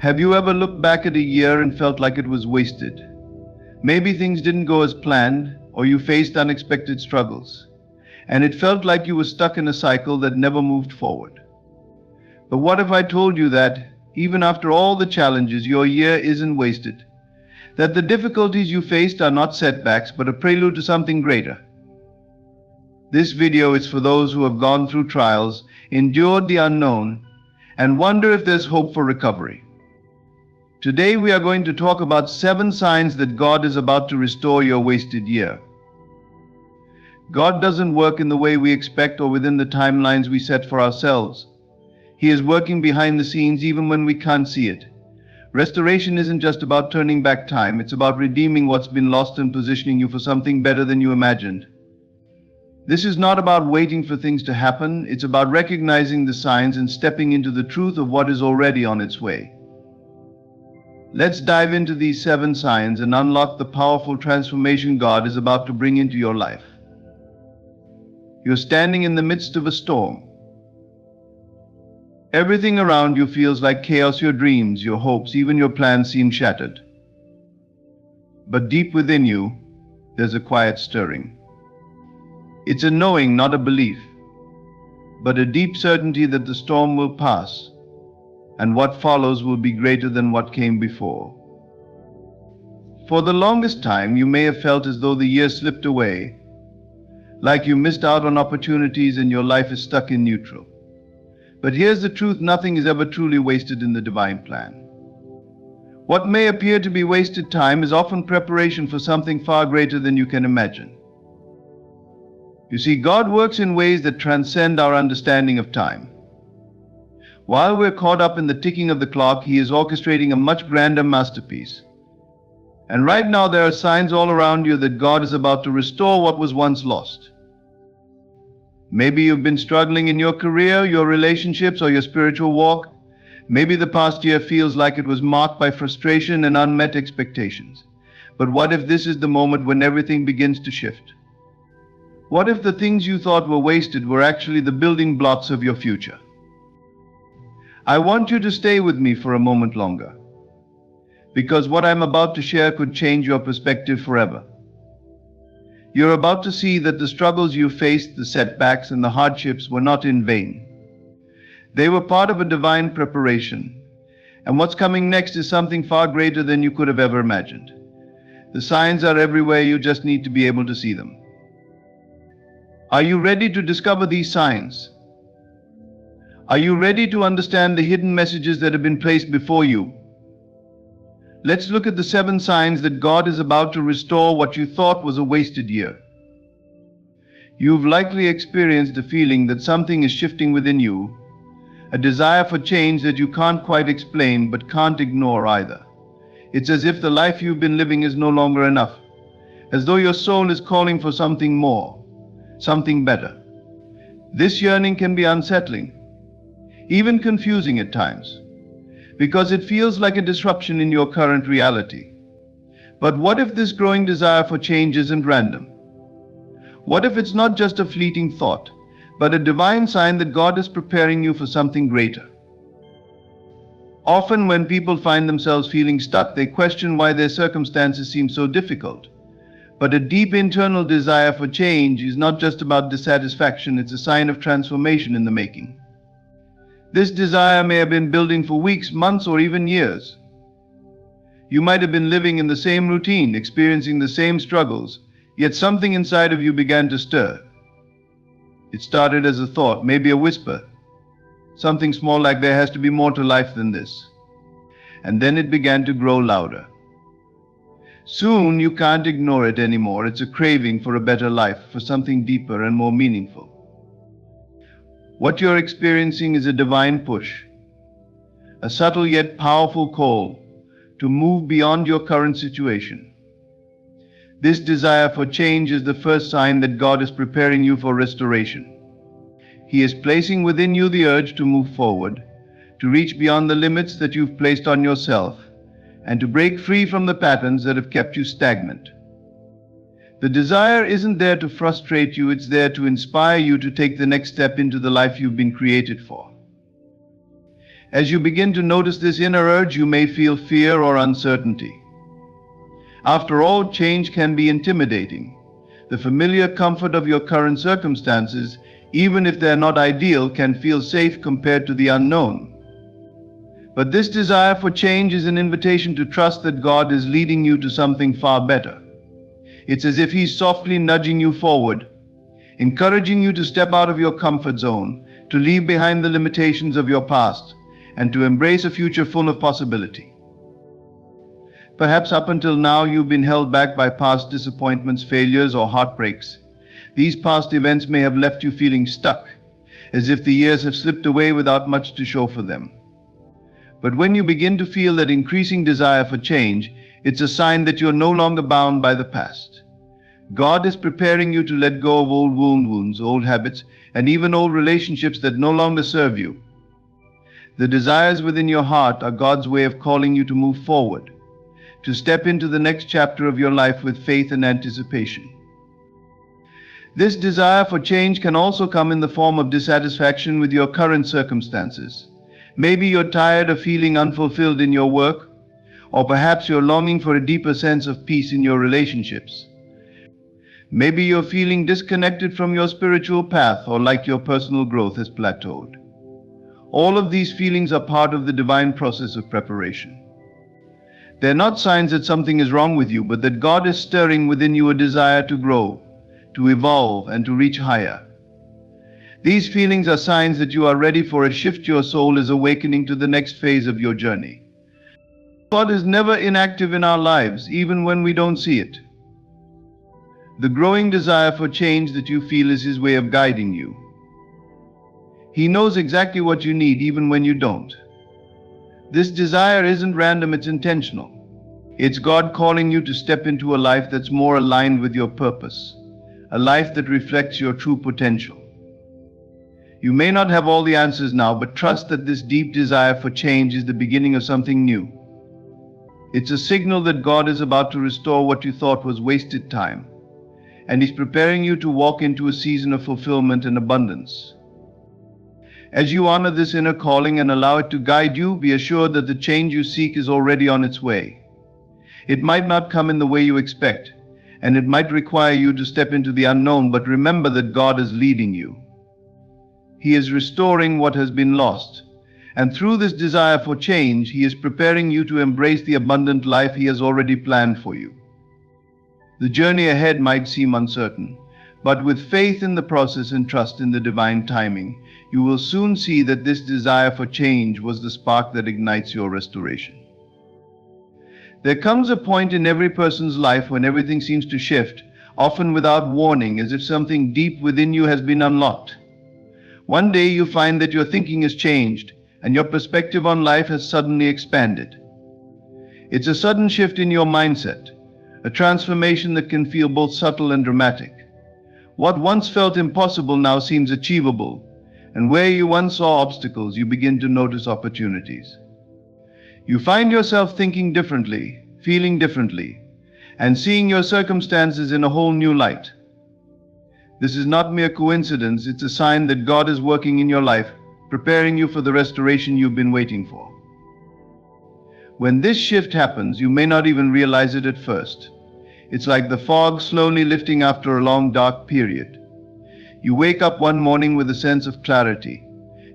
Have you ever looked back at a year and felt like it was wasted? Maybe things didn't go as planned, or you faced unexpected struggles, and it felt like you were stuck in a cycle that never moved forward. But what if I told you that, even after all the challenges, your year isn't wasted? That the difficulties you faced are not setbacks, but a prelude to something greater? This video is for those who have gone through trials, endured the unknown, and wonder if there's hope for recovery. Today we are going to talk about 7 signs that God is about to restore your wasted year. God doesn't work in the way we expect or within the timelines we set for ourselves. He is working behind the scenes even when we can't see it. Restoration isn't just about turning back time, it's about redeeming what's been lost and positioning you for something better than you imagined. This is not about waiting for things to happen, it's about recognizing the signs and stepping into the truth of what is already on its way. Let's dive into these 7 signs and unlock the powerful transformation God is about to bring into your life. You're standing in the midst of a storm. Everything around you feels like chaos. Your dreams, your hopes, even your plans seem shattered. But deep within you, there's a quiet stirring. It's a knowing, not a belief, but a deep certainty that the storm will pass, and what follows will be greater than what came before. For the longest time, you may have felt as though the year slipped away, like you missed out on opportunities and your life is stuck in neutral. But here's the truth: nothing is ever truly wasted in the divine plan. What may appear to be wasted time is often preparation for something far greater than you can imagine. You see, God works in ways that transcend our understanding of time. While we're caught up in the ticking of the clock, He is orchestrating a much grander masterpiece. And right now there are signs all around you that God is about to restore what was once lost. Maybe you've been struggling in your career, your relationships, or your spiritual walk. Maybe the past year feels like it was marked by frustration and unmet expectations. But what if this is the moment when everything begins to shift? What if the things you thought were wasted were actually the building blocks of your future? I want you to stay with me for a moment longer, because what I'm about to share could change your perspective forever. You're about to see that the struggles you faced, the setbacks and the hardships were not in vain. They were part of a divine preparation, and what's coming next is something far greater than you could have ever imagined. The signs are everywhere, you just need to be able to see them. Are you ready to discover these signs? Are you ready to understand the hidden messages that have been placed before you? Let's look at the 7 signs that God is about to restore what you thought was a wasted year. You've likely experienced the feeling that something is shifting within you, a desire for change that you can't quite explain but can't ignore either. It's as if the life you've been living is no longer enough, as though your soul is calling for something more, something better. This yearning can be unsettling, even confusing at times, because it feels like a disruption in your current reality. But what if this growing desire for change isn't random? What if it's not just a fleeting thought, but a divine sign that God is preparing you for something greater? Often when people find themselves feeling stuck, they question why their circumstances seem so difficult. But a deep internal desire for change is not just about dissatisfaction, it's a sign of transformation in the making. This desire may have been building for weeks, months, or even years. You might have been living in the same routine, experiencing the same struggles, yet something inside of you began to stir. It started as a thought, maybe a whisper, something small like there has to be more to life than this. And then it began to grow louder. Soon you can't ignore it anymore. It's a craving for a better life, for something deeper and more meaningful. What you're experiencing is a divine push, a subtle yet powerful call to move beyond your current situation. This desire for change is the first sign that God is preparing you for restoration. He is placing within you the urge to move forward, to reach beyond the limits that you've placed on yourself, and to break free from the patterns that have kept you stagnant. The desire isn't there to frustrate you, it's there to inspire you to take the next step into the life you've been created for. As you begin to notice this inner urge, you may feel fear or uncertainty. After all, change can be intimidating. The familiar comfort of your current circumstances, even if they're not ideal, can feel safe compared to the unknown. But this desire for change is an invitation to trust that God is leading you to something far better. It's as if He's softly nudging you forward, encouraging you to step out of your comfort zone, to leave behind the limitations of your past, and to embrace a future full of possibility. Perhaps up until now you've been held back by past disappointments, failures, or heartbreaks. These past events may have left you feeling stuck, as if the years have slipped away without much to show for them. But when you begin to feel that increasing desire for change, it's a sign that you're no longer bound by the past. God is preparing you to let go of old wounds, old habits, and even old relationships that no longer serve you. The desires within your heart are God's way of calling you to move forward, to step into the next chapter of your life with faith and anticipation. This desire for change can also come in the form of dissatisfaction with your current circumstances. Maybe you're tired of feeling unfulfilled in your work, or perhaps you're longing for a deeper sense of peace in your relationships. Maybe you're feeling disconnected from your spiritual path, or like your personal growth has plateaued. All of these feelings are part of the divine process of preparation. They're not signs that something is wrong with you, but that God is stirring within you a desire to grow, to evolve, and to reach higher. These feelings are signs that you are ready for a shift. Your soul is awakening to the next phase of your journey. God is never inactive in our lives, even when we don't see it. The growing desire for change that you feel is His way of guiding you. He knows exactly what you need, even when you don't. This desire isn't random, it's intentional. It's God calling you to step into a life that's more aligned with your purpose, a life that reflects your true potential. You may not have all the answers now, but trust that this deep desire for change is the beginning of something new. It's a signal that God is about to restore what you thought was wasted time, and He's preparing you to walk into a season of fulfillment and abundance. As you honor this inner calling and allow it to guide you, be assured that the change you seek is already on its way. It might not come in the way you expect, and it might require you to step into the unknown, but remember that God is leading you. He is restoring what has been lost, and through this desire for change, He is preparing you to embrace the abundant life He has already planned for you. The journey ahead might seem uncertain, but with faith in the process and trust in the divine timing, you will soon see that this desire for change was the spark that ignites your restoration. There comes a point in every person's life when everything seems to shift, often without warning, as if something deep within you has been unlocked. One day you find that your thinking has changed, and your perspective on life has suddenly expanded. It's a sudden shift in your mindset, a transformation that can feel both subtle and dramatic. What once felt impossible now seems achievable, and where you once saw obstacles, you begin to notice opportunities. You find yourself thinking differently, feeling differently, and seeing your circumstances in a whole new light. This is not mere coincidence, it's a sign that God is working in your life, preparing you for the restoration you've been waiting for. When this shift happens, you may not even realize it at first. It's like the fog slowly lifting after a long dark period. You wake up one morning with a sense of clarity,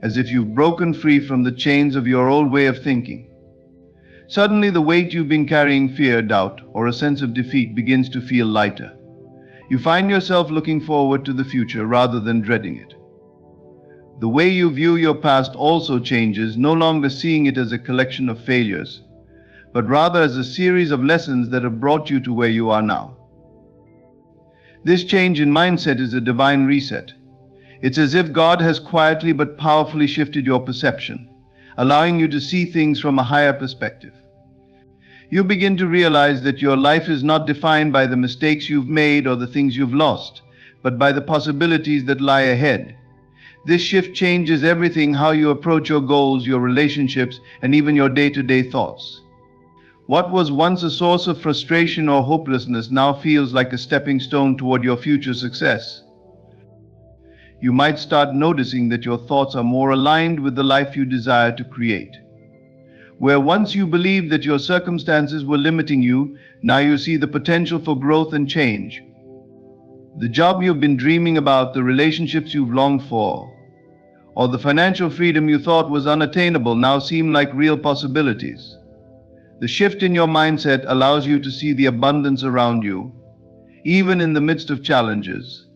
as if you've broken free from the chains of your old way of thinking. Suddenly the weight you've been carrying, fear, doubt, or a sense of defeat, begins to feel lighter. You find yourself looking forward to the future rather than dreading it. The way you view your past also changes, no longer seeing it as a collection of failures, but rather as a series of lessons that have brought you to where you are now. This change in mindset is a divine reset. It's as if God has quietly but powerfully shifted your perception, allowing you to see things from a higher perspective. You begin to realize that your life is not defined by the mistakes you've made or the things you've lost, but by the possibilities that lie ahead. This shift changes everything: how you approach your goals, your relationships, and even your day-to-day thoughts. What was once a source of frustration or hopelessness now feels like a stepping stone toward your future success. you might start noticing that your thoughts are more aligned with the life you desire to create. Where once you believed that your circumstances were limiting you, now you see the potential for growth and change. The job you've been dreaming about, the relationships you've longed for, or the financial freedom you thought was unattainable now seem like real possibilities. The shift in your mindset allows you to see the abundance around you, even in the midst of challenges.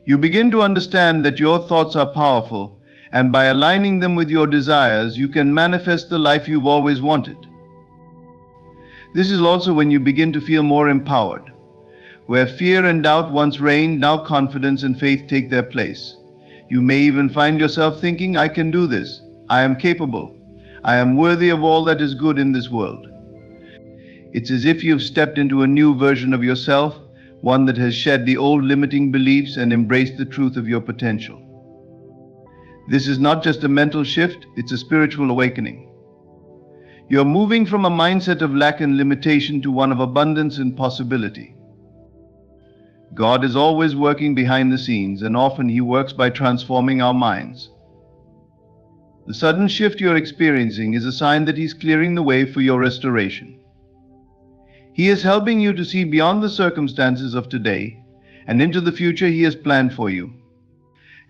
You begin to understand that your thoughts are powerful, and by aligning them with your desires, you can manifest the life you've always wanted. This is also when you begin to feel more empowered. Where fear and doubt once reigned, now confidence and faith take their place. You may even find yourself thinking, I can do this. I am capable. I am worthy of all that is good in this world. It's as if you've stepped into a new version of yourself, one that has shed the old limiting beliefs and embraced the truth of your potential. This is not just a mental shift, it's a spiritual awakening. You're moving from a mindset of lack and limitation to one of abundance and possibility. God is always working behind the scenes, and often He works by transforming our minds. The sudden shift you're experiencing is a sign that He's clearing the way for your restoration. He is helping you to see beyond the circumstances of today and into the future He has planned for you.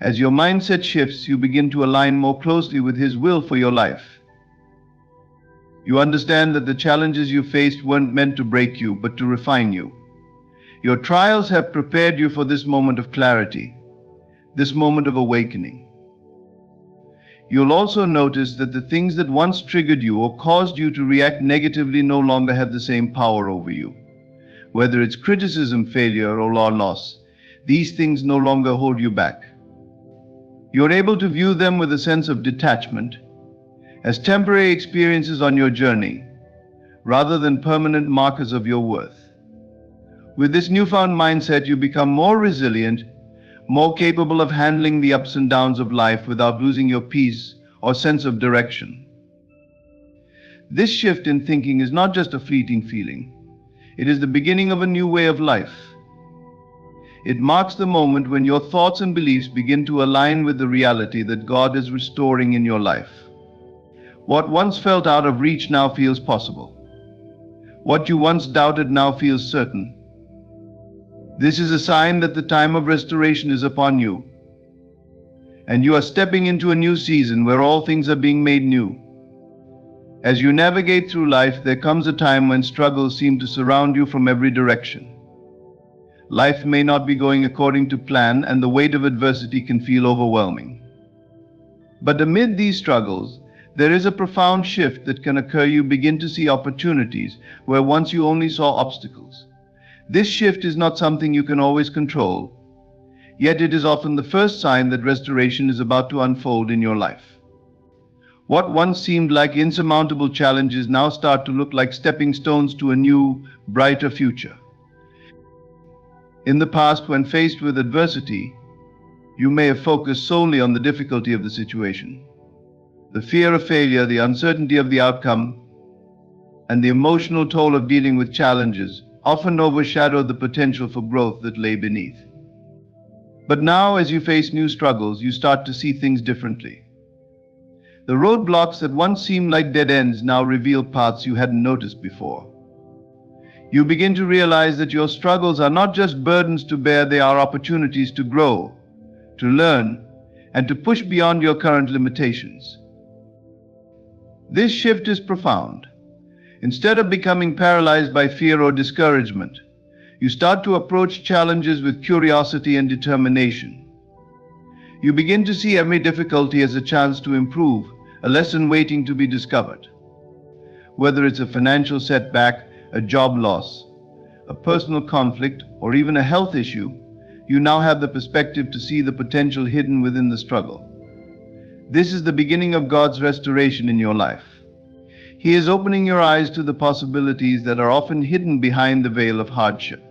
As your mindset shifts, you begin to align more closely with His will for your life. You understand that the challenges you faced weren't meant to break you, but to refine you. Your trials have prepared you for this moment of clarity, this moment of awakening. You'll also notice that the things that once triggered you or caused you to react negatively no longer have the same power over you. Whether it's criticism, failure, or loss, these things no longer hold you back. You're able to view them with a sense of detachment, as temporary experiences on your journey, rather than permanent markers of your worth. With this newfound mindset, you become more resilient, more capable of handling the ups and downs of life without losing your peace or sense of direction. This shift in thinking is not just a fleeting feeling. It is the beginning of a new way of life. It marks the moment when your thoughts and beliefs begin to align with the reality that God is restoring in your life. What once felt out of reach now feels possible. What you once doubted now feels certain. This is a sign that the time of restoration is upon you, and you are stepping into a new season where all things are being made new. As you navigate through life, there comes a time when struggles seem to surround you from every direction. Life may not be going according to plan, and the weight of adversity can feel overwhelming. But amid these struggles, there is a profound shift that can occur. You begin to see opportunities where once you only saw obstacles. This shift is not something you can always control, yet it is often the first sign that restoration is about to unfold in your life. What once seemed like insurmountable challenges now start to look like stepping stones to a new, brighter future. In the past, when faced with adversity, you may have focused solely on the difficulty of the situation. The fear of failure, the uncertainty of the outcome, and the emotional toll of dealing with challenges often overshadowed the potential for growth that lay beneath. But now, as you face new struggles, you start to see things differently. The roadblocks that once seemed like dead ends now reveal paths you hadn't noticed before. You begin to realize that your struggles are not just burdens to bear, they are opportunities to grow, to learn, and to push beyond your current limitations. This shift is profound. Instead of becoming paralyzed by fear or discouragement, you start to approach challenges with curiosity and determination. You begin to see every difficulty as a chance to improve, a lesson waiting to be discovered. Whether it's a financial setback, a job loss, a personal conflict, or even a health issue, you now have the perspective to see the potential hidden within the struggle. This is the beginning of God's restoration in your life. He is opening your eyes to the possibilities that are often hidden behind the veil of hardship.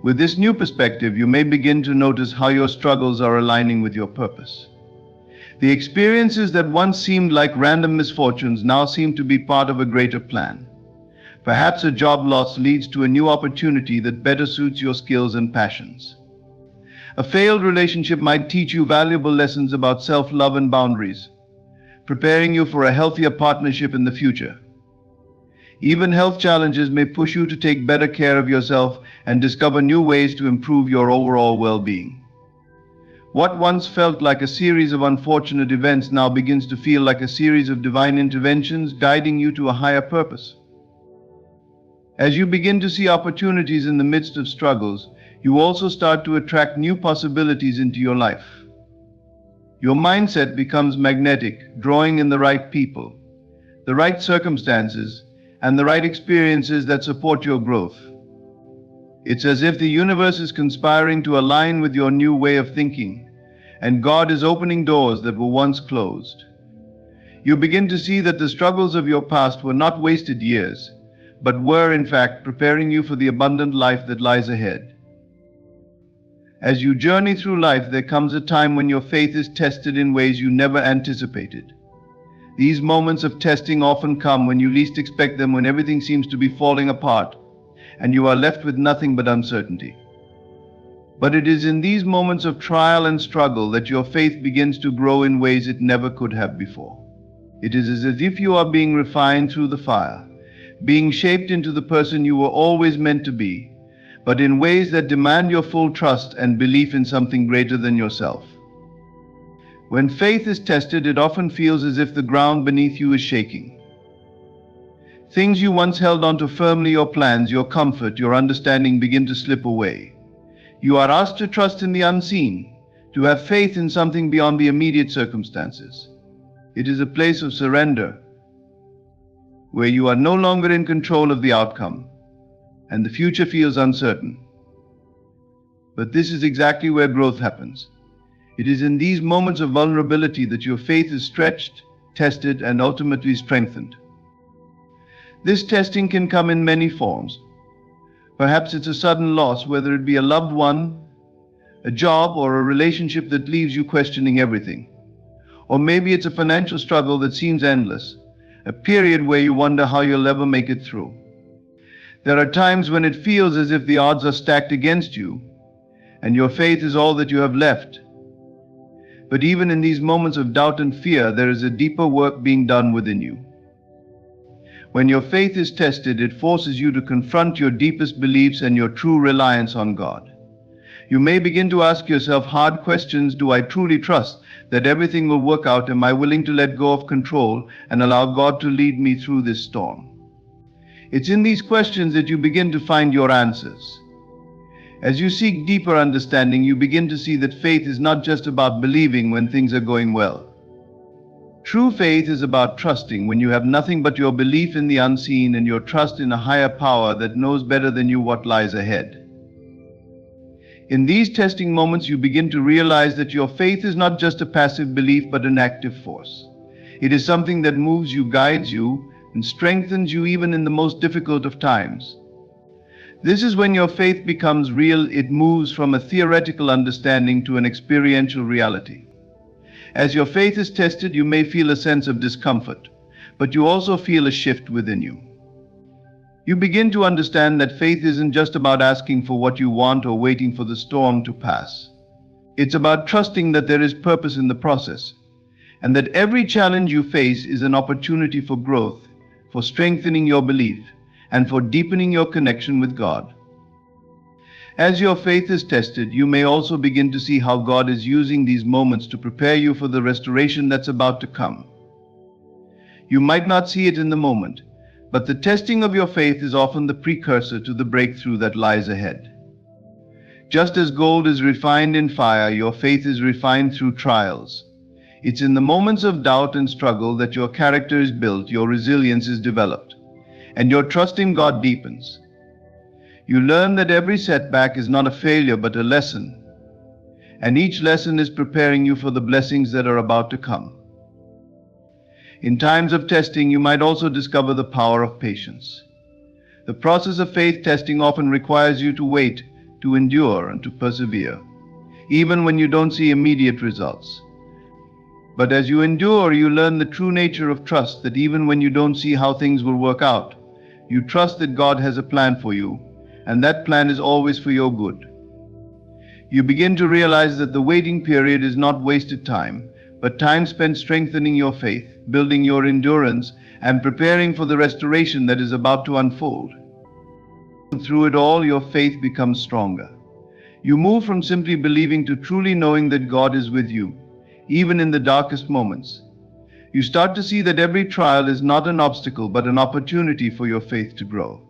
With this new perspective, you may begin to notice how your struggles are aligning with your purpose. The experiences that once seemed like random misfortunes now seem to be part of a greater plan. Perhaps a job loss leads to a new opportunity that better suits your skills and passions. A failed relationship might teach you valuable lessons about self-love and boundaries, preparing you for a healthier partnership in the future. Even health challenges may push you to take better care of yourself and discover new ways to improve your overall well-being. What once felt like a series of unfortunate events now begins to feel like a series of divine interventions guiding you to a higher purpose. As you begin to see opportunities in the midst of struggles, you also start to attract new possibilities into your life. Your mindset becomes magnetic, drawing in the right people, the right circumstances, and the right experiences that support your growth. It's as if the universe is conspiring to align with your new way of thinking, and God is opening doors that were once closed. You begin to see that the struggles of your past were not wasted years, but were in fact preparing you for the abundant life that lies ahead. As you journey through life, there comes a time when your faith is tested in ways you never anticipated. These moments of testing often come when you least expect them, when everything seems to be falling apart, and you are left with nothing but uncertainty. But it is in these moments of trial and struggle that your faith begins to grow in ways it never could have before. It is as if you are being refined through the fire, being shaped into the person you were always meant to be, but in ways that demand your full trust and belief in something greater than yourself. When faith is tested, it often feels as if the ground beneath you is shaking. Things you once held onto firmly, your plans, your comfort, your understanding, begin to slip away. You are asked to trust in the unseen, to have faith in something beyond the immediate circumstances. It is a place of surrender, where you are no longer in control of the outcome, and the future feels uncertain. But this is exactly where growth happens. It is in these moments of vulnerability that your faith is stretched, tested, and ultimately strengthened. This testing can come in many forms. Perhaps it's a sudden loss, whether it be a loved one, a job, or a relationship that leaves you questioning everything. Or maybe it's a financial struggle that seems endless, a period where you wonder how you'll ever make it through. There are times when it feels as if the odds are stacked against you, and your faith is all that you have left. But even in these moments of doubt and fear, there is a deeper work being done within you. When your faith is tested, it forces you to confront your deepest beliefs and your true reliance on God. You may begin to ask yourself hard questions. Do I truly trust that everything will work out? Am I willing to let go of control and allow God to lead me through this storm? It's in these questions that you begin to find your answers. As you seek deeper understanding, you begin to see that faith is not just about believing when things are going well. True faith is about trusting when you have nothing but your belief in the unseen and your trust in a higher power that knows better than you what lies ahead. In these testing moments, you begin to realize that your faith is not just a passive belief but an active force. It is something that moves you, guides you, and strengthens you even in the most difficult of times. This is when your faith becomes real. It moves from a theoretical understanding to an experiential reality. As your faith is tested, you may feel a sense of discomfort, but you also feel a shift within you. You begin to understand that faith isn't just about asking for what you want or waiting for the storm to pass. It's about trusting that there is purpose in the process, and that every challenge you face is an opportunity for growth, for strengthening your belief, and for deepening your connection with God. As your faith is tested, you may also begin to see how God is using these moments to prepare you for the restoration that's about to come. You might not see it in the moment, but the testing of your faith is often the precursor to the breakthrough that lies ahead. Just as gold is refined in fire, your faith is refined through trials. It's in the moments of doubt and struggle that your character is built, your resilience is developed, and your trust in God deepens. You learn that every setback is not a failure but a lesson, and each lesson is preparing you for the blessings that are about to come. In times of testing, you might also discover the power of patience. The process of faith testing often requires you to wait, to endure, and to persevere, even when you don't see immediate results. But as you endure, you learn the true nature of trust, that even when you don't see how things will work out, you trust that God has a plan for you, and that plan is always for your good. You begin to realize that the waiting period is not wasted time, but time spent strengthening your faith, building your endurance, and preparing for the restoration that is about to unfold. Through it all, your faith becomes stronger. You move from simply believing to truly knowing that God is with you, even in the darkest moments. You start to see that every trial is not an obstacle, but an opportunity for your faith to grow.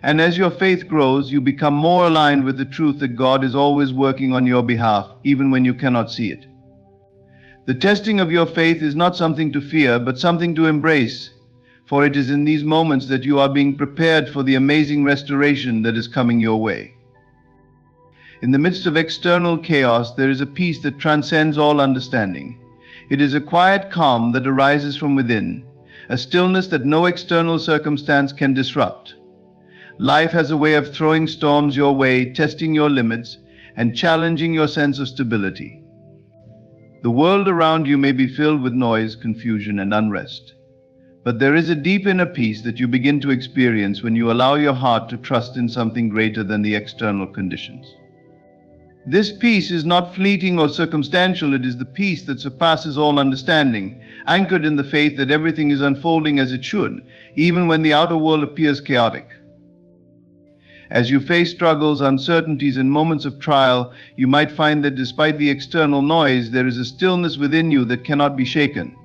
And as your faith grows, you become more aligned with the truth that God is always working on your behalf, even when you cannot see it. The testing of your faith is not something to fear, but something to embrace, for it is in these moments that you are being prepared for the amazing restoration that is coming your way. In the midst of external chaos, there is a peace that transcends all understanding. It is a quiet calm that arises from within, a stillness that no external circumstance can disrupt. Life has a way of throwing storms your way, testing your limits, and challenging your sense of stability. The world around you may be filled with noise, confusion, and unrest. But there is a deep inner peace that you begin to experience when you allow your heart to trust in something greater than the external conditions. This peace is not fleeting or circumstantial, it is the peace that surpasses all understanding, anchored in the faith that everything is unfolding as it should, even when the outer world appears chaotic. As you face struggles, uncertainties, and moments of trial, you might find that despite the external noise, there is a stillness within you that cannot be shaken.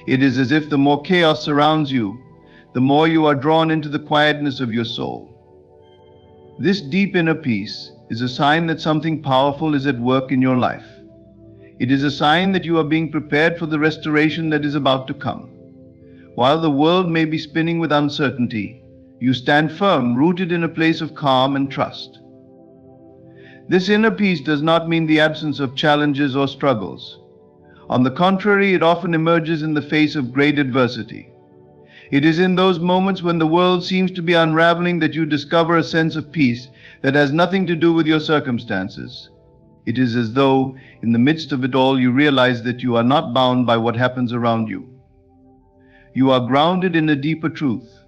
It is as if the more chaos surrounds you, the more you are drawn into the quietness of your soul. This deep inner peace is a sign that something powerful is at work in your life. It is a sign that you are being prepared for the restoration that is about to come. While the world may be spinning with uncertainty, you stand firm, rooted in a place of calm and trust. This inner peace does not mean the absence of challenges or struggles. On the contrary, it often emerges in the face of great adversity. It is in those moments when the world seems to be unraveling that you discover a sense of peace that has nothing to do with your circumstances. It is as though, in the midst of it all, you realize that you are not bound by what happens around you. You are grounded in a deeper truth,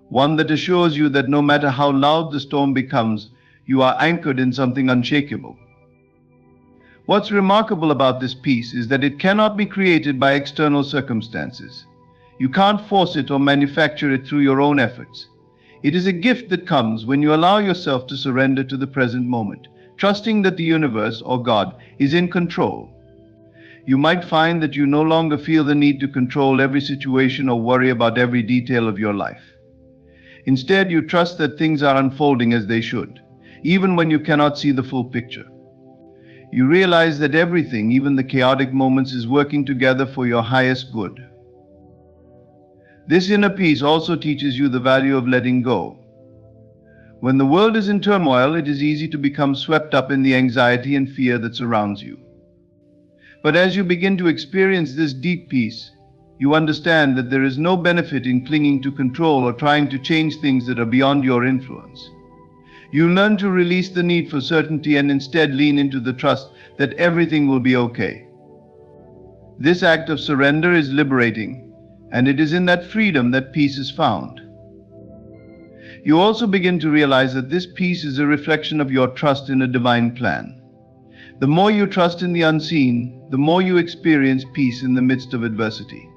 one that assures you that no matter how loud the storm becomes, you are anchored in something unshakable. What's remarkable about this peace is that it cannot be created by external circumstances. You can't force it or manufacture it through your own efforts. It is a gift that comes when you allow yourself to surrender to the present moment, trusting that the universe or God is in control. You might find that you no longer feel the need to control every situation or worry about every detail of your life. Instead, you trust that things are unfolding as they should, even when you cannot see the full picture. You realize that everything, even the chaotic moments, is working together for your highest good. This inner peace also teaches you the value of letting go. When the world is in turmoil, it is easy to become swept up in the anxiety and fear that surrounds you. But as you begin to experience this deep peace, you understand that there is no benefit in clinging to control or trying to change things that are beyond your influence. You learn to release the need for certainty and instead lean into the trust that everything will be okay. This act of surrender is liberating, and it is in that freedom that peace is found. You also begin to realize that this peace is a reflection of your trust in a divine plan. The more you trust in the unseen, the more you experience peace in the midst of adversity.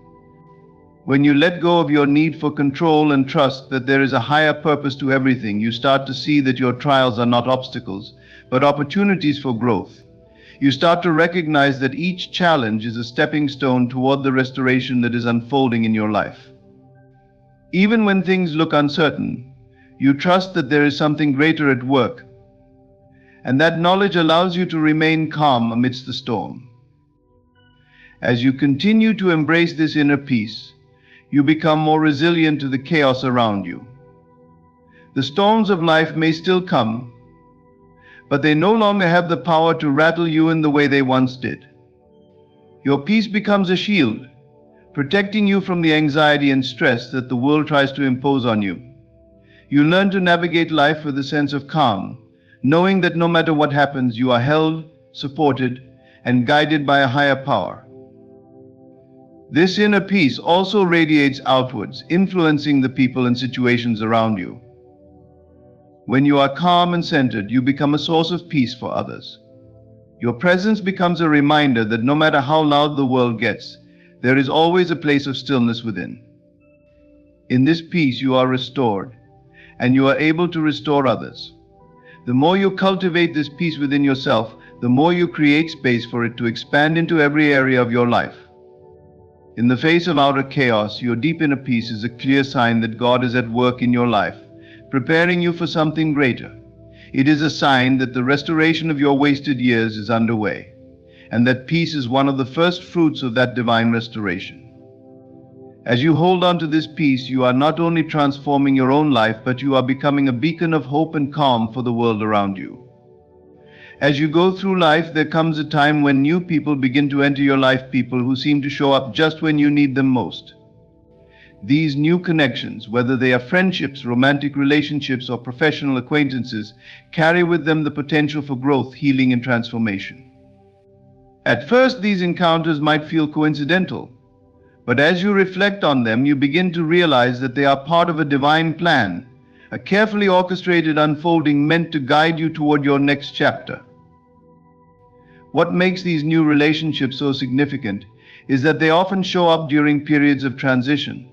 When you let go of your need for control and trust that there is a higher purpose to everything, you start to see that your trials are not obstacles, but opportunities for growth. You start to recognize that each challenge is a stepping stone toward the restoration that is unfolding in your life. Even when things look uncertain, you trust that there is something greater at work, and that knowledge allows you to remain calm amidst the storm. As you continue to embrace this inner peace, you become more resilient to the chaos around you. The storms of life may still come, but they no longer have the power to rattle you in the way they once did. Your peace becomes a shield, protecting you from the anxiety and stress that the world tries to impose on you. You learn to navigate life with a sense of calm, knowing that no matter what happens, you are held, supported, and guided by a higher power. This inner peace also radiates outwards, influencing the people and situations around you. When you are calm and centered, you become a source of peace for others. Your presence becomes a reminder that no matter how loud the world gets, there is always a place of stillness within. In this peace, you are restored, and you are able to restore others. The more you cultivate this peace within yourself, the more you create space for it to expand into every area of your life. In the face of outer chaos, your deep inner peace is a clear sign that God is at work in your life, preparing you for something greater. It is a sign that the restoration of your wasted years is underway, and that peace is one of the first fruits of that divine restoration. As you hold on to this peace, you are not only transforming your own life, but you are becoming a beacon of hope and calm for the world around you. As you go through life, there comes a time when new people begin to enter your life, people who seem to show up just when you need them most. These new connections, whether they are friendships, romantic relationships, or professional acquaintances, carry with them the potential for growth, healing, and transformation. At first, these encounters might feel coincidental, but as you reflect on them, you begin to realize that they are part of a divine plan, a carefully orchestrated unfolding meant to guide you toward your next chapter. What makes these new relationships so significant is that they often show up during periods of transition.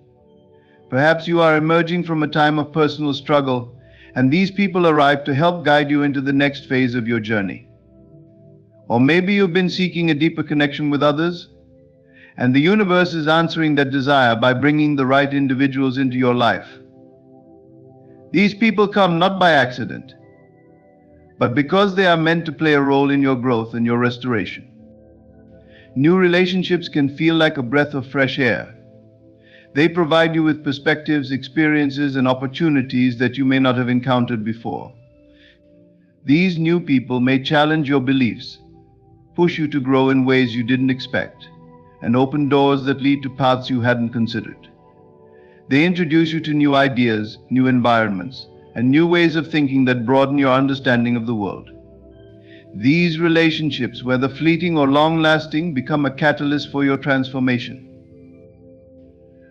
Perhaps you are emerging from a time of personal struggle, and these people arrive to help guide you into the next phase of your journey. Or maybe you've been seeking a deeper connection with others, and the universe is answering that desire by bringing the right individuals into your life. These people come not by accident, but because they are meant to play a role in your growth and your restoration. New relationships can feel like a breath of fresh air. They provide you with perspectives, experiences, and opportunities that you may not have encountered before. These new people may challenge your beliefs, push you to grow in ways you didn't expect, and open doors that lead to paths you hadn't considered. They introduce you to new ideas, new environments, and new ways of thinking that broaden your understanding of the world. These relationships, whether fleeting or long-lasting, become a catalyst for your transformation.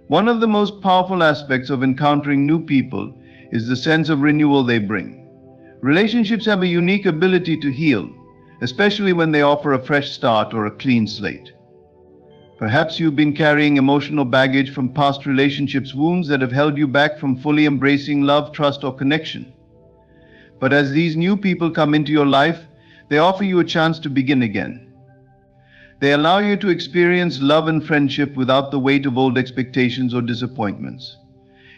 One of the most powerful aspects of encountering new people is the sense of renewal they bring. Relationships have a unique ability to heal, especially when they offer a fresh start or a clean slate. Perhaps you've been carrying emotional baggage from past relationships, wounds that have held you back from fully embracing love, trust, or connection. But as these new people come into your life, they offer you a chance to begin again. They allow you to experience love and friendship without the weight of old expectations or disappointments.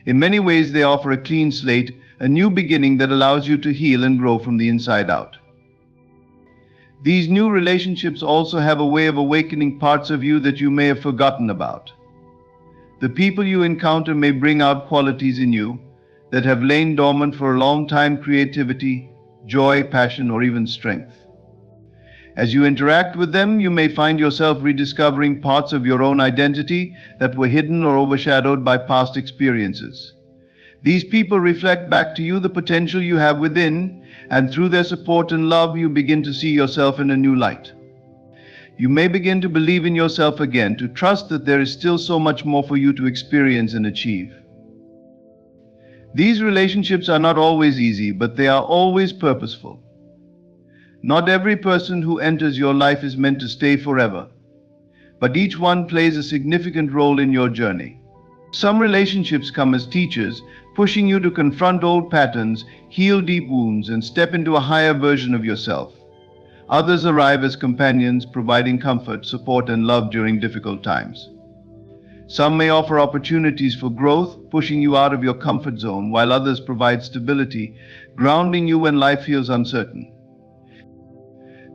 In many ways, they offer a clean slate, a new beginning that allows you to heal and grow from the inside out. These new relationships also have a way of awakening parts of you that you may have forgotten about. The people you encounter may bring out qualities in you that have lain dormant for a long time: creativity, joy, passion, or even strength. As you interact with them, you may find yourself rediscovering parts of your own identity that were hidden or overshadowed by past experiences. These people reflect back to you the potential you have within, and through their support and love, you begin to see yourself in a new light. You may begin to believe in yourself again, to trust that there is still so much more for you to experience and achieve. These relationships are not always easy, but they are always purposeful. Not every person who enters your life is meant to stay forever, but each one plays a significant role in your journey. Some relationships come as teachers, pushing you to confront old patterns, heal deep wounds, and step into a higher version of yourself. Others arrive as companions, providing comfort, support, and love during difficult times. Some may offer opportunities for growth, pushing you out of your comfort zone, while others provide stability, grounding you when life feels uncertain.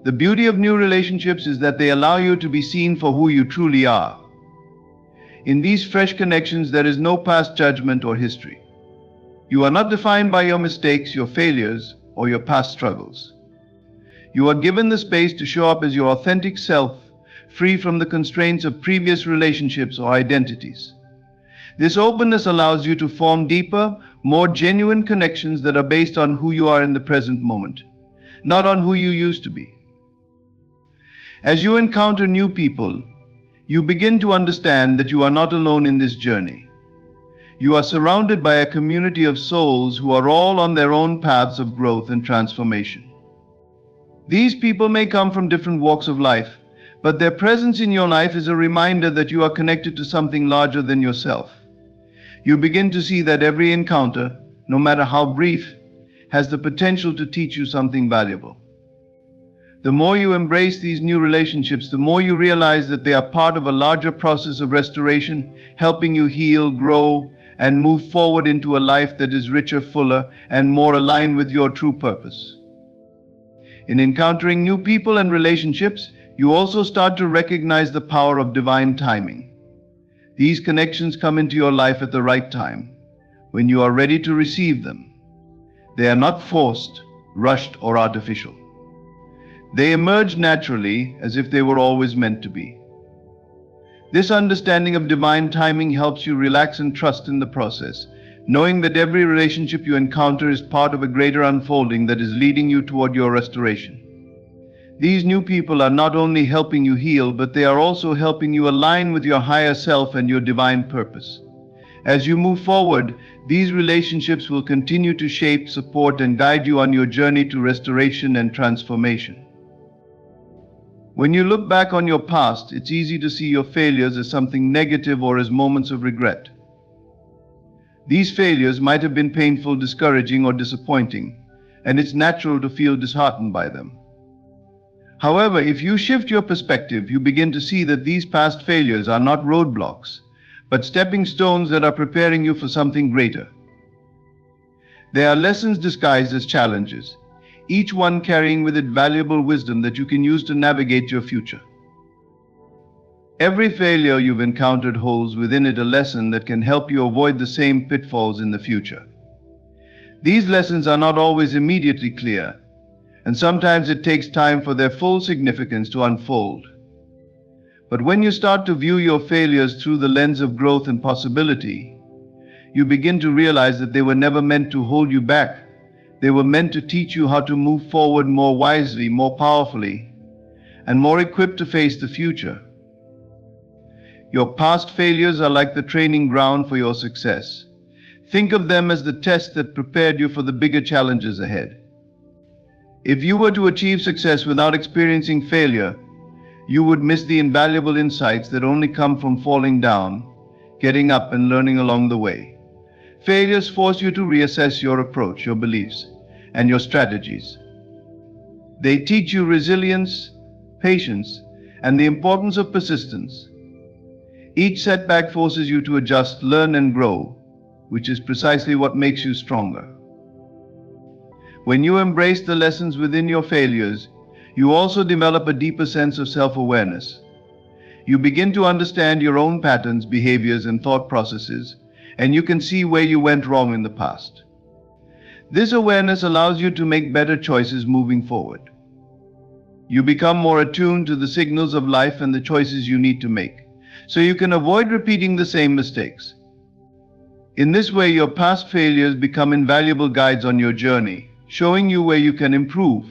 The beauty of new relationships is that they allow you to be seen for who you truly are. In these fresh connections, there is no past judgment or history. You are not defined by your mistakes, your failures, or your past struggles. You are given the space to show up as your authentic self, free from the constraints of previous relationships or identities. This openness allows you to form deeper, more genuine connections that are based on who you are in the present moment, not on who you used to be. As you encounter new people, you begin to understand that you are not alone in this journey. You are surrounded by a community of souls who are all on their own paths of growth and transformation. These people may come from different walks of life, but their presence in your life is a reminder that you are connected to something larger than yourself. You begin to see that every encounter, no matter how brief, has the potential to teach you something valuable. The more you embrace these new relationships, the more you realize that they are part of a larger process of restoration, helping you heal, grow, and move forward into a life that is richer, fuller, and more aligned with your true purpose. In encountering new people and relationships, you also start to recognize the power of divine timing. These connections come into your life at the right time, when you are ready to receive them. They are not forced, rushed, or artificial. They emerge naturally, as if they were always meant to be. This understanding of divine timing helps you relax and trust in the process, knowing that every relationship you encounter is part of a greater unfolding that is leading you toward your restoration. These new people are not only helping you heal, but they are also helping you align with your higher self and your divine purpose. As you move forward, these relationships will continue to shape, support, and guide you on your journey to restoration and transformation. When you look back on your past, it's easy to see your failures as something negative or as moments of regret. These failures might have been painful, discouraging, or disappointing, and it's natural to feel disheartened by them. However, if you shift your perspective, you begin to see that these past failures are not roadblocks, but stepping stones that are preparing you for something greater. They are lessons disguised as challenges, each one carrying with it valuable wisdom that you can use to navigate your future. Every failure you've encountered holds within it a lesson that can help you avoid the same pitfalls in the future. These lessons are not always immediately clear, and sometimes it takes time for their full significance to unfold. But when you start to view your failures through the lens of growth and possibility, you begin to realize that they were never meant to hold you back. They were meant to teach you how to move forward more wisely, more powerfully, and more equipped to face the future. Your past failures are like the training ground for your success. Think of them as the test that prepared you for the bigger challenges ahead. If you were to achieve success without experiencing failure, you would miss the invaluable insights that only come from falling down, getting up, and learning along the way. Failures force you to reassess your approach, your beliefs, and your strategies. They teach you resilience, patience, and the importance of persistence. Each setback forces you to adjust, learn, and grow, which is precisely what makes you stronger. When you embrace the lessons within your failures, you also develop a deeper sense of self-awareness. You begin to understand your own patterns, behaviors, and thought processes, and you can see where you went wrong in the past. This awareness allows you to make better choices moving forward. You become more attuned to the signals of life and the choices you need to make, so you can avoid repeating the same mistakes. In this way, your past failures become invaluable guides on your journey, showing you where you can improve,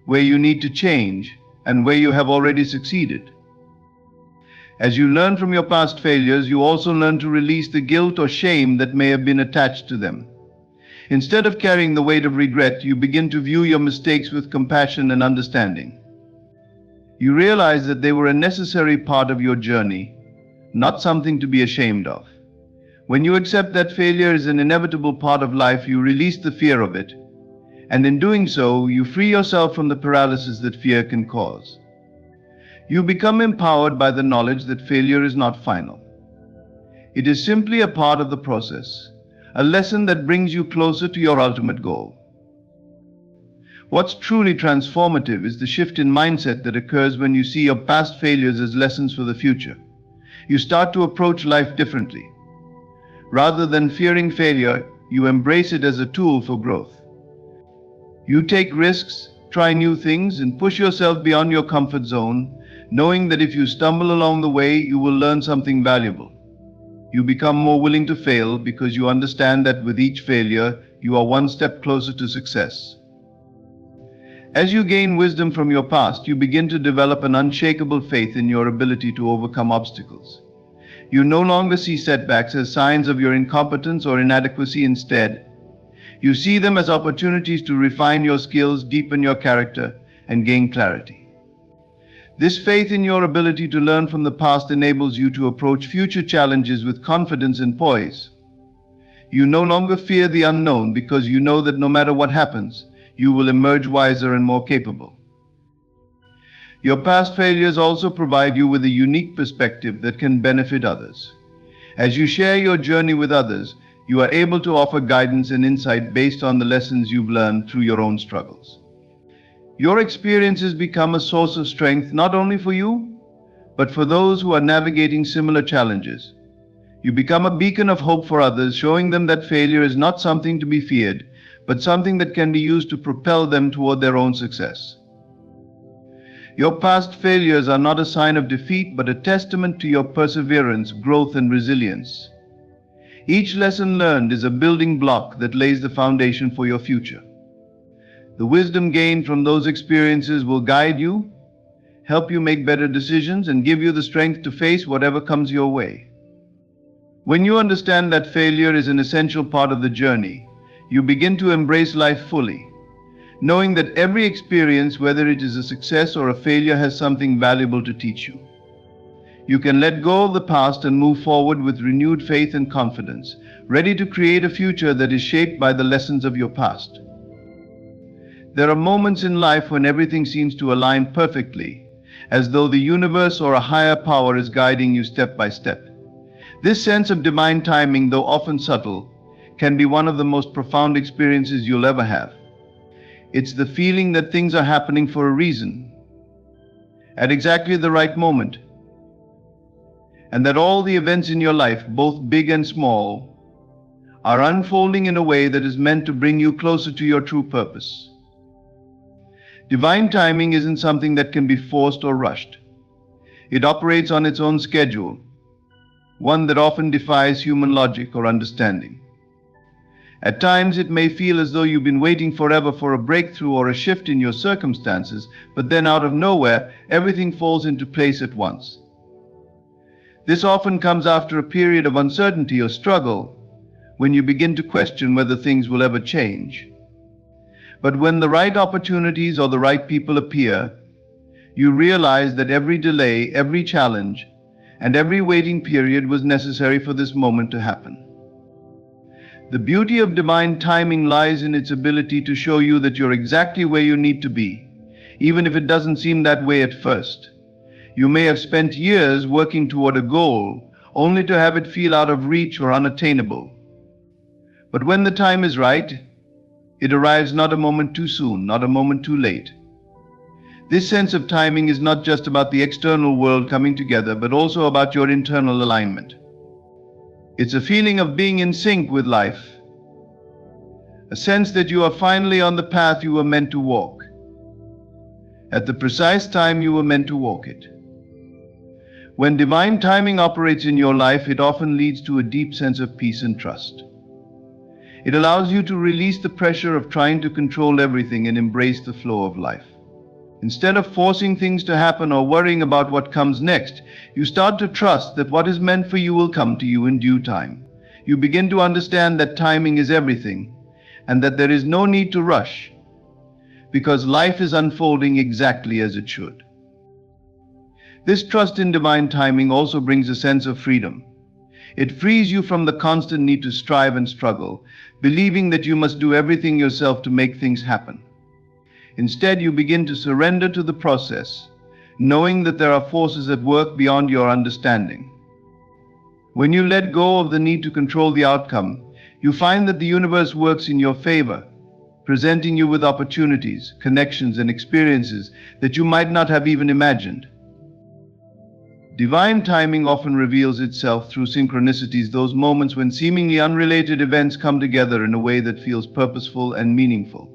where you need to change, and where you have already succeeded. As you learn from your past failures, you also learn to release the guilt or shame that may have been attached to them. Instead of carrying the weight of regret, you begin to view your mistakes with compassion and understanding. You realize that they were a necessary part of your journey, not something to be ashamed of. When you accept that failure is an inevitable part of life, you release the fear of it, and in doing so, you free yourself from the paralysis that fear can cause. You become empowered by the knowledge that failure is not final. It is simply a part of the process, a lesson that brings you closer to your ultimate goal. What's truly transformative is the shift in mindset that occurs when you see your past failures as lessons for the future. You start to approach life differently. Rather than fearing failure, you embrace it as a tool for growth. You take risks, try new things, and push yourself beyond your comfort zone, knowing that if you stumble along the way, you will learn something valuable. You become more willing to fail because you understand that with each failure, you are one step closer to success. As you gain wisdom from your past, you begin to develop an unshakable faith in your ability to overcome obstacles. You no longer see setbacks as signs of your incompetence or inadequacy. Instead, you see them as opportunities to refine your skills, deepen your character, and gain clarity. This faith in your ability to learn from the past enables you to approach future challenges with confidence and poise. You no longer fear the unknown because you know that no matter what happens, you will emerge wiser and more capable. Your past failures also provide you with a unique perspective that can benefit others. As you share your journey with others, you are able to offer guidance and insight based on the lessons you've learned through your own struggles. Your experiences become a source of strength not only for you, but for those who are navigating similar challenges. You become a beacon of hope for others, showing them that failure is not something to be feared, but something that can be used to propel them toward their own success. Your past failures are not a sign of defeat, but a testament to your perseverance, growth, and resilience. Each lesson learned is a building block that lays the foundation for your future. The wisdom gained from those experiences will guide you, help you make better decisions, and give you the strength to face whatever comes your way. When you understand that failure is an essential part of the journey, you begin to embrace life fully, knowing that every experience, whether it is a success or a failure, has something valuable to teach you. You can let go of the past and move forward with renewed faith and confidence, ready to create a future that is shaped by the lessons of your past. There are moments in life when everything seems to align perfectly, as though the universe or a higher power is guiding you step by step. This sense of divine timing, though often subtle, can be one of the most profound experiences you'll ever have. It's the feeling that things are happening for a reason, at exactly the right moment, and that all the events in your life, both big and small, are unfolding in a way that is meant to bring you closer to your true purpose. Divine timing isn't something that can be forced or rushed. It operates on its own schedule, one that often defies human logic or understanding. At times, it may feel as though you've been waiting forever for a breakthrough or a shift in your circumstances, but then out of nowhere, everything falls into place at once. This often comes after a period of uncertainty or struggle, when you begin to question whether things will ever change. But when the right opportunities or the right people appear, you realize that every delay, every challenge, and every waiting period was necessary for this moment to happen. The beauty of divine timing lies in its ability to show you that you're exactly where you need to be, even if it doesn't seem that way at first. You may have spent years working toward a goal, only to have it feel out of reach or unattainable. But when the time is right, it arrives not a moment too soon, not a moment too late. This sense of timing is not just about the external world coming together, but also about your internal alignment. It's a feeling of being in sync with life, a sense that you are finally on the path you were meant to walk, at the precise time you were meant to walk it. When divine timing operates in your life, it often leads to a deep sense of peace and trust. It allows you to release the pressure of trying to control everything and embrace the flow of life. Instead of forcing things to happen or worrying about what comes next, you start to trust that what is meant for you will come to you in due time. You begin to understand that timing is everything, and that there is no need to rush, because life is unfolding exactly as it should. This trust in divine timing also brings a sense of freedom. It frees you from the constant need to strive and struggle, believing that you must do everything yourself to make things happen. Instead, you begin to surrender to the process, knowing that there are forces at work beyond your understanding. When you let go of the need to control the outcome, you find that the universe works in your favor, presenting you with opportunities, connections, and experiences that you might not have even imagined. Divine timing often reveals itself through synchronicities, those moments when seemingly unrelated events come together in a way that feels purposeful and meaningful.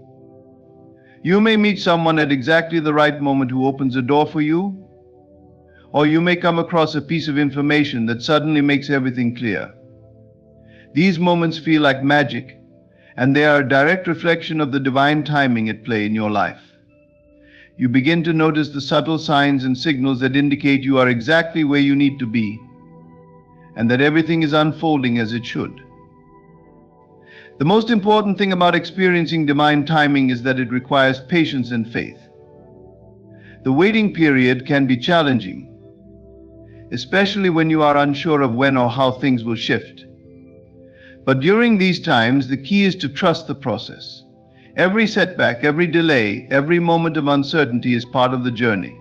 You may meet someone at exactly the right moment who opens a door for you, or you may come across a piece of information that suddenly makes everything clear. These moments feel like magic, and they are a direct reflection of the divine timing at play in your life. You begin to notice the subtle signs and signals that indicate you are exactly where you need to be, and that everything is unfolding as it should. The most important thing about experiencing divine timing is that it requires patience and faith. The waiting period can be challenging, especially when you are unsure of when or how things will shift. But during these times, the key is to trust the process. Every setback, every delay, every moment of uncertainty is part of the journey.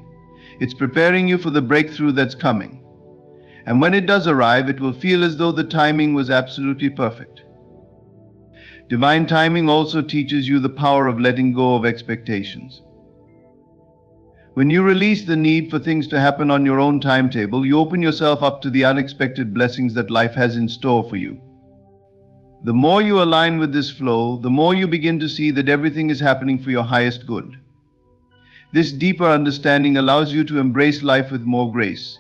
It's preparing you for the breakthrough that's coming. And when it does arrive, it will feel as though the timing was absolutely perfect. Divine timing also teaches you the power of letting go of expectations. When you release the need for things to happen on your own timetable, you open yourself up to the unexpected blessings that life has in store for you. The more you align with this flow, the more you begin to see that everything is happening for your highest good. This deeper understanding allows you to embrace life with more grace,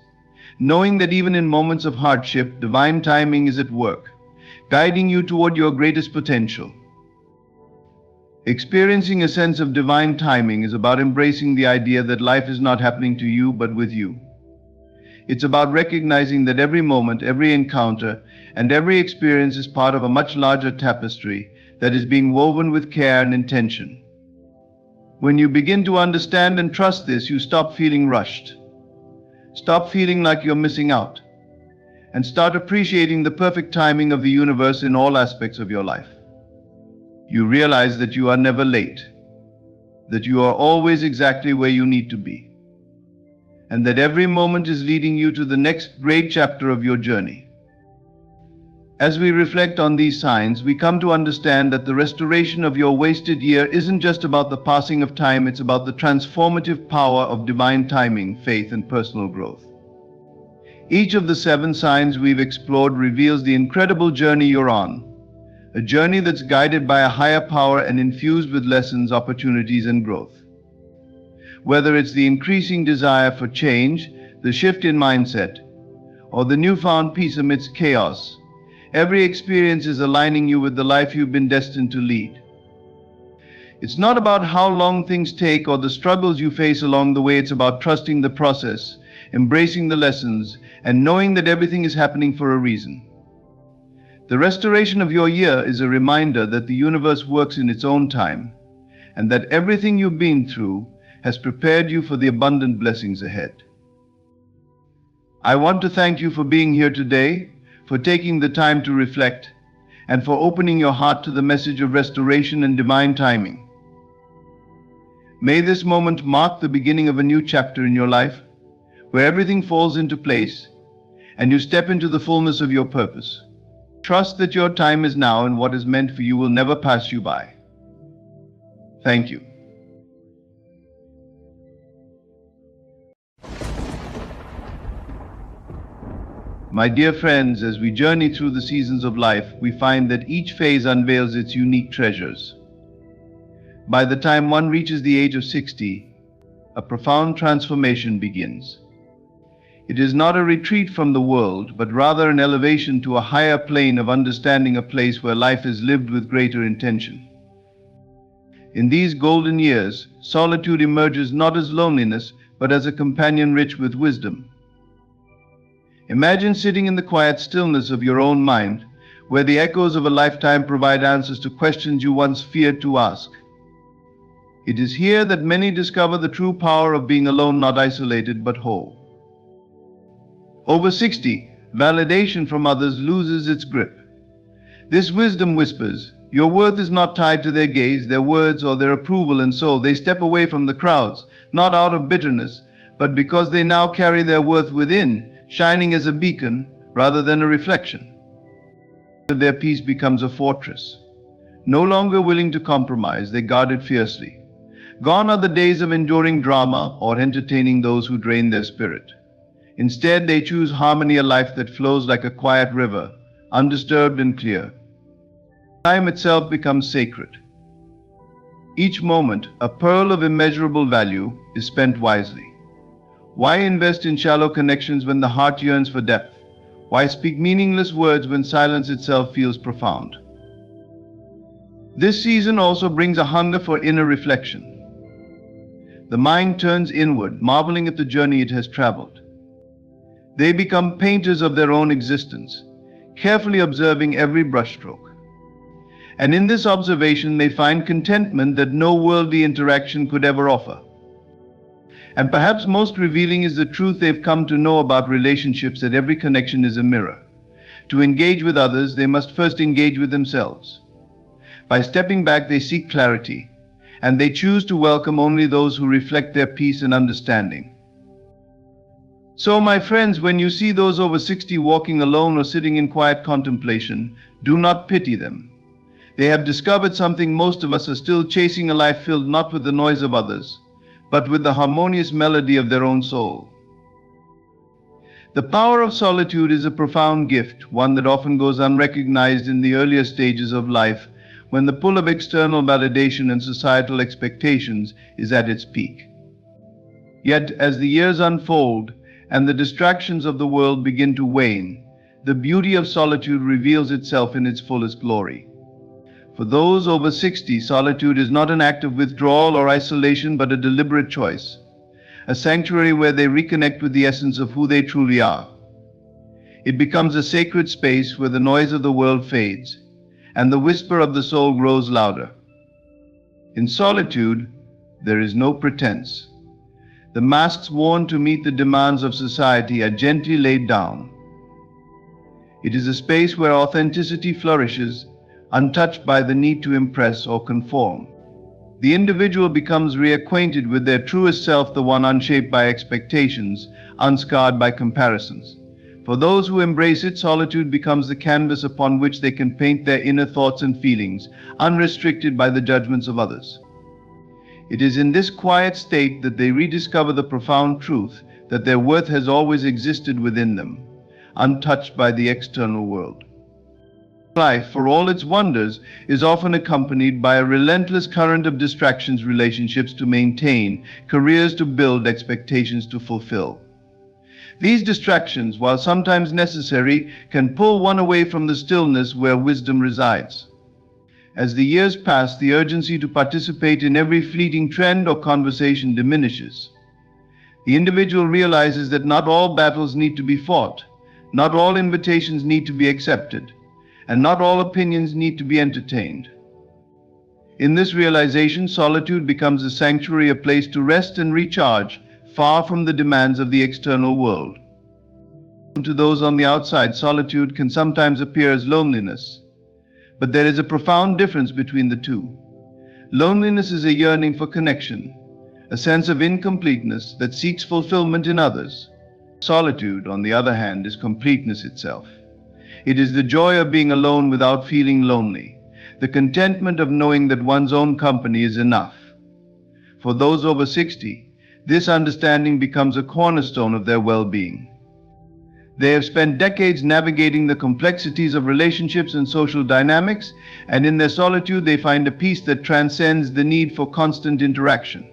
knowing that even in moments of hardship, divine timing is at work, guiding you toward your greatest potential. Experiencing a sense of divine timing is about embracing the idea that life is not happening to you, but with you. It's about recognizing that every moment, every encounter, and every experience is part of a much larger tapestry that is being woven with care and intention. When you begin to understand and trust this, you stop feeling rushed. Stop feeling like you're missing out, and start appreciating the perfect timing of the universe in all aspects of your life. You realize that you are never late, that you are always exactly where you need to be, and that every moment is leading you to the next great chapter of your journey. As we reflect on these signs, we come to understand that the restoration of your wasted year isn't just about the passing of time, it's about the transformative power of divine timing, faith, and personal growth. Each of the 7 signs we've explored reveals the incredible journey you're on, a journey that's guided by a higher power and infused with lessons, opportunities, and growth. Whether it's the increasing desire for change, the shift in mindset, or the newfound peace amidst chaos, every experience is aligning you with the life you've been destined to lead. It's not about how long things take or the struggles you face along the way. It's about trusting the process, embracing the lessons, and knowing that everything is happening for a reason. The restoration of your year is a reminder that the universe works in its own time, and that everything you've been through has prepared you for the abundant blessings ahead. I want to thank you for being here today, for taking the time to reflect, and for opening your heart to the message of restoration and divine timing. May this moment mark the beginning of a new chapter in your life, where everything falls into place, and you step into the fullness of your purpose. Trust that your time is now, and what is meant for you will never pass you by. Thank you. My dear friends, as we journey through the seasons of life, we find that each phase unveils its unique treasures. By the time one reaches the age of 60, a profound transformation begins. It is not a retreat from the world, but rather an elevation to a higher plane of understanding, a place where life is lived with greater intention. In these golden years, solitude emerges not as loneliness, but as a companion rich with wisdom. Imagine sitting in the quiet stillness of your own mind, where the echoes of a lifetime provide answers to questions you once feared to ask. It is here that many discover the true power of being alone, not isolated, but whole. Over 60, validation from others loses its grip. This wisdom whispers, your worth is not tied to their gaze, their words, or their approval, and so they step away from the crowds, not out of bitterness, but because they now carry their worth within, shining as a beacon rather than a reflection. Their peace becomes a fortress. No longer willing to compromise, they guard it fiercely. Gone are the days of enduring drama or entertaining those who drain their spirit. Instead, they choose harmony, a life that flows like a quiet river, undisturbed and clear. Time itself becomes sacred. Each moment, a pearl of immeasurable value, is spent wisely. Why invest in shallow connections when the heart yearns for depth? Why speak meaningless words when silence itself feels profound? This season also brings a hunger for inner reflection. The mind turns inward, marveling at the journey it has traveled. They become painters of their own existence, carefully observing every brushstroke. And in this observation, they find contentment that no worldly interaction could ever offer. And perhaps most revealing is the truth they've come to know about relationships, that every connection is a mirror. To engage with others, they must first engage with themselves. By stepping back, they seek clarity, and they choose to welcome only those who reflect their peace and understanding. So, my friends, when you see those over 60 walking alone or sitting in quiet contemplation, do not pity them. They have discovered something most of us are still chasing, a life filled not with the noise of others, but with the harmonious melody of their own soul. The power of solitude is a profound gift, one that often goes unrecognized in the earlier stages of life, when the pull of external validation and societal expectations is at its peak. Yet, as the years unfold and the distractions of the world begin to wane, the beauty of solitude reveals itself in its fullest glory. For those over 60, solitude is not an act of withdrawal or isolation, but a deliberate choice, a sanctuary where they reconnect with the essence of who they truly are. It becomes a sacred space where the noise of the world fades, and the whisper of the soul grows louder. In solitude, there is no pretense. The masks worn to meet the demands of society are gently laid down. It is a space where authenticity flourishes, untouched by the need to impress or conform. The individual becomes reacquainted with their truest self, the one unshaped by expectations, unscarred by comparisons. For those who embrace it, solitude becomes the canvas upon which they can paint their inner thoughts and feelings, unrestricted by the judgments of others. It is in this quiet state that they rediscover the profound truth that their worth has always existed within them, untouched by the external world. Life, for all its wonders, is often accompanied by a relentless current of distractions, relationships to maintain, careers to build, expectations to fulfill. These distractions, while sometimes necessary, can pull one away from the stillness where wisdom resides. As the years pass, the urgency to participate in every fleeting trend or conversation diminishes. The individual realizes that not all battles need to be fought, not all invitations need to be accepted, and not all opinions need to be entertained. In this realization, solitude becomes a sanctuary, a place to rest and recharge, far from the demands of the external world. To those on the outside, solitude can sometimes appear as loneliness, but there is a profound difference between the two. Loneliness is a yearning for connection, a sense of incompleteness that seeks fulfillment in others. Solitude, on the other hand, is completeness itself. It is the joy of being alone without feeling lonely, the contentment of knowing that one's own company is enough. For those over 60, this understanding becomes a cornerstone of their well-being. They have spent decades navigating the complexities of relationships and social dynamics, and in their solitude they find a peace that transcends the need for constant interaction.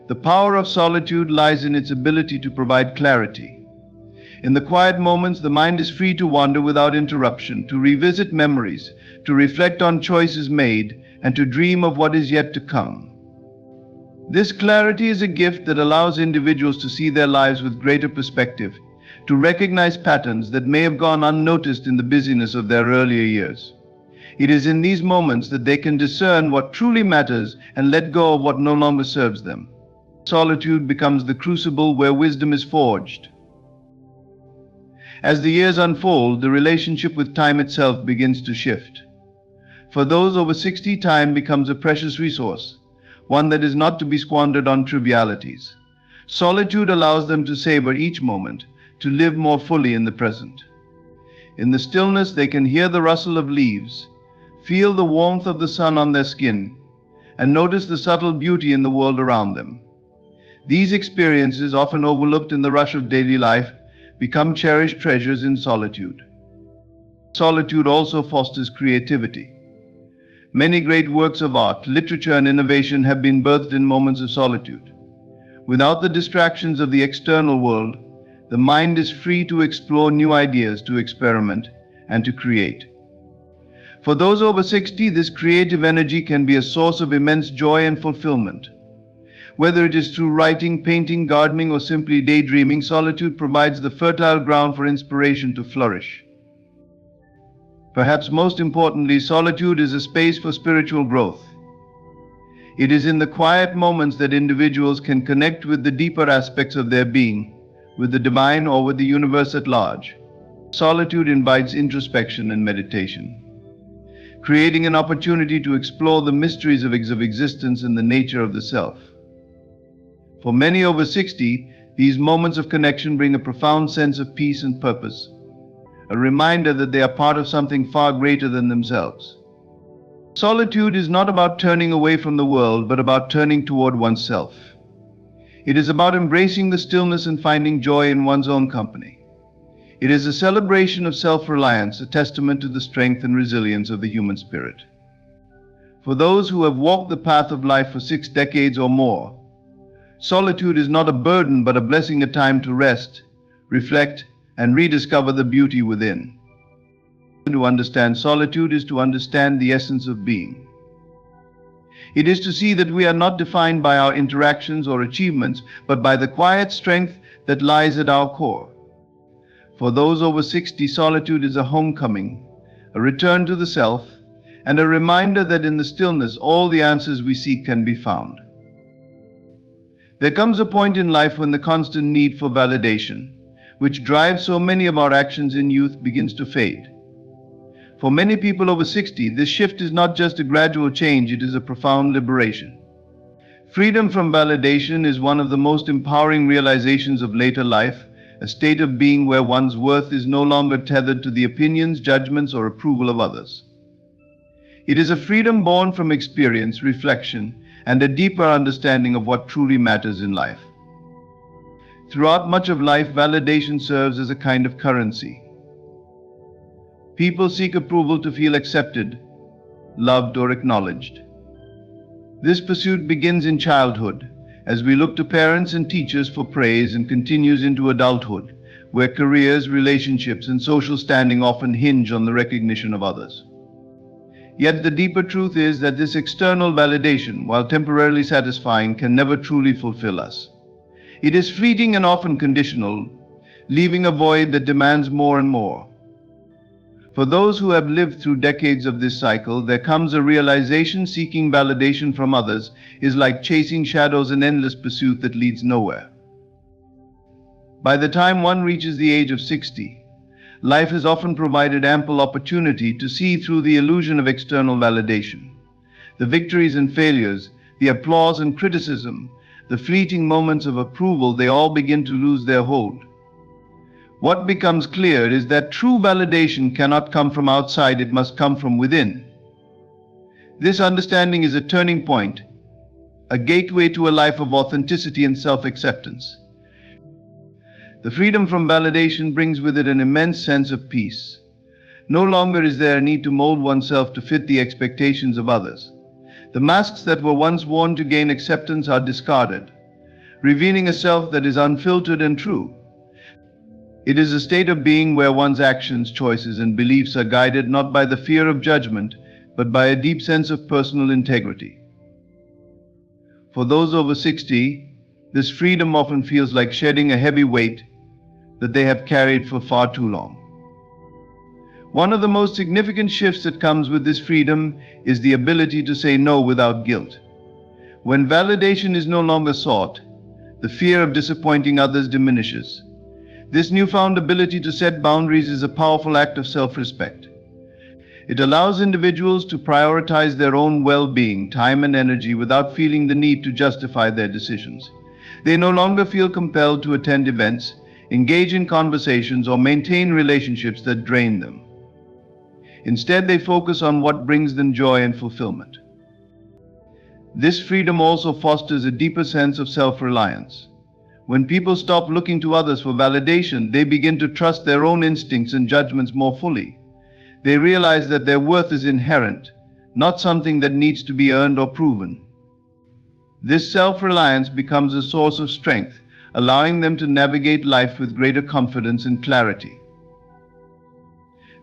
The power of solitude lies in its ability to provide clarity. In the quiet moments, the mind is free to wander without interruption, to revisit memories, to reflect on choices made, and to dream of what is yet to come. This clarity is a gift that allows individuals to see their lives with greater perspective, to recognize patterns that may have gone unnoticed in the busyness of their earlier years. It is in these moments that they can discern what truly matters and let go of what no longer serves them. Solitude becomes the crucible where wisdom is forged. As the years unfold, the relationship with time itself begins to shift. For those over 60, time becomes a precious resource, one that is not to be squandered on trivialities. Solitude allows them to savor each moment, to live more fully in the present. In the stillness, they can hear the rustle of leaves, feel the warmth of the sun on their skin, and notice the subtle beauty in the world around them. These experiences, often overlooked in the rush of daily life, become cherished treasures in solitude. Solitude also fosters creativity. Many great works of art, literature, and innovation have been birthed in moments of solitude. Without the distractions of the external world, the mind is free to explore new ideas, to experiment, and to create. For those over 60, this creative energy can be a source of immense joy and fulfillment. Whether it is through writing, painting, gardening, or simply daydreaming, solitude provides the fertile ground for inspiration to flourish. Perhaps most importantly, solitude is a space for spiritual growth. It is in the quiet moments that individuals can connect with the deeper aspects of their being, with the divine or with the universe at large. Solitude invites introspection and meditation, creating an opportunity to explore the mysteries of existence and the nature of the self. For many over 60, these moments of connection bring a profound sense of peace and purpose, a reminder that they are part of something far greater than themselves. Solitude is not about turning away from the world, but about turning toward oneself. It is about embracing the stillness and finding joy in one's own company. It is a celebration of self-reliance, a testament to the strength and resilience of the human spirit. For those who have walked the path of life for 6 decades or more, solitude is not a burden but a blessing, a time to rest, reflect, and rediscover the beauty within. To understand solitude is to understand the essence of being. It is to see that we are not defined by our interactions or achievements, but by the quiet strength that lies at our core. For those over 60, solitude is a homecoming, a return to the self, and a reminder that in the stillness all the answers we seek can be found. There comes a point in life when the constant need for validation, which drives so many of our actions in youth, begins to fade. For many people over 60, this shift is not just a gradual change, it is a profound liberation. Freedom from validation is one of the most empowering realizations of later life, a state of being where one's worth is no longer tethered to the opinions, judgments, or approval of others. It is a freedom born from experience, reflection, and a deeper understanding of what truly matters in life. Throughout much of life, validation serves as a kind of currency. People seek approval to feel accepted, loved, or acknowledged. This pursuit begins in childhood, as we look to parents and teachers for praise, and continues into adulthood, where careers, relationships, and social standing often hinge on the recognition of others. Yet the deeper truth is that this external validation, while temporarily satisfying, can never truly fulfill us. It is fleeting and often conditional, leaving a void that demands more and more. For those who have lived through decades of this cycle, there comes a realization seeking validation from others is like chasing shadows, an endless pursuit that leads nowhere. By the time one reaches the age of 60, life has often provided ample opportunity to see through the illusion of external validation. The victories and failures, the applause and criticism, the fleeting moments of approval, they all begin to lose their hold. What becomes clear is that true validation cannot come from outside, it must come from within. This understanding is a turning point, a gateway to a life of authenticity and self-acceptance. The freedom from validation brings with it an immense sense of peace. No longer is there a need to mold oneself to fit the expectations of others. The masks that were once worn to gain acceptance are discarded, revealing a self that is unfiltered and true. It is a state of being where one's actions, choices, and beliefs are guided not by the fear of judgment, but by a deep sense of personal integrity. For those over 60, this freedom often feels like shedding a heavy weight that they have carried for far too long. One of the most significant shifts that comes with this freedom is the ability to say no without guilt. When validation is no longer sought, the fear of disappointing others diminishes. This newfound ability to set boundaries is a powerful act of self-respect. It allows individuals to prioritize their own well-being, time, and energy without feeling the need to justify their decisions. They no longer feel compelled to attend events, engage in conversations, or maintain relationships that drain them. Instead, they focus on what brings them joy and fulfillment. This freedom also fosters a deeper sense of self-reliance. When people stop looking to others for validation, they begin to trust their own instincts and judgments more fully. They realize that their worth is inherent, not something that needs to be earned or proven. This self-reliance becomes a source of strength, allowing them to navigate life with greater confidence and clarity.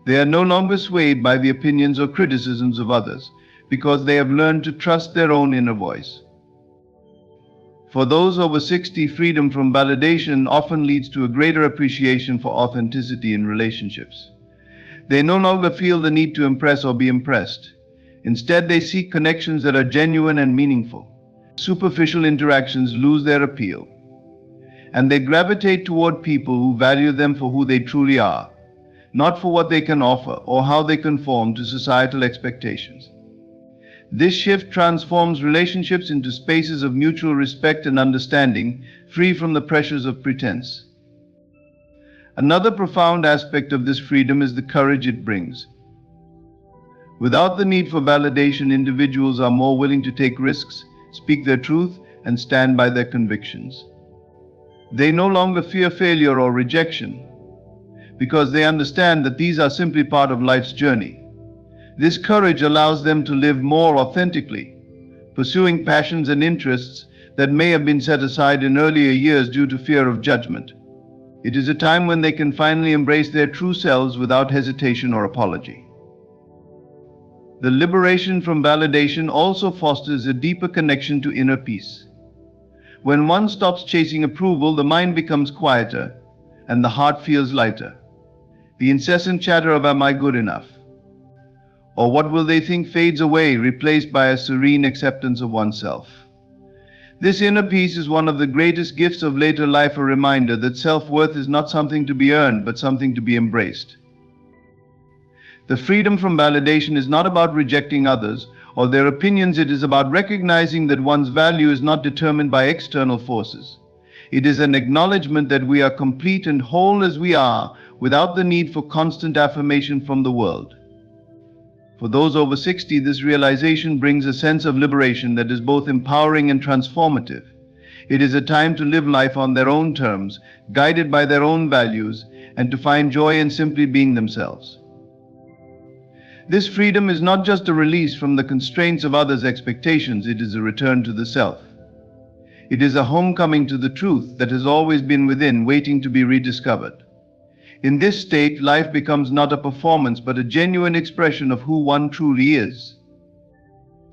They are no longer swayed by the opinions or criticisms of others, because they have learned to trust their own inner voice. For those over 60, freedom from validation often leads to a greater appreciation for authenticity in relationships. They no longer feel the need to impress or be impressed. Instead, they seek connections that are genuine and meaningful. Superficial interactions lose their appeal, and they gravitate toward people who value them for who they truly are, not for what they can offer or how they conform to societal expectations. This shift transforms relationships into spaces of mutual respect and understanding, free from the pressures of pretense. Another profound aspect of this freedom is the courage it brings. Without the need for validation, individuals are more willing to take risks, speak their truth, and stand by their convictions. They no longer fear failure or rejection, because they understand that these are simply part of life's journey. This courage allows them to live more authentically, pursuing passions and interests that may have been set aside in earlier years due to fear of judgment. It is a time when they can finally embrace their true selves without hesitation or apology. The liberation from validation also fosters a deeper connection to inner peace. When one stops chasing approval, the mind becomes quieter and the heart feels lighter. The incessant chatter of "am I good enough?" or "what will they think?" fades away, replaced by a serene acceptance of oneself. This inner peace is one of the greatest gifts of later life, a reminder that self-worth is not something to be earned, but something to be embraced. The freedom from validation is not about rejecting others or their opinions. It is about recognizing that one's value is not determined by external forces. It is an acknowledgement that we are complete and whole as we are, without the need for constant affirmation from the world. For those over 60, this realization brings a sense of liberation that is both empowering and transformative. It is a time to live life on their own terms, guided by their own values, and to find joy in simply being themselves. This freedom is not just a release from the constraints of others' expectations, it is a return to the self. It is a homecoming to the truth that has always been within, waiting to be rediscovered. In this state, life becomes not a performance, but a genuine expression of who one truly is.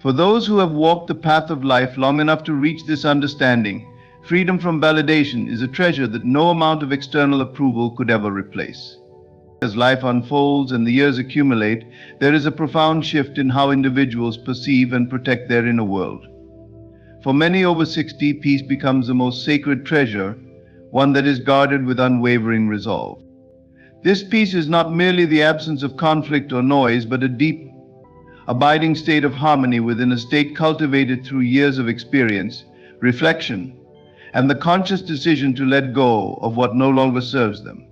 For those who have walked the path of life long enough to reach this understanding, freedom from validation is a treasure that no amount of external approval could ever replace. As life unfolds and the years accumulate, there is a profound shift in how individuals perceive and protect their inner world. For many over 60, peace becomes the most sacred treasure, one that is guarded with unwavering resolve. This peace is not merely the absence of conflict or noise, but a deep, abiding state of harmony within, a state cultivated through years of experience, reflection, and the conscious decision to let go of what no longer serves them.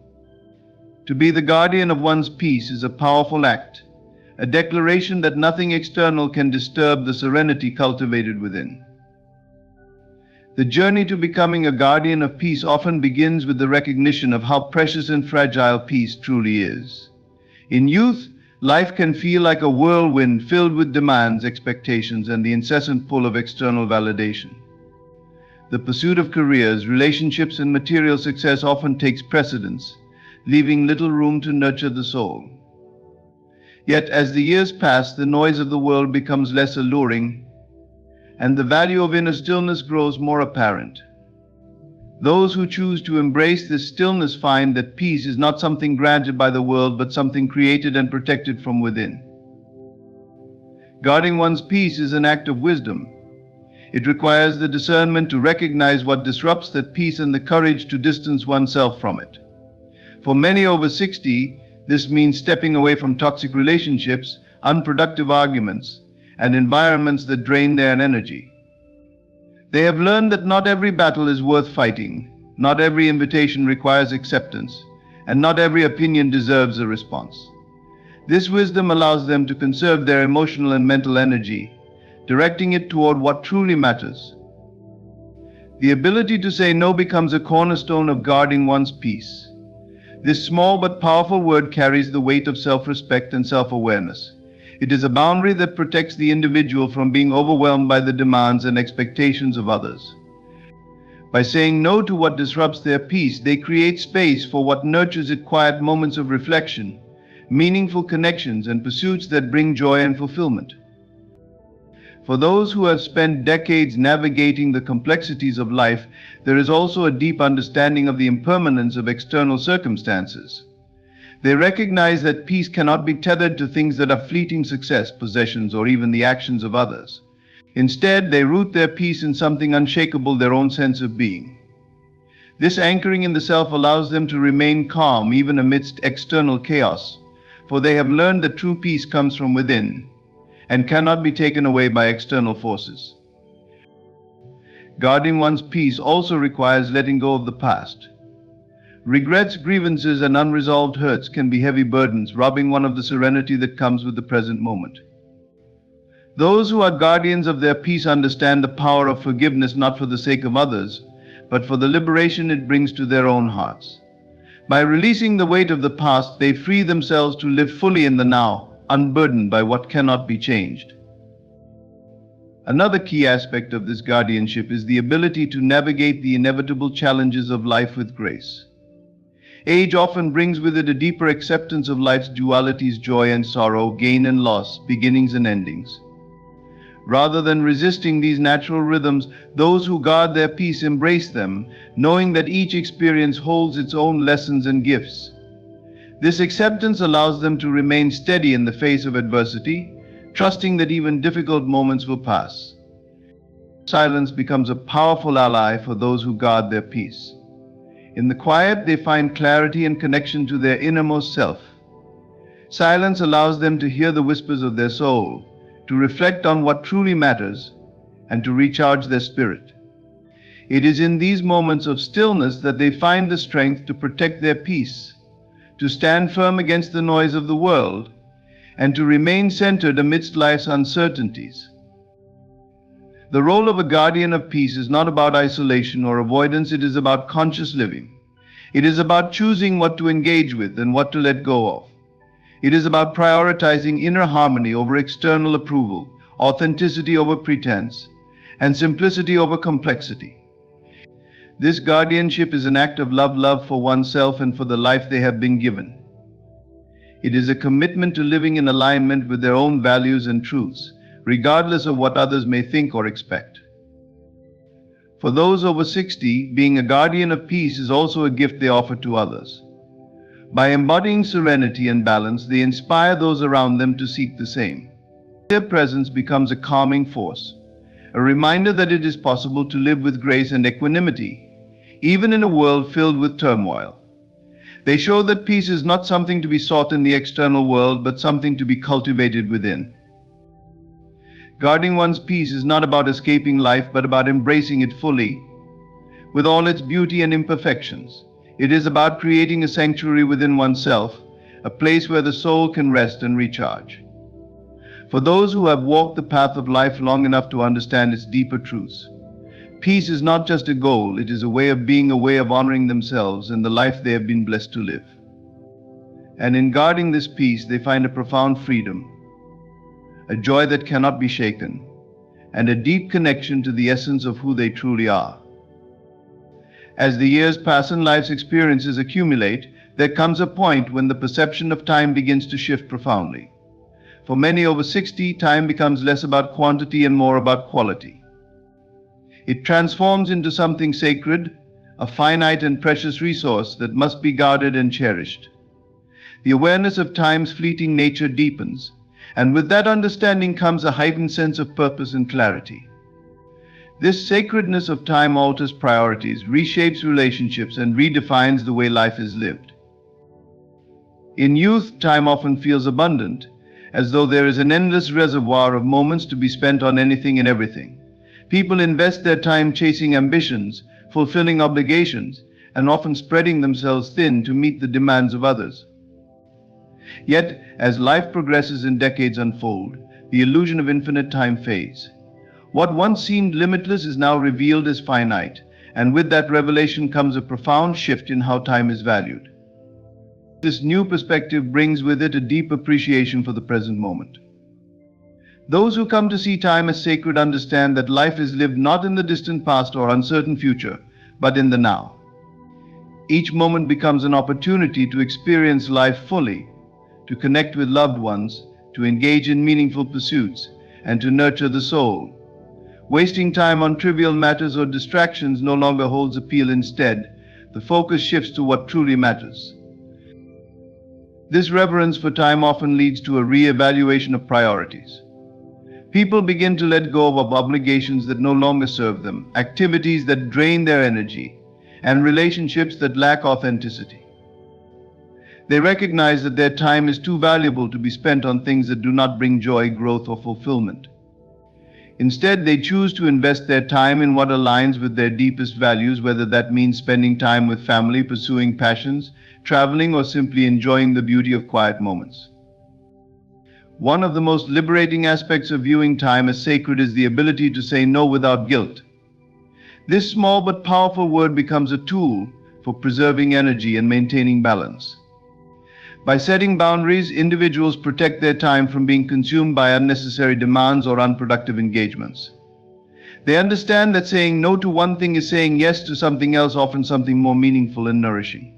To be the guardian of one's peace is a powerful act, a declaration that nothing external can disturb the serenity cultivated within. The journey to becoming a guardian of peace often begins with the recognition of how precious and fragile peace truly is. In youth, life can feel like a whirlwind filled with demands, expectations, and the incessant pull of external validation. The pursuit of careers, relationships, and material success often takes precedence, leaving little room to nurture the soul. Yet as the years pass, the noise of the world becomes less alluring, and the value of inner stillness grows more apparent. Those who choose to embrace this stillness find that peace is not something granted by the world, but something created and protected from within. Guarding one's peace is an act of wisdom. It requires the discernment to recognize what disrupts that peace and the courage to distance oneself from it. For many over 60, this means stepping away from toxic relationships, unproductive arguments, and environments that drain their energy. They have learned that not every battle is worth fighting, not every invitation requires acceptance, and not every opinion deserves a response. This wisdom allows them to conserve their emotional and mental energy, directing it toward what truly matters. The ability to say no becomes a cornerstone of guarding one's peace. This small but powerful word carries the weight of self-respect and self-awareness. It is a boundary that protects the individual from being overwhelmed by the demands and expectations of others. By saying no to what disrupts their peace, they create space for what nurtures it, quiet moments of reflection, meaningful connections, and pursuits that bring joy and fulfillment. For those who have spent decades navigating the complexities of life, there is also a deep understanding of the impermanence of external circumstances. They recognize that peace cannot be tethered to things that are fleeting: success, possessions, or even the actions of others. Instead, they root their peace in something unshakable: their own sense of being. This anchoring in the self allows them to remain calm even amidst external chaos, for they have learned that true peace comes from within and cannot be taken away by external forces. Guarding one's peace also requires letting go of the past. Regrets, grievances, and unresolved hurts can be heavy burdens, robbing one of the serenity that comes with the present moment. Those who are guardians of their peace understand the power of forgiveness, not for the sake of others, but for the liberation it brings to their own hearts. By releasing the weight of the past, they free themselves to live fully in the now, unburdened by what cannot be changed. Another key aspect of this guardianship is the ability to navigate the inevitable challenges of life with grace. Age often brings with it a deeper acceptance of life's dualities: joy and sorrow, gain and loss, beginnings and endings. Rather than resisting these natural rhythms, those who guard their peace embrace them, knowing that each experience holds its own lessons and gifts. This acceptance allows them to remain steady in the face of adversity, trusting that even difficult moments will pass. Silence becomes a powerful ally for those who guard their peace. In the quiet, they find clarity and connection to their innermost self. Silence allows them to hear the whispers of their soul, to reflect on what truly matters, and to recharge their spirit. It is in these moments of stillness that they find the strength to protect their peace, to stand firm against the noise of the world, and to remain centered amidst life's uncertainties. The role of a guardian of peace is not about isolation or avoidance, it is about conscious living. It is about choosing what to engage with and what to let go of. It is about prioritizing inner harmony over external approval, authenticity over pretense, and simplicity over complexity. This guardianship is an act of love for oneself and for the life they have been given. It is a commitment to living in alignment with their own values and truths, regardless of what others may think or expect. For those over 60, being a guardian of peace is also a gift they offer to others. By embodying serenity and balance, they inspire those around them to seek the same. Their presence becomes a calming force, a reminder that it is possible to live with grace and equanimity, even in a world filled with turmoil. They show that peace is not something to be sought in the external world, but something to be cultivated within. Guarding one's peace is not about escaping life, but about embracing it fully, with all its beauty and imperfections. It is about creating a sanctuary within oneself, a place where the soul can rest and recharge. For those who have walked the path of life long enough to understand its deeper truths, peace is not just a goal, it is a way of being, a way of honoring themselves and the life they have been blessed to live. And in guarding this peace, they find a profound freedom, a joy that cannot be shaken, and a deep connection to the essence of who they truly are. As the years pass and life's experiences accumulate, there comes a point when the perception of time begins to shift profoundly. For many over 60, time becomes less about quantity and more about quality. It transforms into something sacred, a finite and precious resource that must be guarded and cherished. The awareness of time's fleeting nature deepens, and with that understanding comes a heightened sense of purpose and clarity. This sacredness of time alters priorities, reshapes relationships, and redefines the way life is lived. In youth, time often feels abundant, as though there is an endless reservoir of moments to be spent on anything and everything. People invest their time chasing ambitions, fulfilling obligations, and often spreading themselves thin to meet the demands of others. Yet, as life progresses and decades unfold, the illusion of infinite time fades. What once seemed limitless is now revealed as finite, and with that revelation comes a profound shift in how time is valued. This new perspective brings with it a deep appreciation for the present moment. Those who come to see time as sacred understand that life is lived not in the distant past or uncertain future, but in the now. Each moment becomes an opportunity to experience life fully, to connect with loved ones, to engage in meaningful pursuits, and to nurture the soul. Wasting time on trivial matters or distractions no longer holds appeal. Instead, the focus shifts to what truly matters. This reverence for time often leads to a re-evaluation of priorities. People begin to let go of obligations that no longer serve them, activities that drain their energy, and relationships that lack authenticity. They recognize that their time is too valuable to be spent on things that do not bring joy, growth, or fulfillment. Instead, they choose to invest their time in what aligns with their deepest values, whether that means spending time with family, pursuing passions, traveling, or simply enjoying the beauty of quiet moments. One of the most liberating aspects of viewing time as sacred is the ability to say no without guilt. This small but powerful word becomes a tool for preserving energy and maintaining balance. By setting boundaries, individuals protect their time from being consumed by unnecessary demands or unproductive engagements. They understand that saying no to one thing is saying yes to something else, often something more meaningful and nourishing.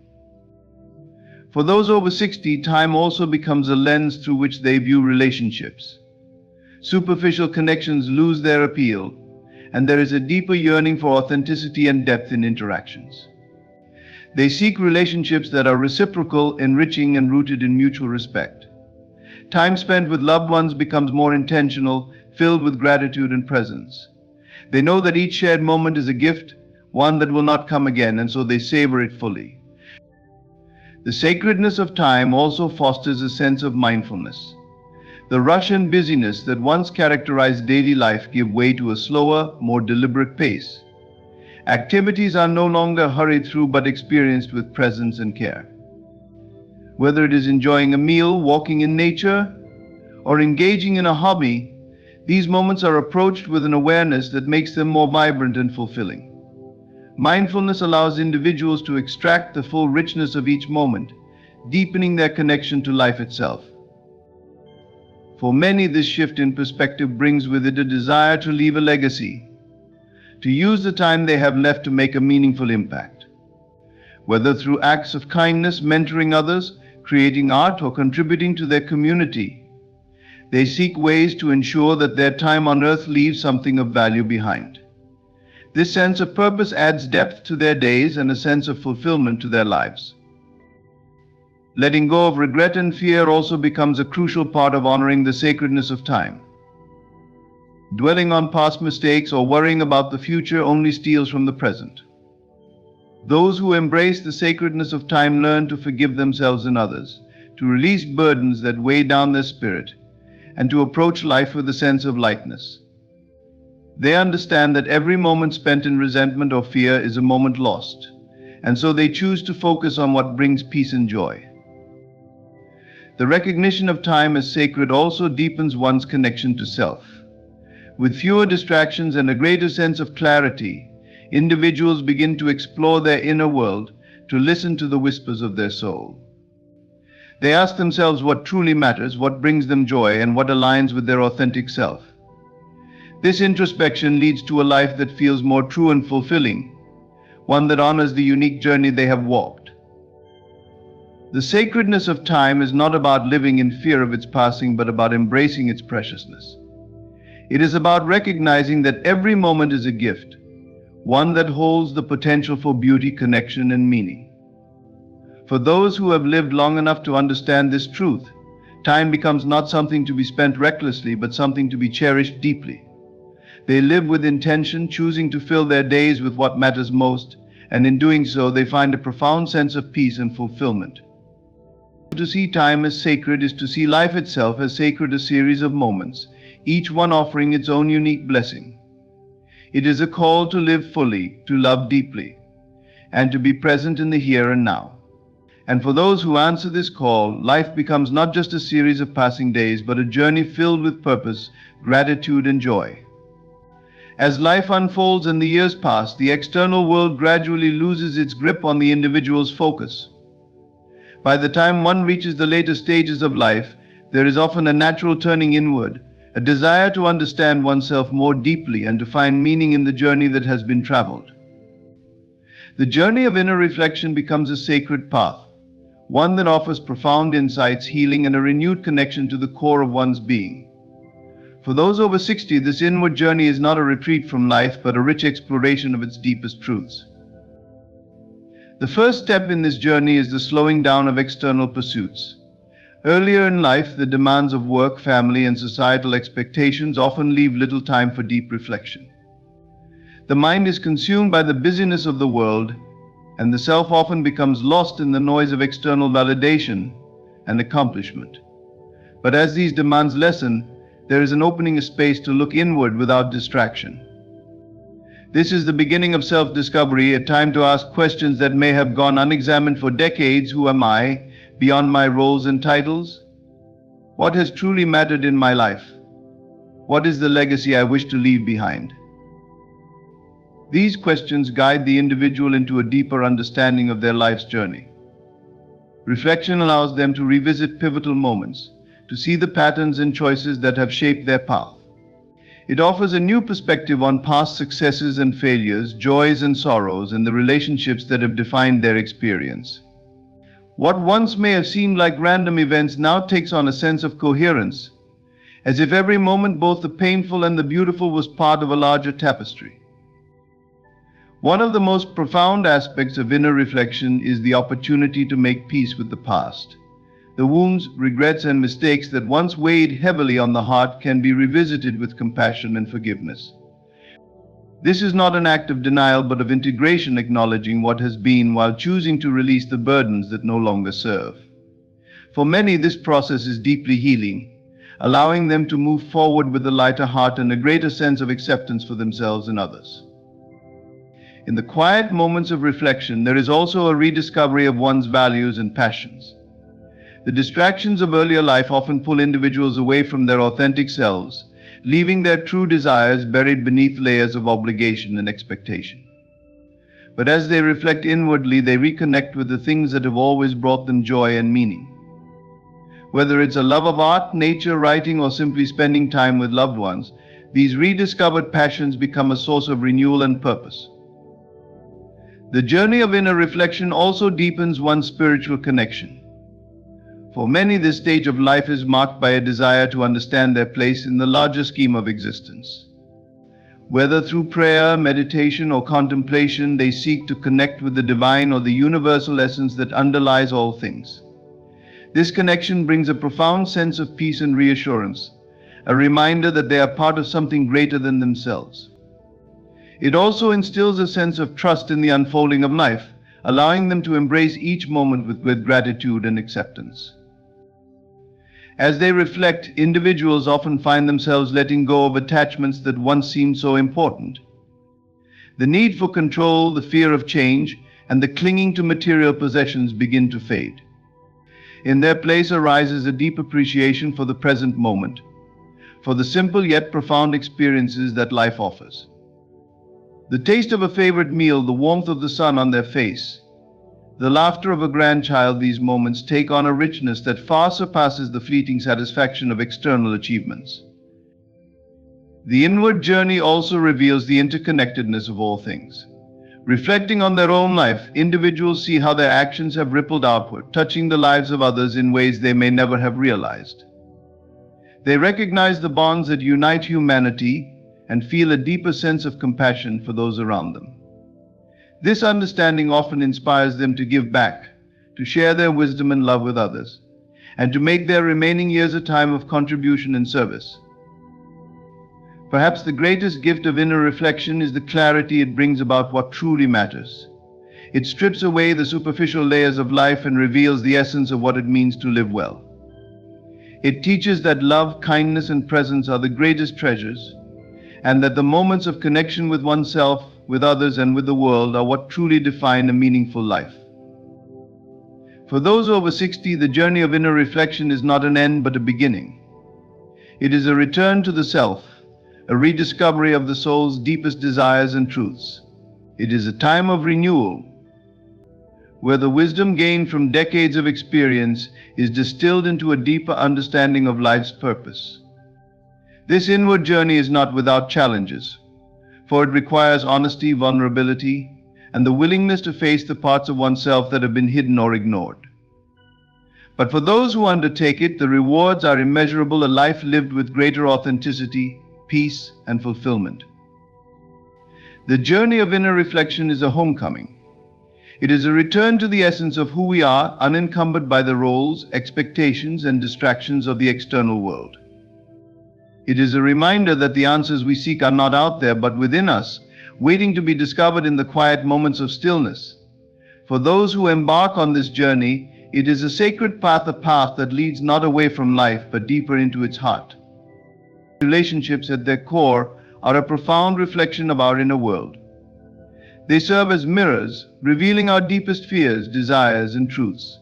For those over 60, time also becomes a lens through which they view relationships. Superficial connections lose their appeal, and there is a deeper yearning for authenticity and depth in interactions. They seek relationships that are reciprocal, enriching, and rooted in mutual respect. Time spent with loved ones becomes more intentional, filled with gratitude and presence. They know that each shared moment is a gift, one that will not come again, and so they savor it fully. The sacredness of time also fosters a sense of mindfulness. The rush and busyness that once characterized daily life give way to a slower, more deliberate pace. Activities are no longer hurried through but experienced with presence and care. Whether it is enjoying a meal, walking in nature, or engaging in a hobby, these moments are approached with an awareness that makes them more vibrant and fulfilling. Mindfulness allows individuals to extract the full richness of each moment, deepening their connection to life itself. For many, this shift in perspective brings with it a desire to leave a legacy, to use the time they have left to make a meaningful impact. Whether through acts of kindness, mentoring others, creating art, or contributing to their community, they seek ways to ensure that their time on earth leaves something of value behind. This sense of purpose adds depth to their days and a sense of fulfillment to their lives. Letting go of regret and fear also becomes a crucial part of honoring the sacredness of time. Dwelling on past mistakes or worrying about the future only steals from the present. Those who embrace the sacredness of time learn to forgive themselves and others, to release burdens that weigh down their spirit, and to approach life with a sense of lightness. They understand that every moment spent in resentment or fear is a moment lost, and so they choose to focus on what brings peace and joy. The recognition of time as sacred also deepens one's connection to self. With fewer distractions and a greater sense of clarity, individuals begin to explore their inner world, to listen to the whispers of their soul. They ask themselves what truly matters, what brings them joy, and what aligns with their authentic self. This introspection leads to a life that feels more true and fulfilling, one that honors the unique journey they have walked. The sacredness of time is not about living in fear of its passing, but about embracing its preciousness. It is about recognizing that every moment is a gift, one that holds the potential for beauty, connection, and meaning. For those who have lived long enough to understand this truth, time becomes not something to be spent recklessly, but something to be cherished deeply. They live with intention, choosing to fill their days with what matters most, and in doing so, they find a profound sense of peace and fulfillment. To see time as sacred is to see life itself as sacred, a series of moments, each one offering its own unique blessing. It is a call to live fully, to love deeply, and to be present in the here and now. And for those who answer this call, life becomes not just a series of passing days, but a journey filled with purpose, gratitude, and joy. As life unfolds and the years pass, the external world gradually loses its grip on the individual's focus. By the time one reaches the later stages of life, there is often a natural turning inward, a desire to understand oneself more deeply and to find meaning in the journey that has been traveled. The journey of inner reflection becomes a sacred path, one that offers profound insights, healing, and a renewed connection to the core of one's being. For those over 60, this inward journey is not a retreat from life, but a rich exploration of its deepest truths. The first step in this journey is the slowing down of external pursuits. Earlier in life, the demands of work, family, and societal expectations often leave little time for deep reflection. The mind is consumed by the busyness of the world, and the self often becomes lost in the noise of external validation and accomplishment. But as these demands lessen, there is an opening of space to look inward without distraction. This is the beginning of self-discovery, a time to ask questions that may have gone unexamined for decades. Who am I, beyond my roles and titles? What has truly mattered in my life? What is the legacy I wish to leave behind? These questions guide the individual into a deeper understanding of their life's journey. Reflection allows them to revisit pivotal moments, to see the patterns and choices that have shaped their path. It offers a new perspective on past successes and failures, joys and sorrows, and the relationships that have defined their experience. What once may have seemed like random events now takes on a sense of coherence, as if every moment, both the painful and the beautiful, was part of a larger tapestry. One of the most profound aspects of inner reflection is the opportunity to make peace with the past. The wounds, regrets, and mistakes that once weighed heavily on the heart can be revisited with compassion and forgiveness. This is not an act of denial, but of integration, acknowledging what has been while choosing to release the burdens that no longer serve. For many, this process is deeply healing, allowing them to move forward with a lighter heart and a greater sense of acceptance for themselves and others. In the quiet moments of reflection, there is also a rediscovery of one's values and passions. The distractions of earlier life often pull individuals away from their authentic selves, leaving their true desires buried beneath layers of obligation and expectation. But as they reflect inwardly, they reconnect with the things that have always brought them joy and meaning. Whether it's a love of art, nature, writing, or simply spending time with loved ones, these rediscovered passions become a source of renewal and purpose. The journey of inner reflection also deepens one's spiritual connection. For many, this stage of life is marked by a desire to understand their place in the larger scheme of existence. Whether through prayer, meditation, or contemplation, they seek to connect with the divine or the universal essence that underlies all things. This connection brings a profound sense of peace and reassurance, a reminder that they are part of something greater than themselves. It also instills a sense of trust in the unfolding of life, allowing them to embrace each moment with gratitude and acceptance. As they reflect, individuals often find themselves letting go of attachments that once seemed so important. The need for control, the fear of change, and the clinging to material possessions begin to fade. In their place arises a deep appreciation for the present moment, for the simple yet profound experiences that life offers. The taste of a favorite meal, the warmth of the sun on their face, the laughter of a grandchild, these moments take on a richness that far surpasses the fleeting satisfaction of external achievements. The inward journey also reveals the interconnectedness of all things. Reflecting on their own life, individuals see how their actions have rippled outward, touching the lives of others in ways they may never have realized. They recognize the bonds that unite humanity and feel a deeper sense of compassion for those around them. This understanding often inspires them to give back, to share their wisdom and love with others, and to make their remaining years a time of contribution and service. Perhaps the greatest gift of inner reflection is the clarity it brings about what truly matters. It strips away the superficial layers of life and reveals the essence of what it means to live well. It teaches that love, kindness, and presence are the greatest treasures, and that the moments of connection with oneself, with others, and with the world are what truly define a meaningful life. For those over 60, the journey of inner reflection is not an end but a beginning. It is a return to the self, a rediscovery of the soul's deepest desires and truths. It is a time of renewal, where the wisdom gained from decades of experience is distilled into a deeper understanding of life's purpose. This inward journey is not without challenges, for it requires honesty, vulnerability, and the willingness to face the parts of oneself that have been hidden or ignored. But for those who undertake it, the rewards are immeasurable, a life lived with greater authenticity, peace, and fulfillment. The journey of inner reflection is a homecoming. It is a return to the essence of who we are, unencumbered by the roles, expectations, and distractions of the external world. It is a reminder that the answers we seek are not out there, but within us, waiting to be discovered in the quiet moments of stillness. For those who embark on this journey, it is a sacred path, a path that leads not away from life, but deeper into its heart. Relationships at their core are a profound reflection of our inner world. They serve as mirrors, revealing our deepest fears, desires, and truths.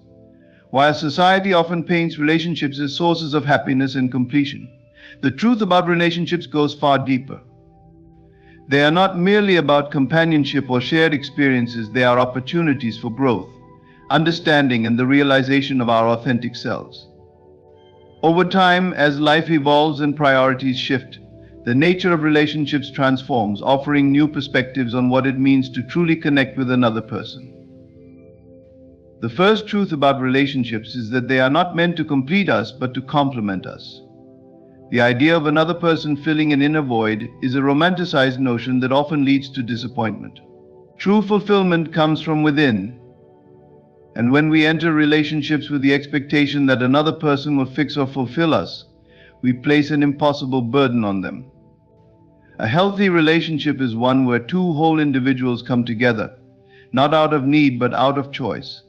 While society often paints relationships as sources of happiness and completion, the truth about relationships goes far deeper. They are not merely about companionship or shared experiences, they are opportunities for growth, understanding, and the realization of our authentic selves. Over time, as life evolves and priorities shift, the nature of relationships transforms, offering new perspectives on what it means to truly connect with another person. The first truth about relationships is that they are not meant to complete us, but to complement us. The idea of another person filling an inner void is a romanticized notion that often leads to disappointment. True fulfillment comes from within, and when we enter relationships with the expectation that another person will fix or fulfill us, we place an impossible burden on them. A healthy relationship is one where two whole individuals come together, not out of need but out of choice,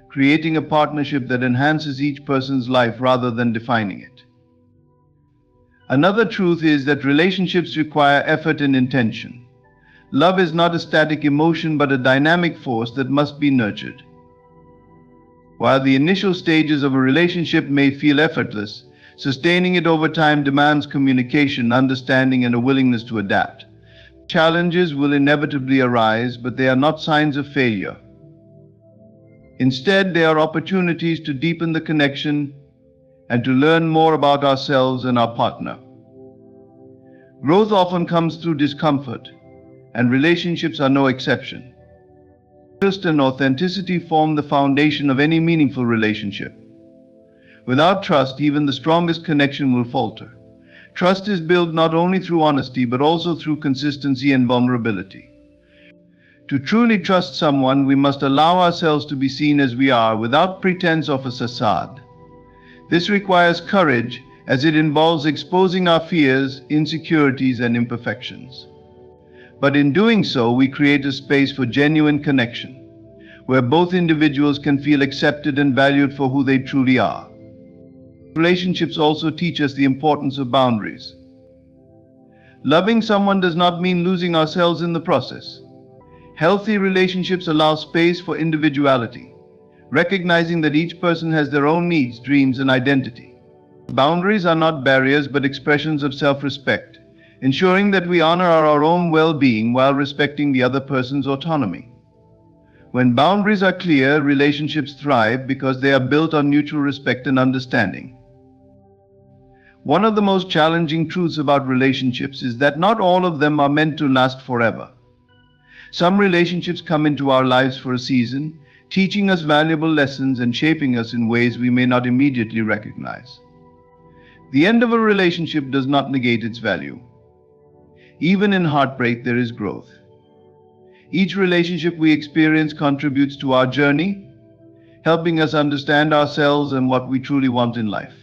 creating a partnership that enhances each person's life rather than defining it. Another truth is that relationships require effort and intention. Love is not a static emotion but a dynamic force that must be nurtured. While the initial stages of a relationship may feel effortless, sustaining it over time demands communication, understanding, and a willingness to adapt. Challenges will inevitably arise, but they are not signs of failure. Instead, they are opportunities to deepen the connection and to learn more about ourselves and our partner. Growth often comes through discomfort, and relationships are no exception. Trust and authenticity form the foundation of any meaningful relationship. Without trust, even the strongest connection will falter. Trust is built not only through honesty, but also through consistency and vulnerability. To truly trust someone, we must allow ourselves to be seen as we are, without pretense of a facade. This requires courage, as it involves exposing our fears, insecurities, and imperfections. But in doing so, we create a space for genuine connection, where both individuals can feel accepted and valued for who they truly are. Relationships also teach us the importance of boundaries. Loving someone does not mean losing ourselves in the process. Healthy relationships allow space for individuality, recognizing that each person has their own needs, dreams, and identity. Boundaries are not barriers but expressions of self-respect, ensuring that we honor our own well-being while respecting the other person's autonomy. When boundaries are clear, relationships thrive because they are built on mutual respect and understanding. One of the most challenging truths about relationships is that not all of them are meant to last forever. Some relationships come into our lives for a season, teaching us valuable lessons and shaping us in ways we may not immediately recognize. The end of a relationship does not negate its value. Even in heartbreak, there is growth. Each relationship we experience contributes to our journey, helping us understand ourselves and what we truly want in life.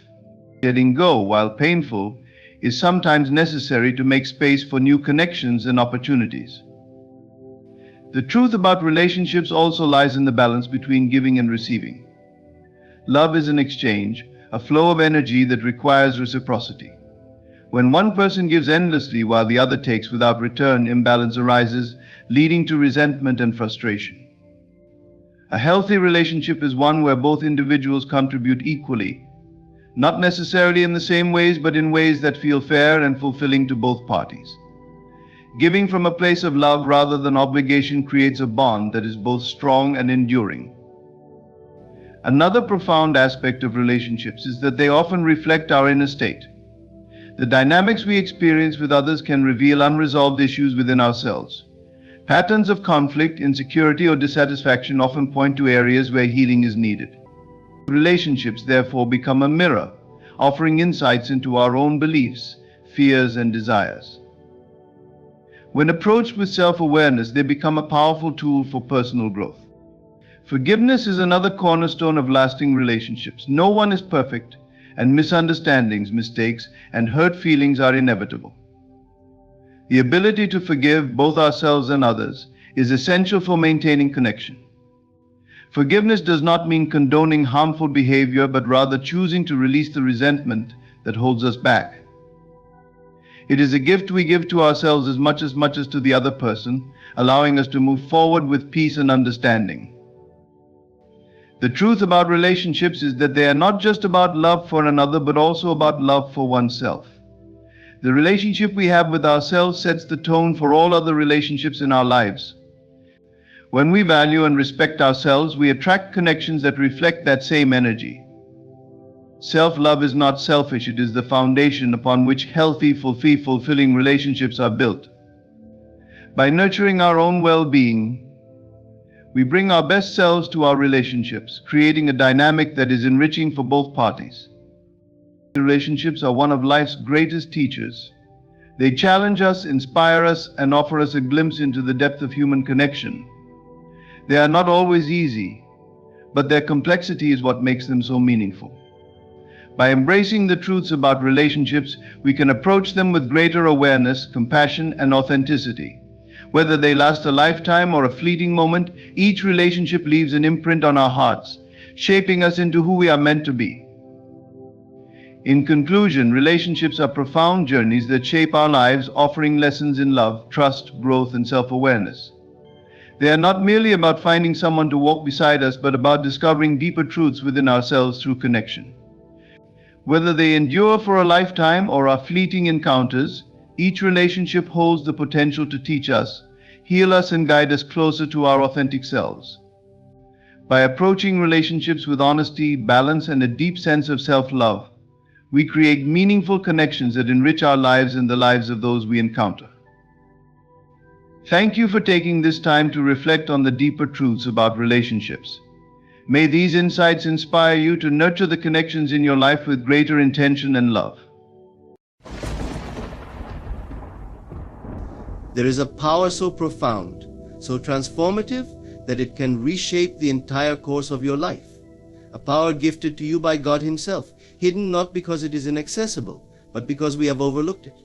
Letting go, while painful, is sometimes necessary to make space for new connections and opportunities. The truth about relationships also lies in the balance between giving and receiving. Love is an exchange, a flow of energy that requires reciprocity. When one person gives endlessly while the other takes without return, imbalance arises, leading to resentment and frustration. A healthy relationship is one where both individuals contribute equally, not necessarily in the same ways, but in ways that feel fair and fulfilling to both parties. Giving from a place of love rather than obligation creates a bond that is both strong and enduring. Another profound aspect of relationships is that they often reflect our inner state. The dynamics we experience with others can reveal unresolved issues within ourselves. Patterns of conflict, insecurity, or dissatisfaction often point to areas where healing is needed. Relationships therefore become a mirror, offering insights into our own beliefs, fears, and desires. When approached with self-awareness, they become a powerful tool for personal growth. Forgiveness is another cornerstone of lasting relationships. No one is perfect, and misunderstandings, mistakes, and hurt feelings are inevitable. The ability to forgive both ourselves and others is essential for maintaining connection. Forgiveness does not mean condoning harmful behavior, but rather choosing to release the resentment that holds us back. It is a gift we give to ourselves as much as to the other person, allowing us to move forward with peace and understanding. The truth about relationships is that they are not just about love for another, but also about love for oneself. The relationship we have with ourselves sets the tone for all other relationships in our lives. When we value and respect ourselves, we attract connections that reflect that same energy. Self-love is not selfish, it is the foundation upon which healthy, fulfilling relationships are built. By nurturing our own well-being, we bring our best selves to our relationships, creating a dynamic that is enriching for both parties. Relationships are one of life's greatest teachers. They challenge us, inspire us, and offer us a glimpse into the depth of human connection. They are not always easy, but their complexity is what makes them so meaningful. By embracing the truths about relationships, we can approach them with greater awareness, compassion, and authenticity. Whether they last a lifetime or a fleeting moment, each relationship leaves an imprint on our hearts, shaping us into who we are meant to be. In conclusion, relationships are profound journeys that shape our lives, offering lessons in love, trust, growth, and self-awareness. They are not merely about finding someone to walk beside us, but about discovering deeper truths within ourselves through connection. Whether they endure for a lifetime or are fleeting encounters, each relationship holds the potential to teach us, heal us, and guide us closer to our authentic selves. By approaching relationships with honesty, balance, and a deep sense of self-love, we create meaningful connections that enrich our lives and the lives of those we encounter. Thank you for taking this time to reflect on the deeper truths about relationships. May these insights inspire you to nurture the connections in your life with greater intention and love. There is a power so profound, so transformative, that it can reshape the entire course of your life. A power gifted to you by God Himself, hidden not because it is inaccessible, but because we have overlooked it.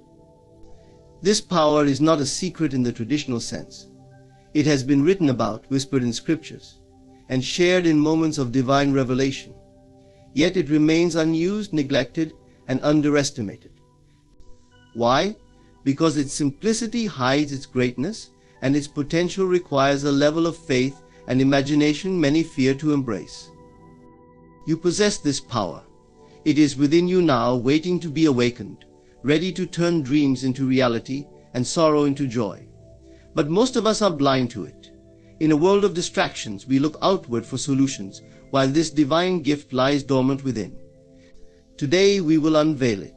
This power is not a secret in the traditional sense. It has been written about, whispered in scriptures, and shared in moments of divine revelation. Yet it remains unused, neglected, and underestimated. Why? Because its simplicity hides its greatness, and its potential requires a level of faith and imagination many fear to embrace. You possess this power. It is within you now, waiting to be awakened, ready to turn dreams into reality and sorrow into joy. But most of us are blind to it. In a world of distractions, we look outward for solutions, while this divine gift lies dormant within. Today we will unveil it.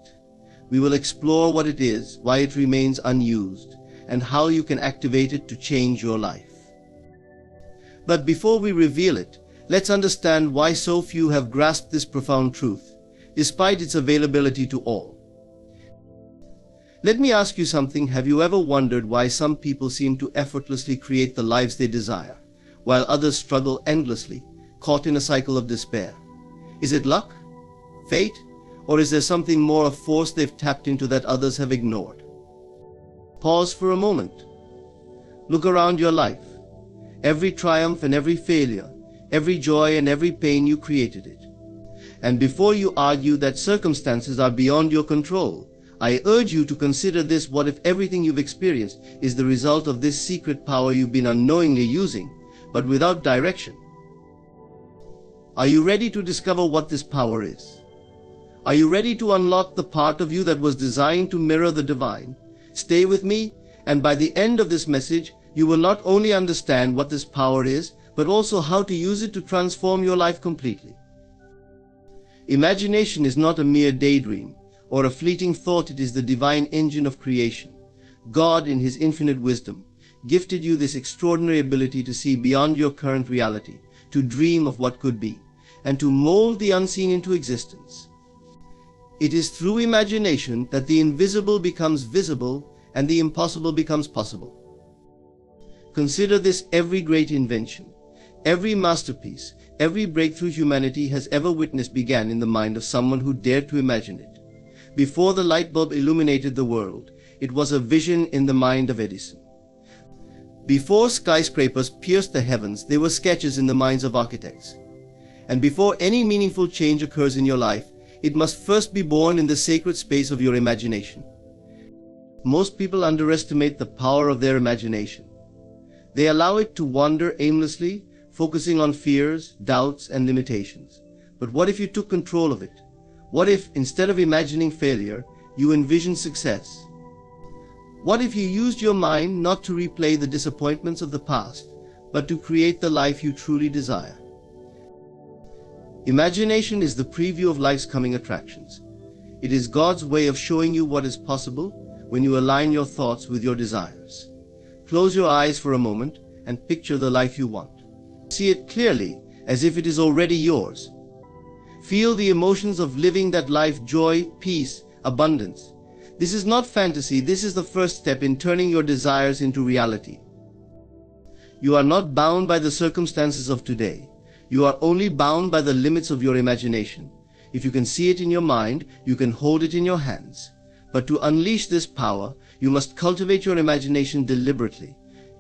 We will explore what it is, why it remains unused, and how you can activate it to change your life. But before we reveal it, let's understand why so few have grasped this profound truth, despite its availability to all. Let me ask you something. Have you ever wondered why some people seem to effortlessly create the lives they desire, while others struggle endlessly, caught in a cycle of despair? Is it luck? Fate? Or is there something more, a force they've tapped into that others have ignored? Pause for a moment. Look around your life. Every triumph and every failure, every joy and every pain, you created it. And before you argue that circumstances are beyond your control, I urge you to consider this: what if everything you've experienced is the result of this secret power you've been unknowingly using, but without direction? Are you ready to discover what this power is? Are you ready to unlock the part of you that was designed to mirror the divine? Stay with me, and by the end of this message, you will not only understand what this power is, but also how to use it to transform your life completely. Imagination is not a mere daydream or a fleeting thought. It is the divine engine of creation. God, in His infinite wisdom, gifted you this extraordinary ability to see beyond your current reality, to dream of what could be. and to mold the unseen into existence. It is through imagination that the invisible becomes visible and the impossible becomes possible. Consider this: every great invention, every masterpiece, every breakthrough humanity has ever witnessed began in the mind of someone who dared to imagine it. Before the light bulb illuminated the world, it was a vision in the mind of Edison. Before skyscrapers pierced the heavens, they were sketches in the minds of architects. And before any meaningful change occurs in your life, it must first be born in the sacred space of your imagination. Most people underestimate the power of their imagination. They allow it to wander aimlessly, focusing on fears, doubts, and limitations. But what if you took control of it? What if, instead of imagining failure, you envisioned success? What if you used your mind not to replay the disappointments of the past, but to create the life you truly desire? Imagination is the preview of life's coming attractions. It is God's way of showing you what is possible when you align your thoughts with your desires. Close your eyes for a moment and picture the life you want. See it clearly, as if it is already yours. Feel the emotions of living that life: joy, peace, abundance. This is not fantasy, this is the first step in turning your desires into reality. You are not bound by the circumstances of today. You are only bound by the limits of your imagination. If you can see it in your mind, you can hold it in your hands. But to unleash this power, you must cultivate your imagination deliberately.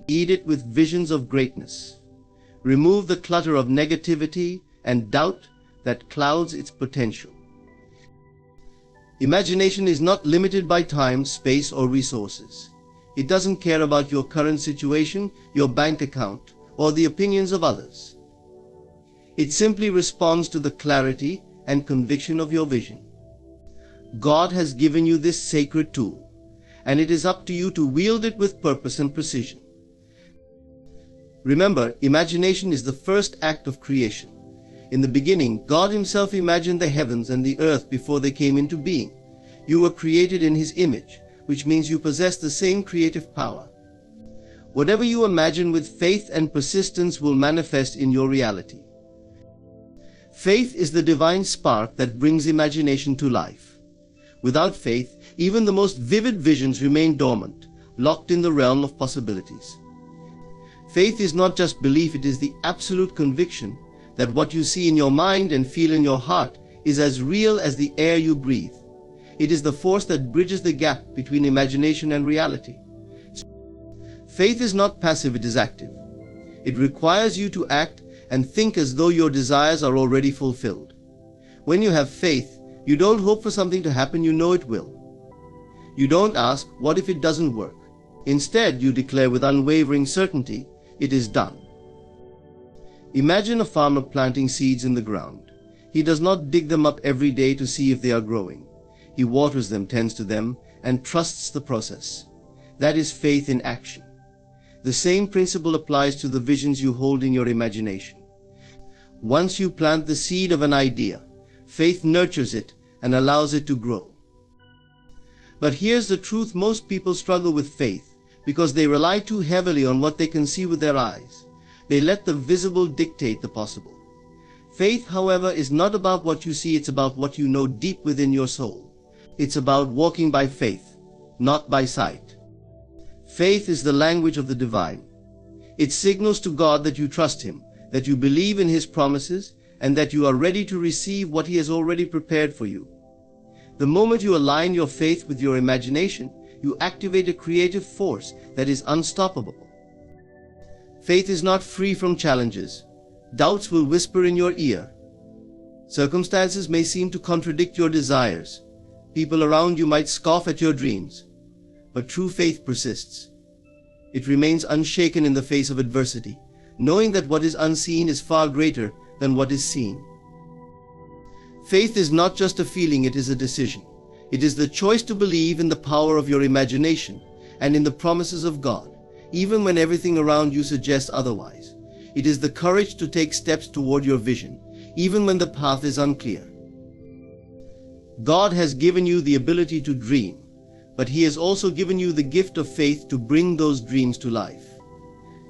Feed it with visions of greatness. Remove the clutter of negativity and doubt that clouds its potential. Imagination is not limited by time, space, or resources. It doesn't care about your current situation, your bank account, or the opinions of others. It simply responds to the clarity and conviction of your vision. God has given you this sacred tool, and it is up to you to wield it with purpose and precision. Remember, imagination is the first act of creation. In the beginning, God Himself imagined the heavens and the earth before they came into being. You were created in His image, which means you possess the same creative power. Whatever you imagine with faith and persistence will manifest in your reality. Faith is the divine spark that brings imagination to life. Without faith, even the most vivid visions remain dormant, locked in the realm of possibilities. Faith is not just belief, it is the absolute conviction that what you see in your mind and feel in your heart is as real as the air you breathe. It is the force that bridges the gap between imagination and reality. Faith is not passive, it is active. It requires you to act and think as though your desires are already fulfilled. When you have faith, you don't hope for something to happen, you know it will. You don't ask, what if it doesn't work? Instead, you declare with unwavering certainty, it is done. Imagine a farmer planting seeds in the ground. He does not dig them up every day to see if they are growing. He waters them, tends to them, and trusts the process. That is faith in action. The same principle applies to the visions you hold in your imagination. Once you plant the seed of an idea, faith nurtures it and allows it to grow. But here's the truth: most people struggle with faith because they rely too heavily on what they can see with their eyes. They let the visible dictate the possible. Faith, however, is not about what you see, it's about what you know deep within your soul. It's about walking by faith, not by sight. Faith is the language of the divine. It signals to God that you trust Him, that you believe in His promises, and that you are ready to receive what He has already prepared for you. The moment you align your faith with your imagination, you activate a creative force that is unstoppable. Faith is not free from challenges. Doubts will whisper in your ear. Circumstances may seem to contradict your desires. People around you might scoff at your dreams. But true faith persists. It remains unshaken in the face of adversity, knowing that what is unseen is far greater than what is seen. Faith is not just a feeling, it is a decision. It is the choice to believe in the power of your imagination and in the promises of God, even when everything around you suggests otherwise. It is the courage to take steps toward your vision, even when the path is unclear. God has given you the ability to dream, but He has also given you the gift of faith to bring those dreams to life.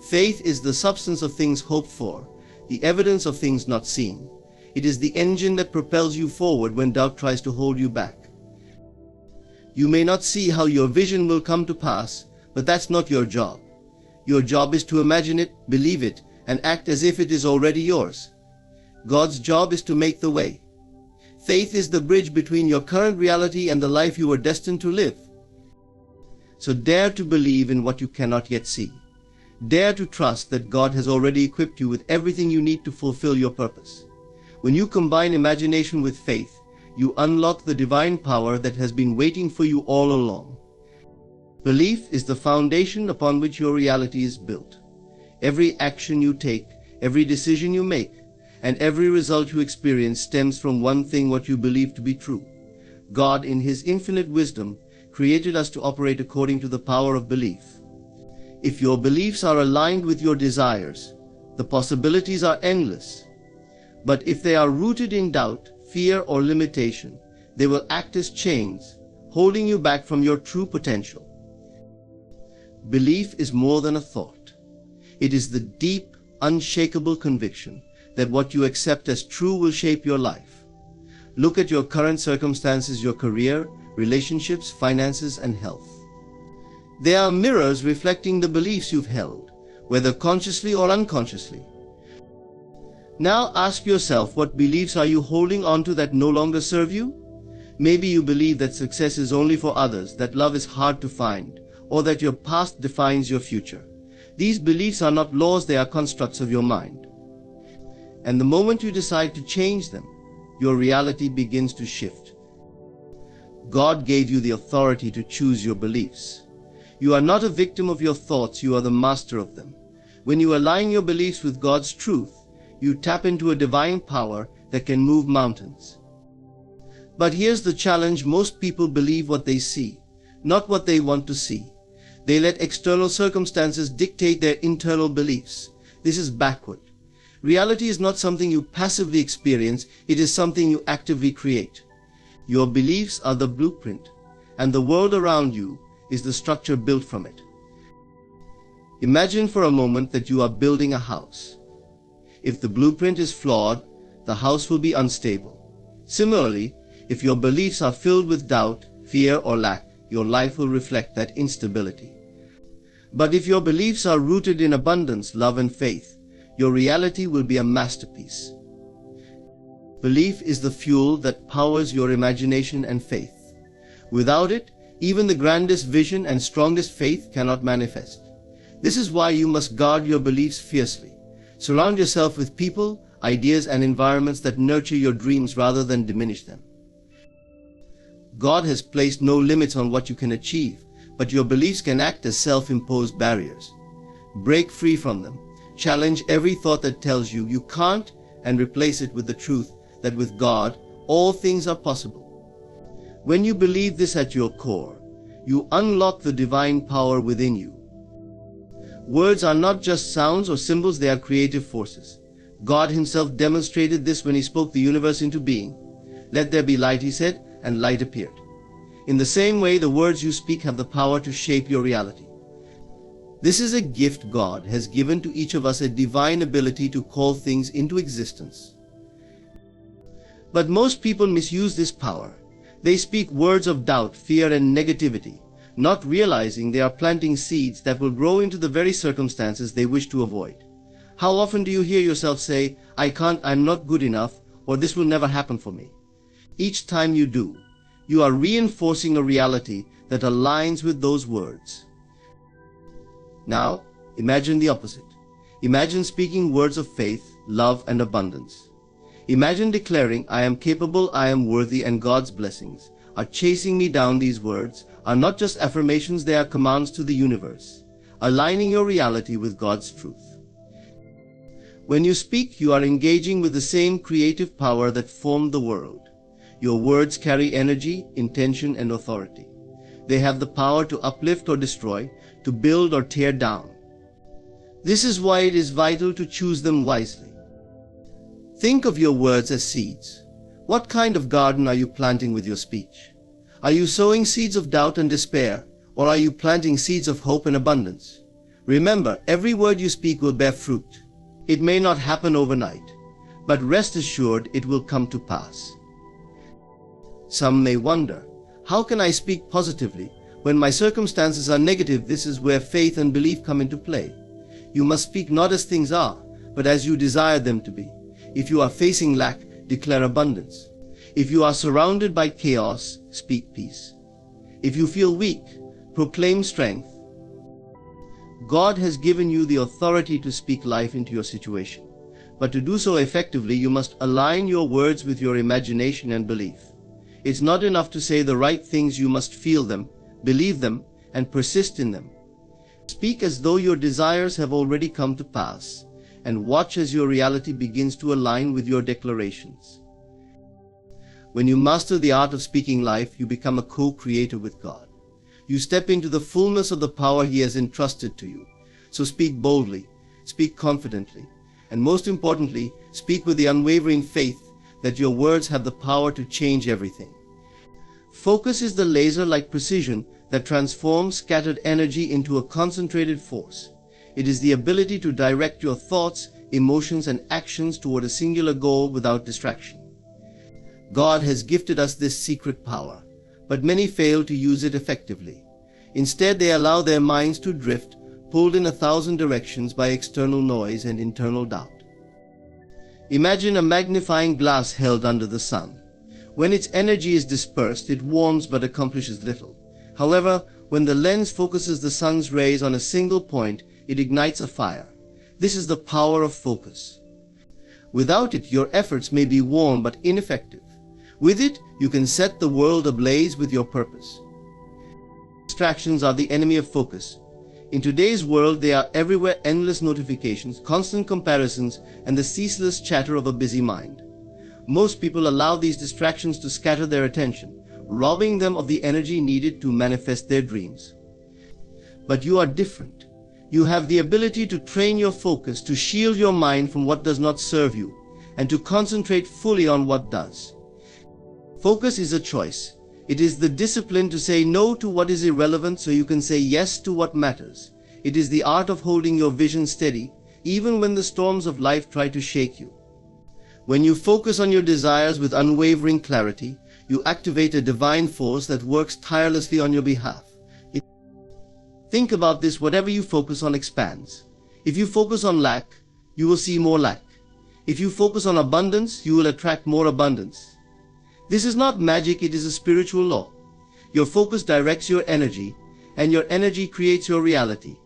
Faith is the substance of things hoped for, the evidence of things not seen. It is the engine that propels you forward when doubt tries to hold you back. You may not see how your vision will come to pass, but that's not your job. Your job is to imagine it, believe it, and act as if it is already yours. God's job is to make the way. Faith is the bridge between your current reality and the life you are destined to live. So dare to believe in what you cannot yet see. Dare to trust that God has already equipped you with everything you need to fulfill your purpose. When you combine imagination with faith, you unlock the divine power that has been waiting for you all along. Belief is the foundation upon which your reality is built. Every action you take, every decision you make, and every result you experience stems from one thing: what you believe to be true. God, in His infinite wisdom, created us to operate according to the power of belief. If your beliefs are aligned with your desires, the possibilities are endless. But if they are rooted in doubt, fear, or limitation, they will act as chains, holding you back from your true potential. Belief is more than a thought. It is the deep, unshakable conviction that what you accept as true will shape your life. Look at your current circumstances, your career, relationships, finances, and health. They are mirrors reflecting the beliefs you've held, whether consciously or unconsciously. Now ask yourself, what beliefs are you holding on to that no longer serve you? Maybe you believe that success is only for others, that love is hard to find, or that your past defines your future. These beliefs are not laws, they are constructs of your mind. And the moment you decide to change them, your reality begins to shift. God gave you the authority to choose your beliefs. You are not a victim of your thoughts, you are the master of them. When you align your beliefs with God's truth, you tap into a divine power that can move mountains. But here's the challenge: most people believe what they see, not what they want to see. They let external circumstances dictate their internal beliefs. This is backward. Reality is not something you passively experience, it is something you actively create. Your beliefs are the blueprint, and the world around you is the structure built from it. Imagine for a moment that you are building a house. If the blueprint is flawed, the house will be unstable. Similarly, if your beliefs are filled with doubt, fear, or lack, your life will reflect that instability. But if your beliefs are rooted in abundance, love, and faith, your reality will be a masterpiece. Belief is the fuel that powers your imagination and faith. Without it, even the grandest vision and strongest faith cannot manifest. This is why you must guard your beliefs fiercely. Surround yourself with people, ideas, and environments that nurture your dreams rather than diminish them. God has placed no limits on what you can achieve, but your beliefs can act as self-imposed barriers. Break free from them. Challenge every thought that tells you you can't, and replace it with the truth that with God, all things are possible. When you believe this at your core, you unlock the divine power within you. Words are not just sounds or symbols, they are creative forces. God Himself demonstrated this when He spoke the universe into being. "Let there be light," He said, and light appeared. In the same way, the words you speak have the power to shape your reality. This is a gift God has given to each of us, a divine ability to call things into existence. But most people misuse this power. They speak words of doubt, fear, and negativity, not realizing they are planting seeds that will grow into the very circumstances they wish to avoid. How often do you hear yourself say, "I can't, I'm not good enough," or "this will never happen for me"? Each time you do, you are reinforcing a reality that aligns with those words. Now, imagine the opposite. Imagine speaking words of faith, love, and abundance. Imagine declaring, "I am capable, I am worthy, and God's blessings are chasing me down." These words are not just affirmations, they are commands to the universe, aligning your reality with God's truth. When you speak, you are engaging with the same creative power that formed the world. Your words carry energy, intention, and authority. They have the power to uplift or destroy, to build or tear down. This is why it is vital to choose them wisely. Think of your words as seeds. What kind of garden are you planting with your speech? Are you sowing seeds of doubt and despair, or are you planting seeds of hope and abundance? Remember, every word you speak will bear fruit. It may not happen overnight, but rest assured it will come to pass. Some may wonder, how can I speak positively when my circumstances are negative? This is where faith and belief come into play. You must speak not as things are, but as you desire them to be. If you are facing lack, declare abundance. If you are surrounded by chaos, speak peace. If you feel weak, proclaim strength. God has given you the authority to speak life into your situation. But to do so effectively, you must align your words with your imagination and belief. It's not enough to say the right things, you must feel them, believe them, and persist in them. Speak as though your desires have already come to pass, and watch as your reality begins to align with your declarations. When you master the art of speaking life, you become a co-creator with God. You step into the fullness of the power He has entrusted to you. So speak boldly, speak confidently, and most importantly, speak with the unwavering faith that your words have the power to change everything. Focus is the laser-like precision that transforms scattered energy into a concentrated force. It is the ability to direct your thoughts, emotions, and actions toward a singular goal without distraction. God has gifted us this secret power, but many fail to use it effectively. Instead, they allow their minds to drift, pulled in 1,000 directions by external noise and internal doubt. Imagine a magnifying glass held under the sun. When its energy is dispersed, it warms but accomplishes little. However, when the lens focuses the sun's rays on a single point, it ignites a fire. This is the power of focus. Without it, your efforts may be warm but ineffective. With it, you can set the world ablaze with your purpose. Distractions are the enemy of focus. In today's world, they are everywhere: endless notifications, constant comparisons, and the ceaseless chatter of a busy mind. Most people allow these distractions to scatter their attention, robbing them of the energy needed to manifest their dreams. But you are different. You have the ability to train your focus, to shield your mind from what does not serve you, and to concentrate fully on what does. Focus is a choice. It is the discipline to say no to what is irrelevant so you can say yes to what matters. It is the art of holding your vision steady, even when the storms of life try to shake you. When you focus on your desires with unwavering clarity, you activate a divine force that works tirelessly on your behalf. Think about this: whatever you focus on expands. If you focus on lack, you will see more lack. If you focus on abundance, you will attract more abundance. This is not magic, it is a spiritual law. Your focus directs your energy, and your energy creates your reality.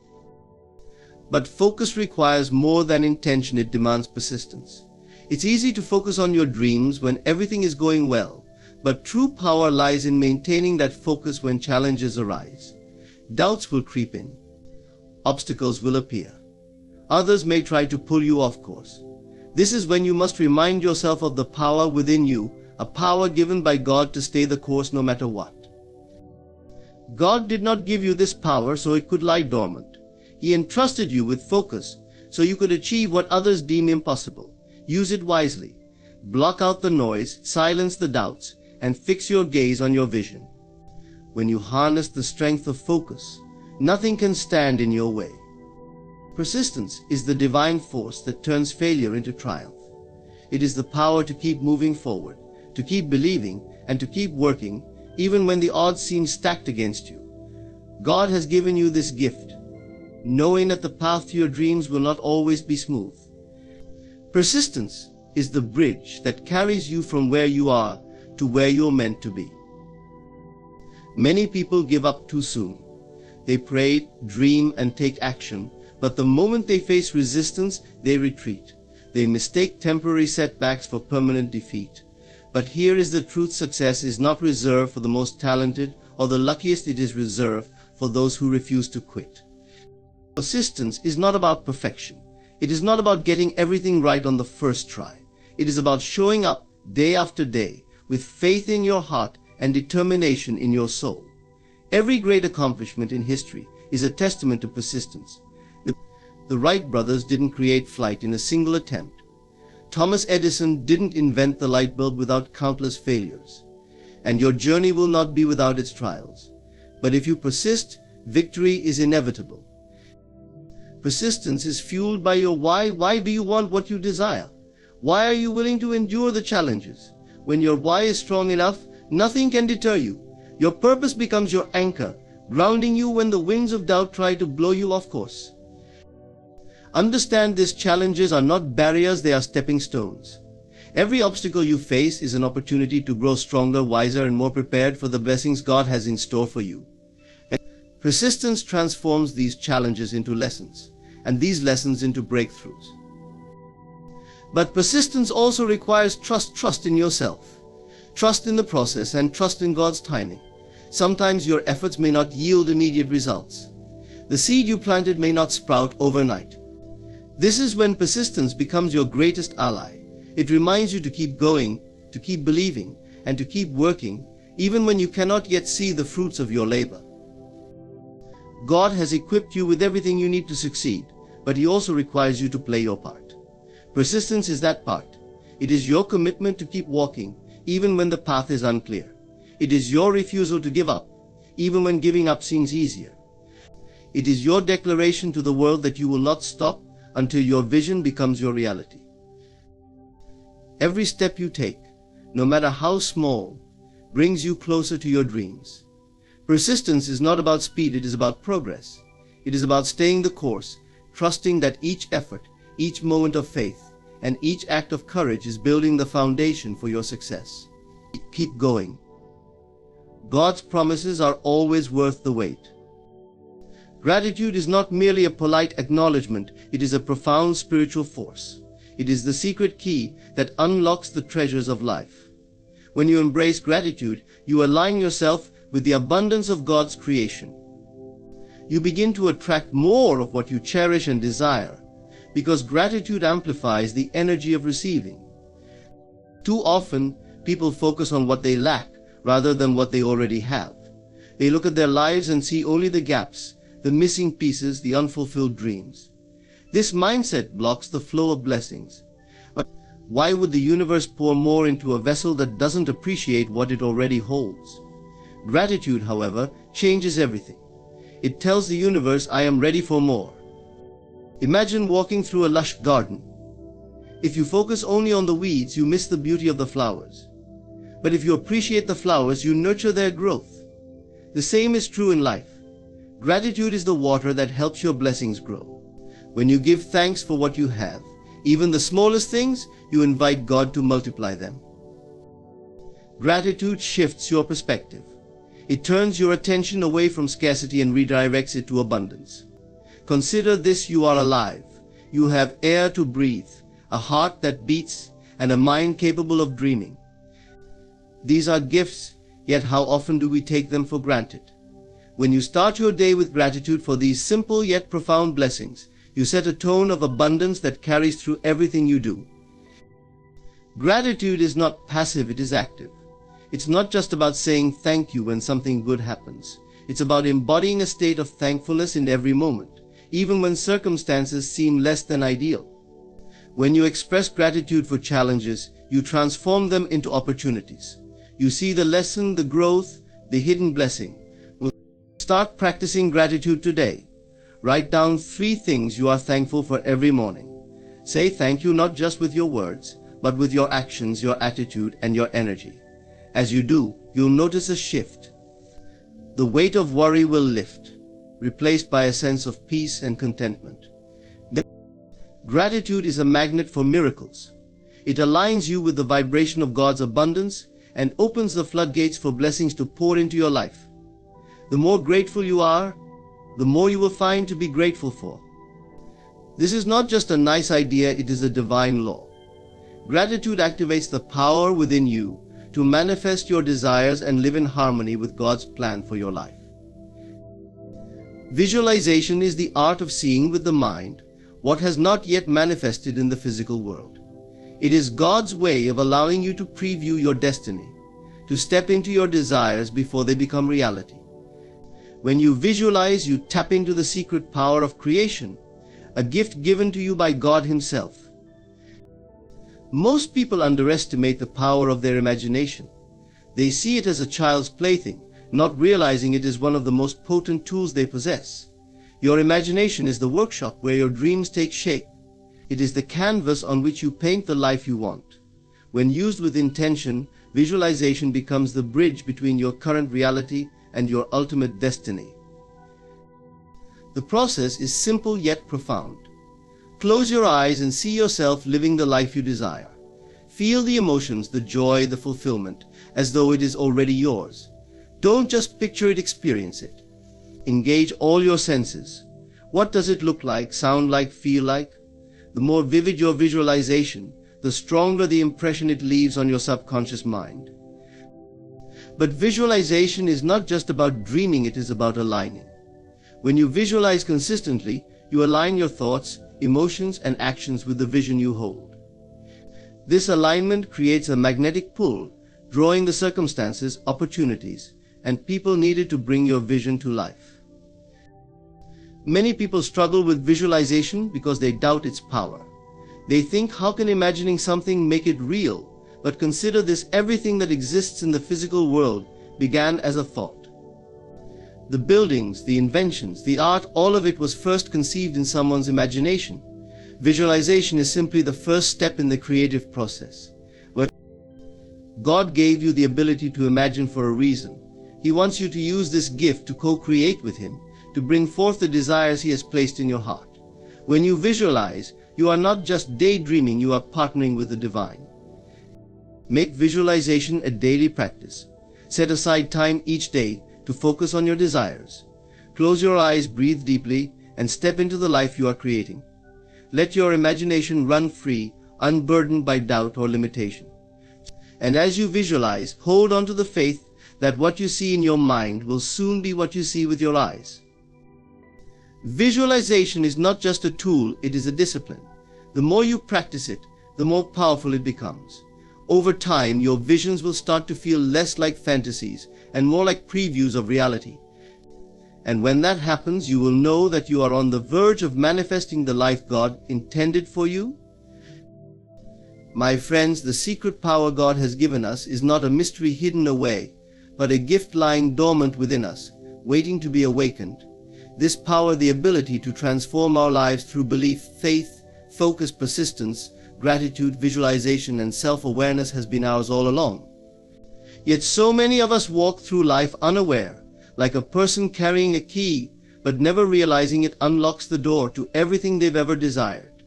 But focus requires more than intention, it demands persistence. It's easy to focus on your dreams when everything is going well, but true power lies in maintaining that focus when challenges arise. Doubts will creep in. Obstacles will appear. Others may try to pull you off course. This is when you must remind yourself of the power within you, a power given by God to stay the course no matter what. God did not give you this power so it could lie dormant. He entrusted you with focus so you could achieve what others deem impossible. Use it wisely. Block out the noise, silence the doubts, and fix your gaze on your vision. When you harness the strength of focus, nothing can stand in your way. Persistence is the divine force that turns failure into triumph. It is the power to keep moving forward, to keep believing, and to keep working, even when the odds seem stacked against you. God has given you this gift, knowing that the path to your dreams will not always be smooth. Persistence is the bridge that carries you from where you are to where you're meant to be. Many people give up too soon. They pray, dream, and take action, but the moment they face resistance, they retreat. They mistake temporary setbacks for permanent defeat. But here is the truth: success is not reserved for the most talented or the luckiest, it is reserved for those who refuse to quit. Persistence is not about perfection. It is not about getting everything right on the first try. It is about showing up day after day with faith in your heart and determination in your soul. Every great accomplishment in history is a testament to persistence. The Wright brothers didn't create flight in a single attempt. Thomas Edison didn't invent the light bulb without countless failures. And your journey will not be without its trials. But if you persist, victory is inevitable. Persistence is fueled by your why. Why do you want what you desire? Why are you willing to endure the challenges? When your why is strong enough, nothing can deter you. Your purpose becomes your anchor, grounding you when the winds of doubt try to blow you off course. Understand these challenges are not barriers, they are stepping stones. Every obstacle you face is an opportunity to grow stronger, wiser, and more prepared for the blessings God has in store for you. And persistence transforms these challenges into lessons, and these lessons into breakthroughs. But persistence also requires trust in yourself. Trust in the process and trust in God's timing. Sometimes your efforts may not yield immediate results. The seed you planted may not sprout overnight. This is when persistence becomes your greatest ally. It reminds you to keep going, to keep believing, and to keep working, even when you cannot yet see the fruits of your labor. God has equipped you with everything you need to succeed, but He also requires you to play your part. Persistence is that part. It is your commitment to keep walking, even when the path is unclear. It is your refusal to give up, even when giving up seems easier. It is your declaration to the world that you will not stop until your vision becomes your reality. Every step you take, no matter how small, brings you closer to your dreams. Persistence is not about speed, it is about progress. It is about staying the course, trusting that each effort, each moment of faith, and each act of courage is building the foundation for your success. Keep going. God's promises are always worth the wait. Gratitude is not merely a polite acknowledgement, it is a profound spiritual force. It is the secret key that unlocks the treasures of life. When you embrace gratitude, you align yourself with the abundance of God's creation. You begin to attract more of what you cherish and desire, because gratitude amplifies the energy of receiving. Too often, people focus on what they lack rather than what they already have. They look at their lives and see only the gaps, the missing pieces, the unfulfilled dreams. This mindset blocks the flow of blessings. But why would the universe pour more into a vessel that doesn't appreciate what it already holds? Gratitude, however, changes everything. It tells the universe, I am ready for more. Imagine walking through a lush garden. If you focus only on the weeds, you miss the beauty of the flowers. But if you appreciate the flowers, you nurture their growth. The same is true in life. Gratitude is the water that helps your blessings grow. When you give thanks for what you have, even the smallest things, you invite God to multiply them. Gratitude shifts your perspective. It turns your attention away from scarcity and redirects it to abundance. Consider this: you are alive. You have air to breathe, a heart that beats, and a mind capable of dreaming. These are gifts, yet how often do we take them for granted? When you start your day with gratitude for these simple yet profound blessings, you set a tone of abundance that carries through everything you do. Gratitude is not passive, it is active. It's not just about saying thank you when something good happens. It's about embodying a state of thankfulness in every moment, even when circumstances seem less than ideal. When you express gratitude for challenges, you transform them into opportunities. You see the lesson, the growth, the hidden blessing. Start practicing gratitude today. Write down 3 things you are thankful for every morning. Say thank you not just with your words, but with your actions, your attitude, and your energy. As you do, you'll notice a shift. The weight of worry will lift, replaced by a sense of peace and contentment. Gratitude is a magnet for miracles. It aligns you with the vibration of God's abundance and opens the floodgates for blessings to pour into your life. The more grateful you are, the more you will find to be grateful for. This is not just a nice idea, it is a divine law. Gratitude activates the power within you to manifest your desires and live in harmony with God's plan for your life. Visualization is the art of seeing with the mind what has not yet manifested in the physical world. It is God's way of allowing you to preview your destiny, to step into your desires before they become reality. When you visualize, you tap into the secret power of creation, a gift given to you by God Himself. Most people underestimate the power of their imagination. They see it as a child's plaything, not realizing it is one of the most potent tools they possess. Your imagination is the workshop where your dreams take shape. It is the canvas on which you paint the life you want. When used with intention, visualization becomes the bridge between your current reality and your ultimate destiny. The process is simple yet profound. Close your eyes and see yourself living the life you desire. Feel the emotions, the joy, the fulfillment, as though it is already yours. Don't just picture it, experience it. Engage all your senses. What does it look like, sound like, feel like? The more vivid your visualization, the stronger the impression it leaves on your subconscious mind. But visualization is not just about dreaming, it is about aligning. When you visualize consistently, you align your thoughts, emotions, and actions with the vision you hold. This alignment creates a magnetic pull, drawing the circumstances, opportunities, and people needed to bring your vision to life. Many people struggle with visualization because they doubt its power. They think, how can imagining something make it real? But consider this: everything that exists in the physical world began as a thought. The buildings, the inventions, the art, all of it was first conceived in someone's imagination. Visualization is simply the first step in the creative process. But God gave you the ability to imagine for a reason. He wants you to use this gift to co-create with Him, to bring forth the desires He has placed in your heart. When you visualize, you are not just daydreaming, you are partnering with the divine. Make visualization a daily practice. Set aside time each day to focus on your desires. Close your eyes, breathe deeply, and step into the life you are creating. Let your imagination run free, unburdened by doubt or limitation. And as you visualize, hold on to the faith that what you see in your mind will soon be what you see with your eyes. Visualization is not just a tool, it is a discipline. The more you practice it, the more powerful it becomes. Over time, your visions will start to feel less like fantasies and more like previews of reality. And when that happens, you will know that you are on the verge of manifesting the life God intended for you. My friends, the secret power God has given us is not a mystery hidden away, but a gift lying dormant within us, waiting to be awakened. This power, the ability to transform our lives through belief, faith, focus, persistence, gratitude, visualization, and self-awareness, has been ours all along. Yet so many of us walk through life unaware, like a person carrying a key, but never realizing it unlocks the door to everything they've ever desired.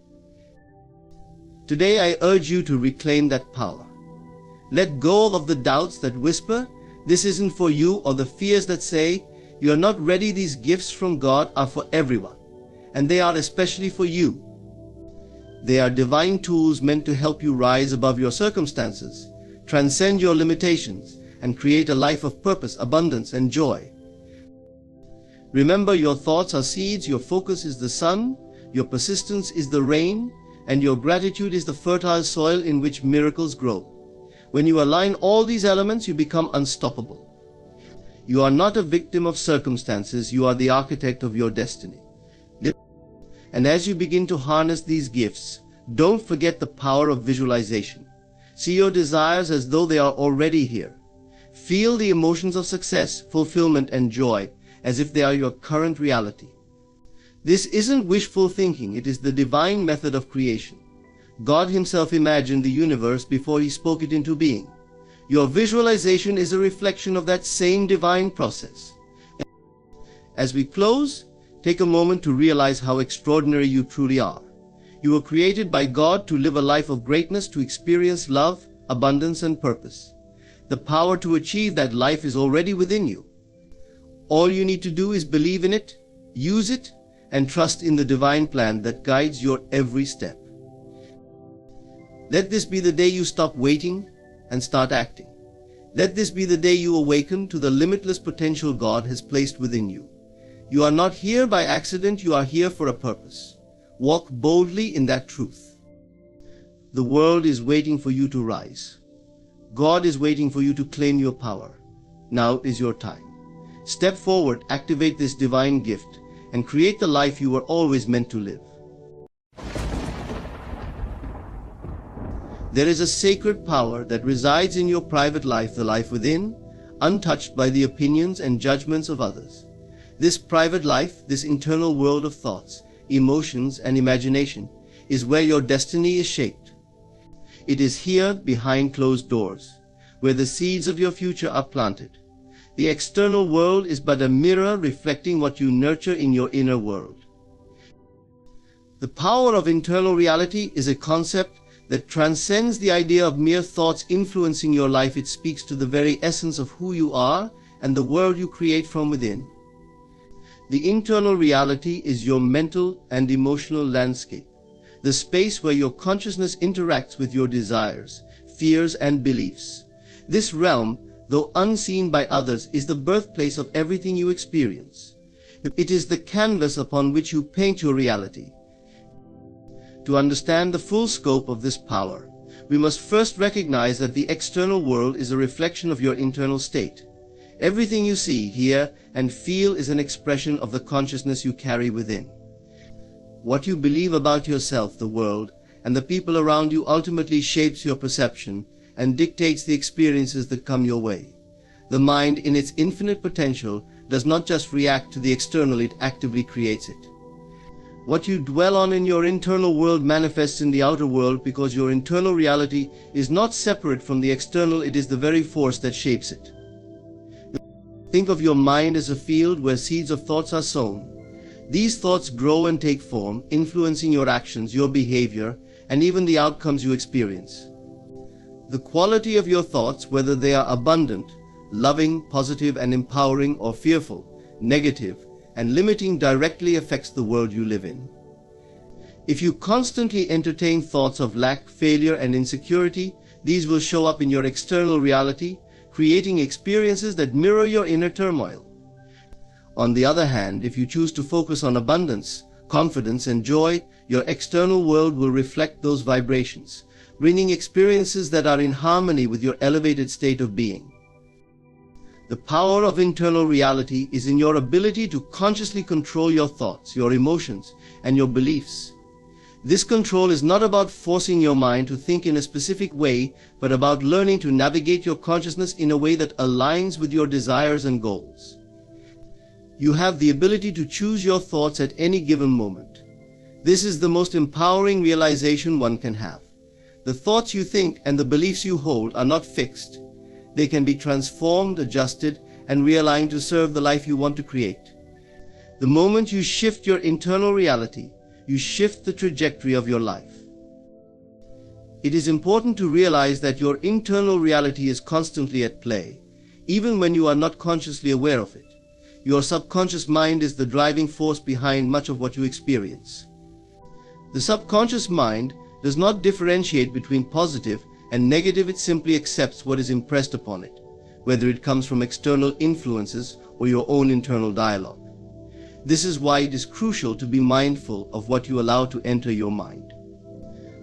Today I urge you to reclaim that power. Let go of the doubts that whisper, "This isn't for you," or the fears that say, "You are not ready." These gifts from God are for everyone, and they are especially for you. They are divine tools meant to help you rise above your circumstances, transcend your limitations, and create a life of purpose, abundance, and joy. Remember, your thoughts are seeds, your focus is the sun, your persistence is the rain, and your gratitude is the fertile soil in which miracles grow. When you align all these elements, you become unstoppable. You are not a victim of circumstances, you are the architect of your destiny. And as you begin to harness these gifts, don't forget the power of visualization. See your desires as though they are already here. Feel the emotions of success, fulfillment, and joy as if they are your current reality. This isn't wishful thinking, it is the divine method of creation. God Himself imagined the universe before He spoke it into being. Your visualization is a reflection of that same divine process. As we close, take a moment to realize how extraordinary you truly are. You were created by God to live a life of greatness, to experience love, abundance, and purpose. The power to achieve that life is already within you. All you need to do is believe in it, use it, and trust in the divine plan that guides your every step. Let this be the day you stop waiting and start acting. Let this be the day you awaken to the limitless potential God has placed within you. You are not here by accident, you are here for a purpose. Walk boldly in that truth. The world is waiting for you to rise. God is waiting for you to claim your power. Now is your time. Step forward, activate this divine gift, and create the life you were always meant to live. There is a sacred power that resides in your private life, the life within, untouched by the opinions and judgments of others. This private life, this internal world of thoughts, emotions, and imagination, is where your destiny is shaped. It is here, behind closed doors, where the seeds of your future are planted. The external world is but a mirror reflecting what you nurture in your inner world. The power of internal reality is a concept that transcends the idea of mere thoughts influencing your life. It speaks to the very essence of who you are and the world you create from within. The internal reality is your mental and emotional landscape, the space where your consciousness interacts with your desires, fears, and beliefs. This realm, though unseen by others, is the birthplace of everything you experience. It is the canvas upon which you paint your reality. To understand the full scope of this power, we must first recognize that the external world is a reflection of your internal state. Everything you see, hear, and feel is an expression of the consciousness you carry within. What you believe about yourself, the world, and the people around you ultimately shapes your perception and dictates the experiences that come your way. The mind, in its infinite potential, does not just react to the external, it actively creates it. What you dwell on in your internal world manifests in the outer world, because your internal reality is not separate from the external, it is the very force that shapes it. Think of your mind as a field where seeds of thoughts are sown. These thoughts grow and take form, influencing your actions, your behavior, and even the outcomes you experience. The quality of your thoughts, whether they are abundant, loving, positive, and empowering, or fearful, negative, and limiting, directly affects the world you live in. If you constantly entertain thoughts of lack, failure, and insecurity, these will show up in your external reality, creating experiences that mirror your inner turmoil. On the other hand, if you choose to focus on abundance, confidence, and joy, your external world will reflect those vibrations, bringing experiences that are in harmony with your elevated state of being. The power of internal reality is in your ability to consciously control your thoughts, your emotions, and your beliefs. This control is not about forcing your mind to think in a specific way, but about learning to navigate your consciousness in a way that aligns with your desires and goals. You have the ability to choose your thoughts at any given moment. This is the most empowering realization one can have. The thoughts you think and the beliefs you hold are not fixed. They can be transformed, adjusted, and realigned to serve the life you want to create. The moment you shift your internal reality, you shift the trajectory of your life. It is important to realize that your internal reality is constantly at play, even when you are not consciously aware of it. Your subconscious mind is the driving force behind much of what you experience. The subconscious mind does not differentiate between positive and negative, it simply accepts what is impressed upon it, whether it comes from external influences or your own internal dialogue. This is why it is crucial to be mindful of what you allow to enter your mind.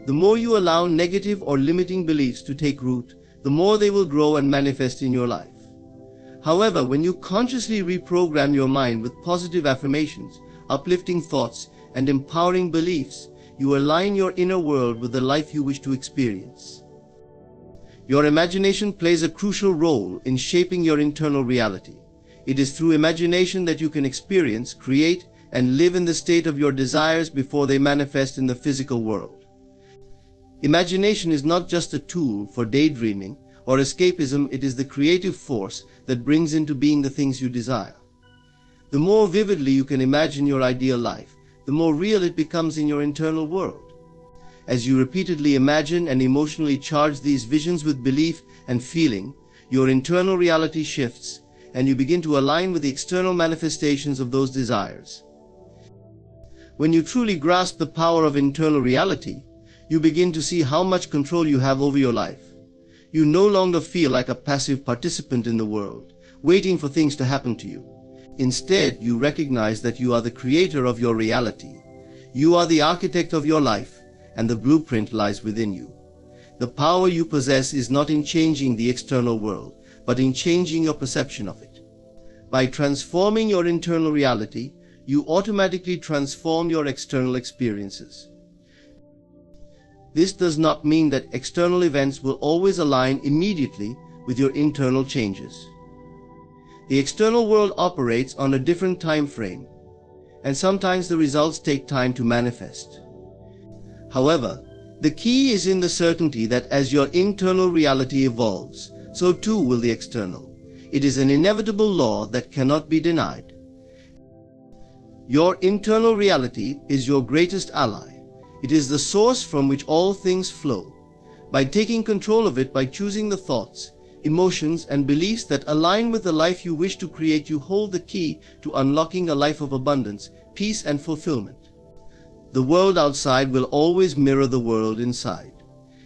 The more you allow negative or limiting beliefs to take root, the more they will grow and manifest in your life. However, when you consciously reprogram your mind with positive affirmations, uplifting thoughts, and empowering beliefs, you align your inner world with the life you wish to experience. Your imagination plays a crucial role in shaping your internal reality. It is through imagination that you can experience, create, and live in the state of your desires before they manifest in the physical world. Imagination is not just a tool for daydreaming or escapism, it is the creative force that brings into being the things you desire. The more vividly you can imagine your ideal life, the more real it becomes in your internal world. As you repeatedly imagine and emotionally charge these visions with belief and feeling, your internal reality shifts, and you begin to align with the external manifestations of those desires. When you truly grasp the power of internal reality, you begin to see how much control you have over your life. You no longer feel like a passive participant in the world, waiting for things to happen to you. Instead, you recognize that you are the creator of your reality. You are the architect of your life, and the blueprint lies within you. The power you possess is not in changing the external world, but in changing your perception of it. By transforming your internal reality, you automatically transform your external experiences. This does not mean that external events will always align immediately with your internal changes. The external world operates on a different time frame, and sometimes the results take time to manifest. However, the key is in the certainty that as your internal reality evolves, so too will the external. It is an inevitable law that cannot be denied. Your internal reality is your greatest ally. It is the source from which all things flow. By taking control of it, by choosing the thoughts, emotions, and beliefs that align with the life you wish to create, you hold the key to unlocking a life of abundance, peace, and fulfillment. The world outside will always mirror the world inside.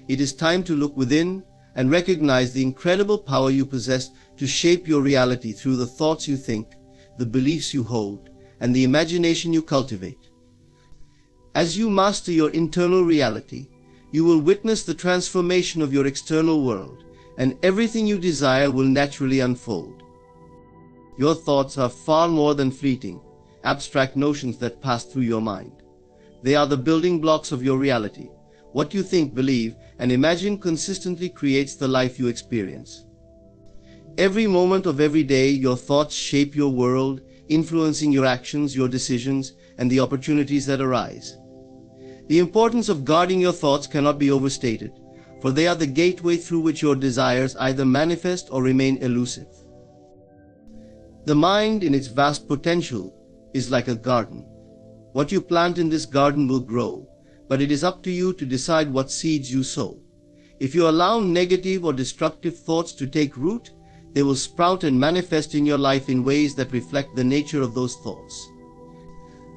It is time to look within and recognize the incredible power you possess to shape your reality through the thoughts you think, the beliefs you hold, and the imagination you cultivate. As you master your internal reality, you will witness the transformation of your external world, and everything you desire will naturally unfold. Your thoughts are far more than fleeting, abstract notions that pass through your mind. They are the building blocks of your reality. What you think, believe, and imagine consistently creates the life you experience. Every moment of every day, your thoughts shape your world, influencing your actions, your decisions, and the opportunities that arise. The importance of guarding your thoughts cannot be overstated, for they are the gateway through which your desires either manifest or remain elusive. The mind, in its vast potential, is like a garden. What you plant in this garden will grow, but it is up to you to decide what seeds you sow. If you allow negative or destructive thoughts to take root, they will sprout and manifest in your life in ways that reflect the nature of those thoughts.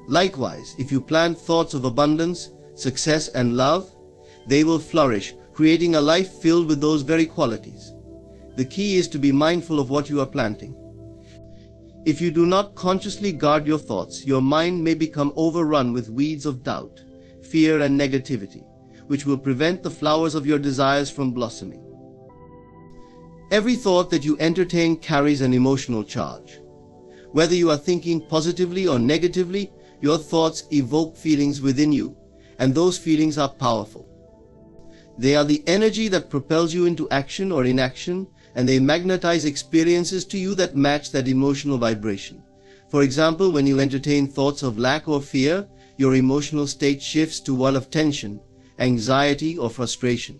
Likewise, if you plant thoughts of abundance, success, and love, they will flourish, creating a life filled with those very qualities. The key is to be mindful of what you are planting. If you do not consciously guard your thoughts, your mind may become overrun with weeds of doubt, fear, and negativity, which will prevent the flowers of your desires from blossoming. Every thought that you entertain carries an emotional charge. Whether you are thinking positively or negatively, your thoughts evoke feelings within you, and those feelings are powerful. They are the energy that propels you into action or inaction, and they magnetize experiences to you that match that emotional vibration. For example, when you entertain thoughts of lack or fear, your emotional state shifts to one of tension, anxiety, or frustration.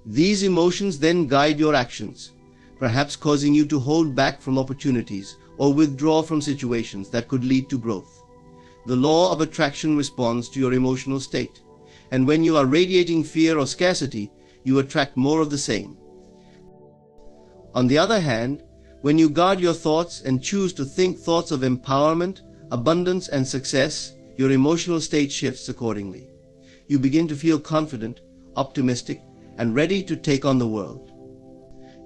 These emotions then guide your actions, perhaps causing you to hold back from opportunities or withdraw from situations that could lead to growth. The law of attraction responds to your emotional state, and when you are radiating fear or scarcity, you attract more of the same. On the other hand, when you guard your thoughts and choose to think thoughts of empowerment, abundance, and success, your emotional state shifts accordingly. You begin to feel confident, optimistic, and ready to take on the world.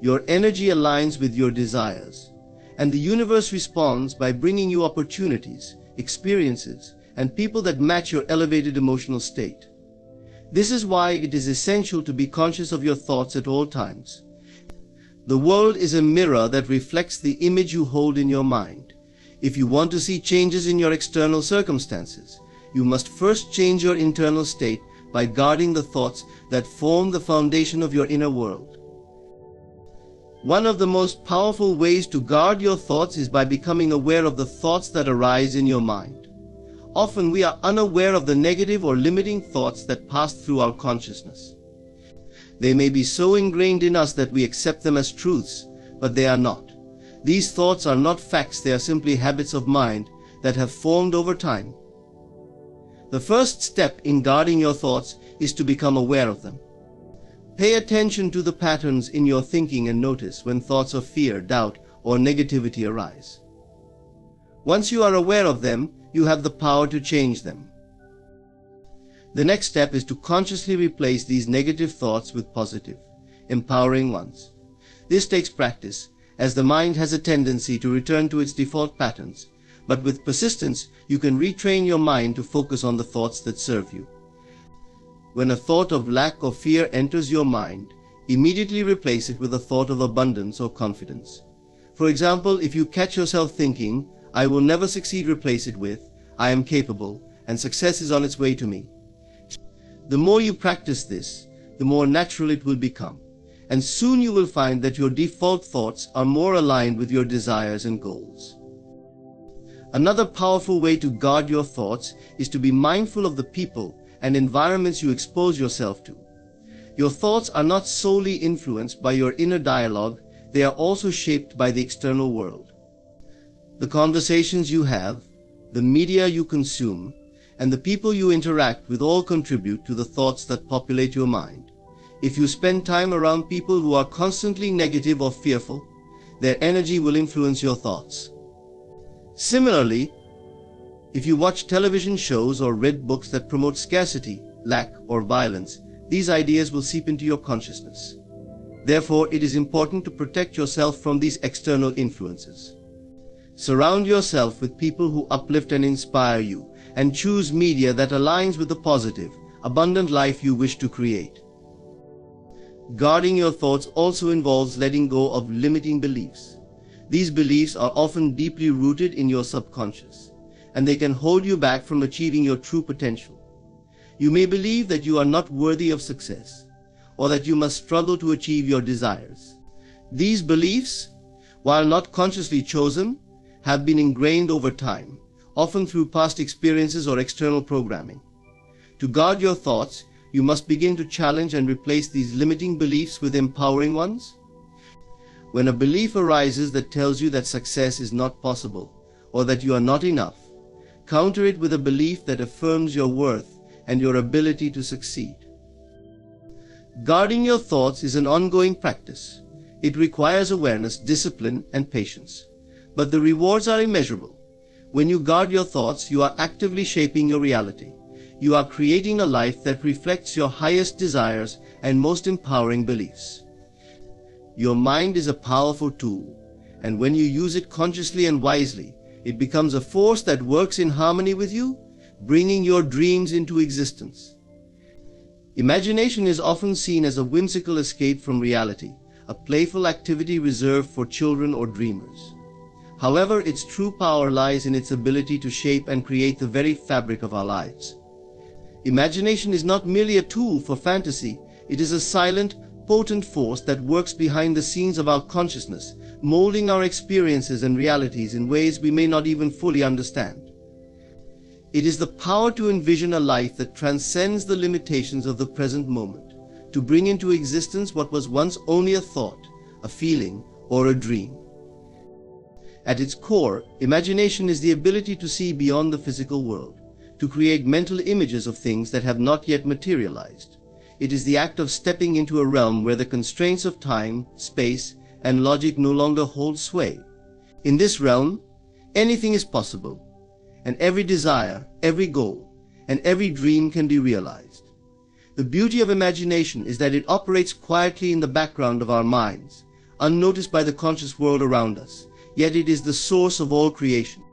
Your energy aligns with your desires, and the universe responds by bringing you opportunities, experiences, and people that match your elevated emotional state. This is why it is essential to be conscious of your thoughts at all times. The world is a mirror that reflects the image you hold in your mind. If you want to see changes in your external circumstances, you must first change your internal state by guarding the thoughts that form the foundation of your inner world. One of the most powerful ways to guard your thoughts is by becoming aware of the thoughts that arise in your mind. Often we are unaware of the negative or limiting thoughts that pass through our consciousness. They may be so ingrained in us that we accept them as truths, but they are not. These thoughts are not facts, they are simply habits of mind that have formed over time. The first step in guarding your thoughts is to become aware of them. Pay attention to the patterns in your thinking and notice when thoughts of fear, doubt, or negativity arise. Once you are aware of them, you have the power to change them. The next step is to consciously replace these negative thoughts with positive, empowering ones. This takes practice, as the mind has a tendency to return to its default patterns, but with persistence, you can retrain your mind to focus on the thoughts that serve you. When a thought of lack or fear enters your mind, immediately replace it with a thought of abundance or confidence. For example, if you catch yourself thinking, "I will never succeed," replace it with, "I am capable, and success is on its way to me." The more you practice this, the more natural it will become, and soon you will find that your default thoughts are more aligned with your desires and goals. Another powerful way to guard your thoughts is to be mindful of the people and environments you expose yourself to. Your thoughts are not solely influenced by your inner dialogue, they are also shaped by the external world. The conversations you have, the media you consume, and the people you interact with all contribute to the thoughts that populate your mind. If you spend time around people who are constantly negative or fearful, their energy will influence your thoughts. Similarly, if you watch television shows or read books that promote scarcity, lack, or violence, these ideas will seep into your consciousness. Therefore, it is important to protect yourself from these external influences. Surround yourself with people who uplift and inspire you, and choose media that aligns with the positive, abundant life you wish to create. Guarding your thoughts also involves letting go of limiting beliefs. These beliefs are often deeply rooted in your subconscious, and they can hold you back from achieving your true potential. You may believe that you are not worthy of success, or that you must struggle to achieve your desires. These beliefs, while not consciously chosen, have been ingrained over time, often through past experiences or external programming. To guard your thoughts, you must begin to challenge and replace these limiting beliefs with empowering ones. When a belief arises that tells you that success is not possible, or that you are not enough, counter it with a belief that affirms your worth and your ability to succeed. Guarding your thoughts is an ongoing practice. It requires awareness, discipline, and patience. But the rewards are immeasurable. When you guard your thoughts, you are actively shaping your reality. You are creating a life that reflects your highest desires and most empowering beliefs. Your mind is a powerful tool, and when you use it consciously and wisely, it becomes a force that works in harmony with you, bringing your dreams into existence. Imagination is often seen as a whimsical escape from reality, a playful activity reserved for children or dreamers. However, its true power lies in its ability to shape and create the very fabric of our lives. Imagination is not merely a tool for fantasy, it is a silent, potent force that works behind the scenes of our consciousness, molding our experiences and realities in ways we may not even fully understand. It is the power to envision a life that transcends the limitations of the present moment, to bring into existence what was once only a thought, a feeling, or a dream. At its core, imagination is the ability to see beyond the physical world, to create mental images of things that have not yet materialized. It is the act of stepping into a realm where the constraints of time, space, and logic no longer hold sway. In this realm, anything is possible, and every desire, every goal, and every dream can be realized. The beauty of imagination is that it operates quietly in the background of our minds, unnoticed by the conscious world around us, yet it is the source of all creation.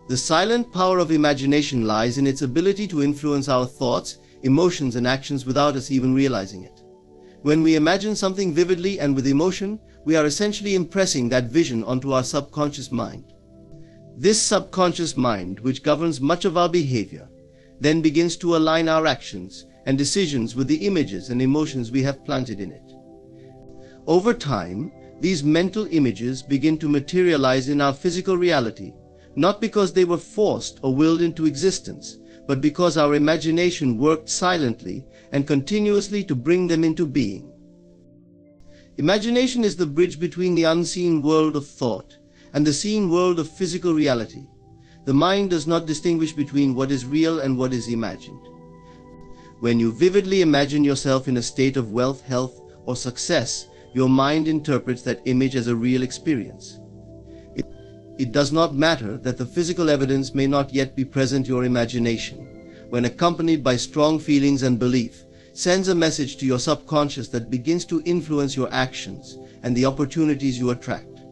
The silent power of imagination lies in its ability to influence our thoughts, emotions, and actions without us even realizing it. When we imagine something vividly and with emotion, we are essentially impressing that vision onto our subconscious mind. This subconscious mind, which governs much of our behavior, then begins to align our actions and decisions with the images and emotions we have planted in it. Over time, these mental images begin to materialize in our physical reality, not because they were forced or willed into existence, but because our imagination worked silently and continuously to bring them into being. Imagination is the bridge between the unseen world of thought and the seen world of physical reality. The mind does not distinguish between what is real and what is imagined. When you vividly imagine yourself in a state of wealth, health, or success, your mind interprets that image as a real experience. It does not matter that the physical evidence may not yet be present. Your imagination, when accompanied by strong feelings and belief, sends a message to your subconscious that begins to influence your actions and the opportunities you attract.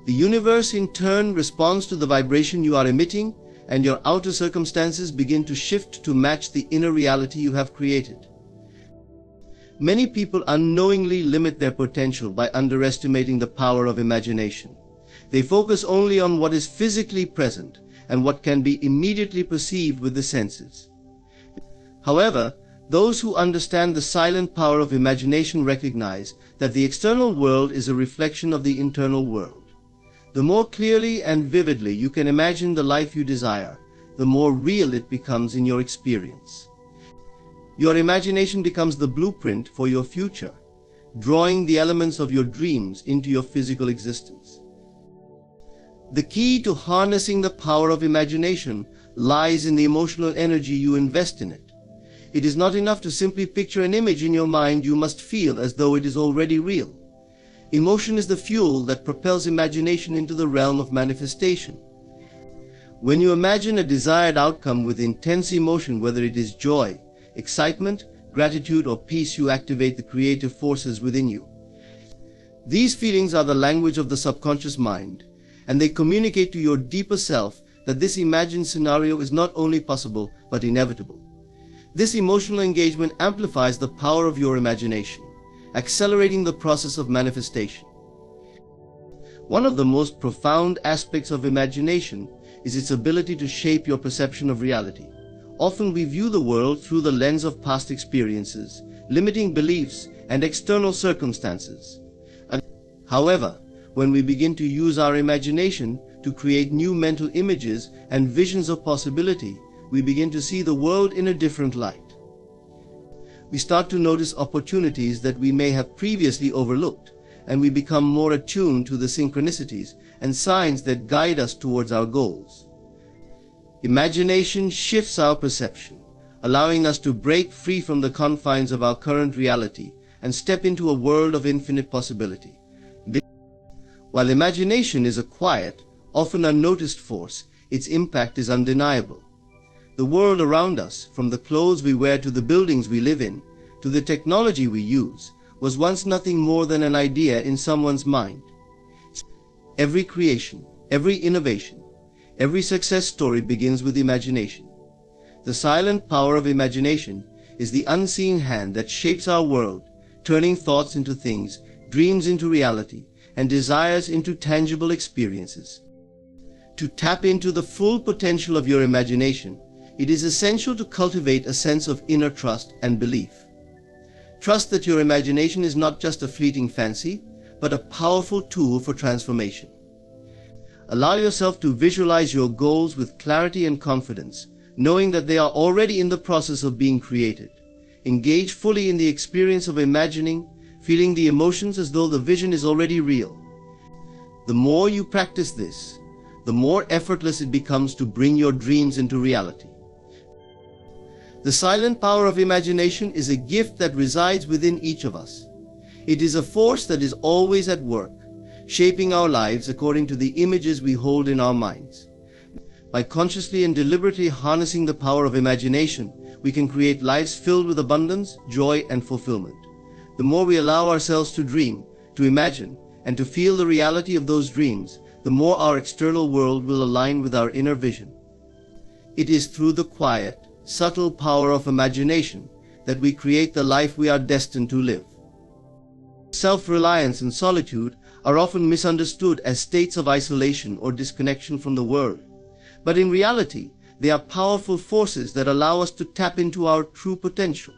The universe in turn responds to the vibration you are emitting, and your outer circumstances begin to shift to match the inner reality you have created. Many people unknowingly limit their potential by underestimating the power of imagination. They focus only on what is physically present and what can be immediately perceived with the senses. However, those who understand the silent power of imagination recognize that the external world is a reflection of the internal world. The more clearly and vividly you can imagine the life you desire, the more real it becomes in your experience. Your imagination becomes the blueprint for your future, drawing the elements of your dreams into your physical existence. The key to harnessing the power of imagination lies in the emotional energy you invest in it. It is not enough to simply picture an image in your mind, you must feel as though it is already real. Emotion is the fuel that propels imagination into the realm of manifestation. When you imagine a desired outcome with intense emotion, whether it is joy, excitement, gratitude, or peace, you activate the creative forces within you. These feelings are the language of the subconscious mind, and they communicate to your deeper self that this imagined scenario is not only possible but inevitable. This emotional engagement amplifies the power of your imagination, accelerating the process of manifestation. One of the most profound aspects of imagination is its ability to shape your perception of reality. Often we view the world through the lens of past experiences, limiting beliefs, and external circumstances. However, when we begin to use our imagination to create new mental images and visions of possibility, we begin to see the world in a different light. We start to notice opportunities that we may have previously overlooked, and we become more attuned to the synchronicities and signs that guide us towards our goals. Imagination shifts our perception, allowing us to break free from the confines of our current reality and step into a world of infinite possibility. While imagination is a quiet, often unnoticed force, its impact is undeniable. The world around us, from the clothes we wear to the buildings we live in, to the technology we use, was once nothing more than an idea in someone's mind. Every creation, every innovation, every success story begins with imagination. The silent power of imagination is the unseen hand that shapes our world, turning thoughts into things, dreams into reality, and desires into tangible experiences. To tap into the full potential of your imagination, it is essential to cultivate a sense of inner trust and belief. Trust that your imagination is not just a fleeting fancy, but a powerful tool for transformation. Allow yourself to visualize your goals with clarity and confidence, knowing that they are already in the process of being created. Engage fully in the experience of imagining, feeling the emotions as though the vision is already real. The more you practice this, the more effortless it becomes to bring your dreams into reality. The silent power of imagination is a gift that resides within each of us. It is a force that is always at work, shaping our lives according to the images we hold in our minds. By consciously and deliberately harnessing the power of imagination, we can create lives filled with abundance, joy, and fulfillment. The more we allow ourselves to dream, to imagine, and to feel the reality of those dreams, the more our external world will align with our inner vision. It is through the quiet, subtle power of imagination that we create the life we are destined to live. Self-reliance and solitude are often misunderstood as states of isolation or disconnection from the world. But in reality, they are powerful forces that allow us to tap into our true potential.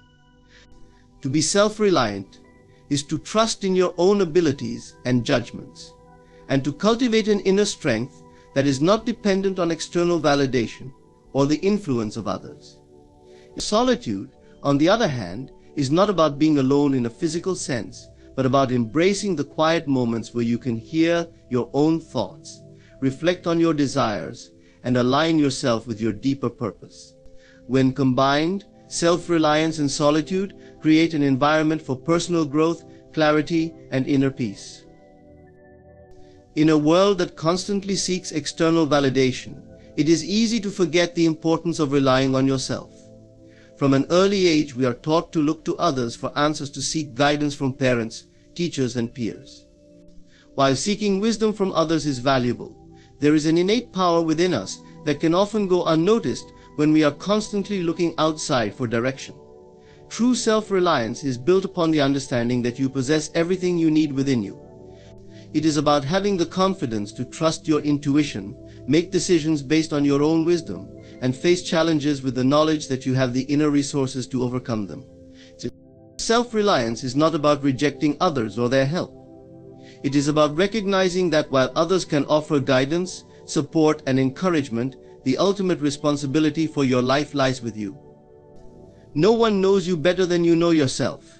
To be self-reliant is to trust in your own abilities and judgments, and to cultivate an inner strength that is not dependent on external validation or the influence of others. Solitude, on the other hand, is not about being alone in a physical sense, but about embracing the quiet moments where you can hear your own thoughts, reflect on your desires, and align yourself with your deeper purpose. When combined, self-reliance and solitude create an environment for personal growth, clarity, and inner peace. In a world that constantly seeks external validation, it is easy to forget the importance of relying on yourself. From an early age, we are taught to look to others for answers, to seek guidance from parents, teachers, and peers. While seeking wisdom from others is valuable, there is an innate power within us that can often go unnoticed when we are constantly looking outside for direction. True self-reliance is built upon the understanding that you possess everything you need within you. It is about having the confidence to trust your intuition, make decisions based on your own wisdom, and face challenges with the knowledge that you have the inner resources to overcome them. Self-reliance is not about rejecting others or their help. It is about recognizing that while others can offer guidance, support, and encouragement, the ultimate responsibility for your life lies with you. No one knows you better than you know yourself.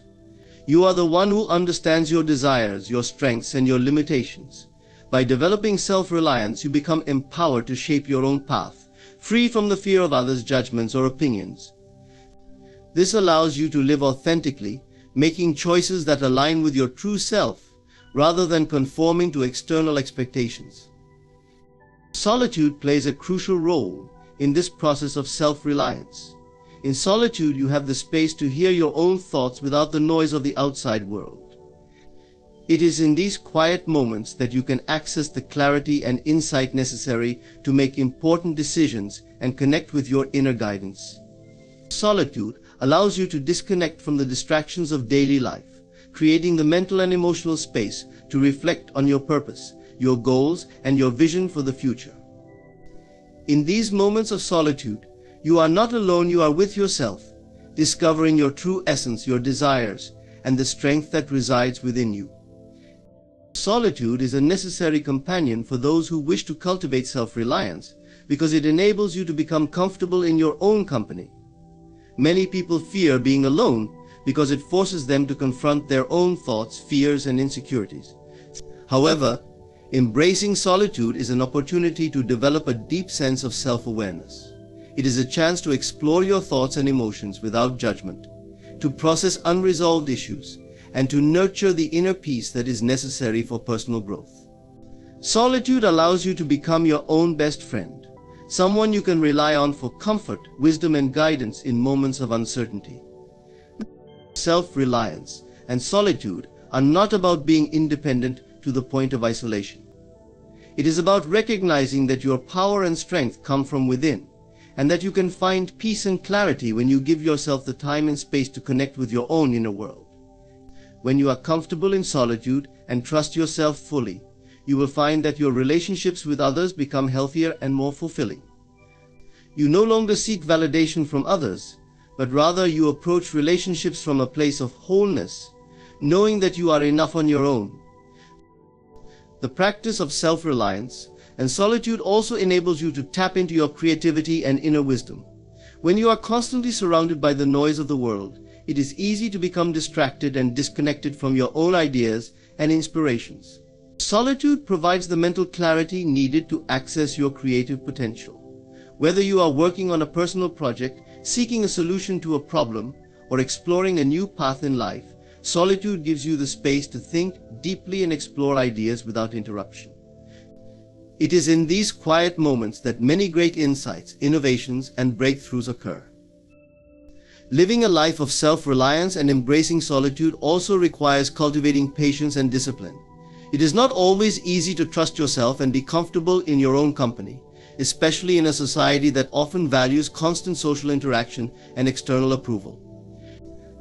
You are the one who understands your desires, your strengths, and your limitations. By developing self-reliance, you become empowered to shape your own path, free from the fear of others' judgments or opinions. This allows you to live authentically, making choices that align with your true self, rather than conforming to external expectations. Solitude plays a crucial role in this process of self-reliance. In solitude, you have the space to hear your own thoughts without the noise of the outside world. It is in these quiet moments that you can access the clarity and insight necessary to make important decisions and connect with your inner guidance. Solitude allows you to disconnect from the distractions of daily life, creating the mental and emotional space to reflect on your purpose, your goals, and your vision for the future. In these moments of solitude, you are not alone, you are with yourself, discovering your true essence, your desires, and the strength that resides within you. Solitude is a necessary companion for those who wish to cultivate self-reliance because it enables you to become comfortable in your own company. Many people fear being alone because it forces them to confront their own thoughts, fears, and insecurities. However, embracing solitude is an opportunity to develop a deep sense of self-awareness. It is a chance to explore your thoughts and emotions without judgment, to process unresolved issues, and to nurture the inner peace that is necessary for personal growth. Solitude allows you to become your own best friend, someone you can rely on for comfort, wisdom, and guidance in moments of uncertainty. Self-reliance and solitude are not about being independent to the point of isolation. It is about recognizing that your power and strength come from within, and that you can find peace and clarity when you give yourself the time and space to connect with your own inner world. When you are comfortable in solitude and trust yourself fully, you will find that your relationships with others become healthier and more fulfilling. You no longer seek validation from others, but rather you approach relationships from a place of wholeness, knowing that you are enough on your own. The practice of self-reliance and solitude also enables you to tap into your creativity and inner wisdom. When you are constantly surrounded by the noise of the world, it is easy to become distracted and disconnected from your own ideas and inspirations. Solitude provides the mental clarity needed to access your creative potential. Whether you are working on a personal project, seeking a solution to a problem, or exploring a new path in life, solitude gives you the space to think deeply and explore ideas without interruption. It is in these quiet moments that many great insights, innovations, and breakthroughs occur. Living a life of self-reliance and embracing solitude also requires cultivating patience and discipline. It is not always easy to trust yourself and be comfortable in your own company, especially in a society that often values constant social interaction and external approval.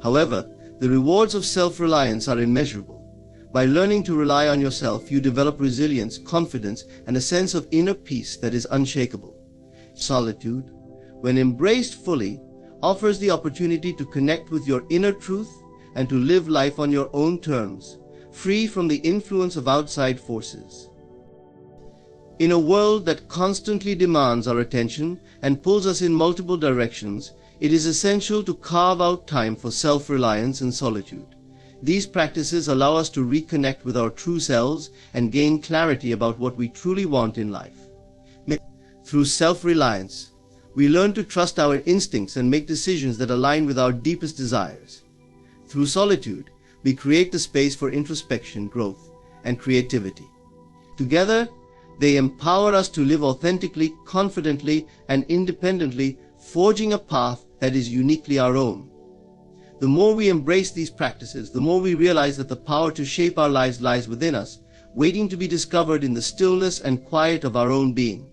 However, the rewards of self-reliance are immeasurable. By learning to rely on yourself, you develop resilience, confidence, and a sense of inner peace that is unshakable. Solitude, when embraced fully, offers the opportunity to connect with your inner truth and to live life on your own terms, free from the influence of outside forces. In a world that constantly demands our attention and pulls us in multiple directions, it is essential to carve out time for self-reliance and solitude. These practices allow us to reconnect with our true selves and gain clarity about what we truly want in life. Through self-reliance, we learn to trust our instincts and make decisions that align with our deepest desires. Through solitude, we create the space for introspection, growth, and creativity. Together, they empower us to live authentically, confidently, and independently, forging a path that is uniquely our own. The more we embrace these practices, the more we realize that the power to shape our lives lies within us, waiting to be discovered in the stillness and quiet of our own being.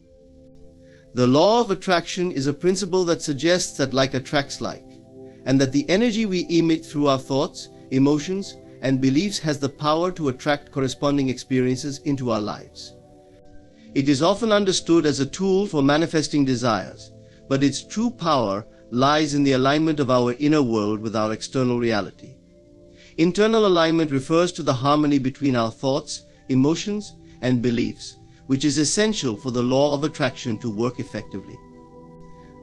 The law of attraction is a principle that suggests that like attracts like, and that the energy we emit through our thoughts, emotions, and beliefs has the power to attract corresponding experiences into our lives. It is often understood as a tool for manifesting desires, but its true power lies in the alignment of our inner world with our external reality. Internal alignment refers to the harmony between our thoughts, emotions, and beliefs, which is essential for the law of attraction to work effectively.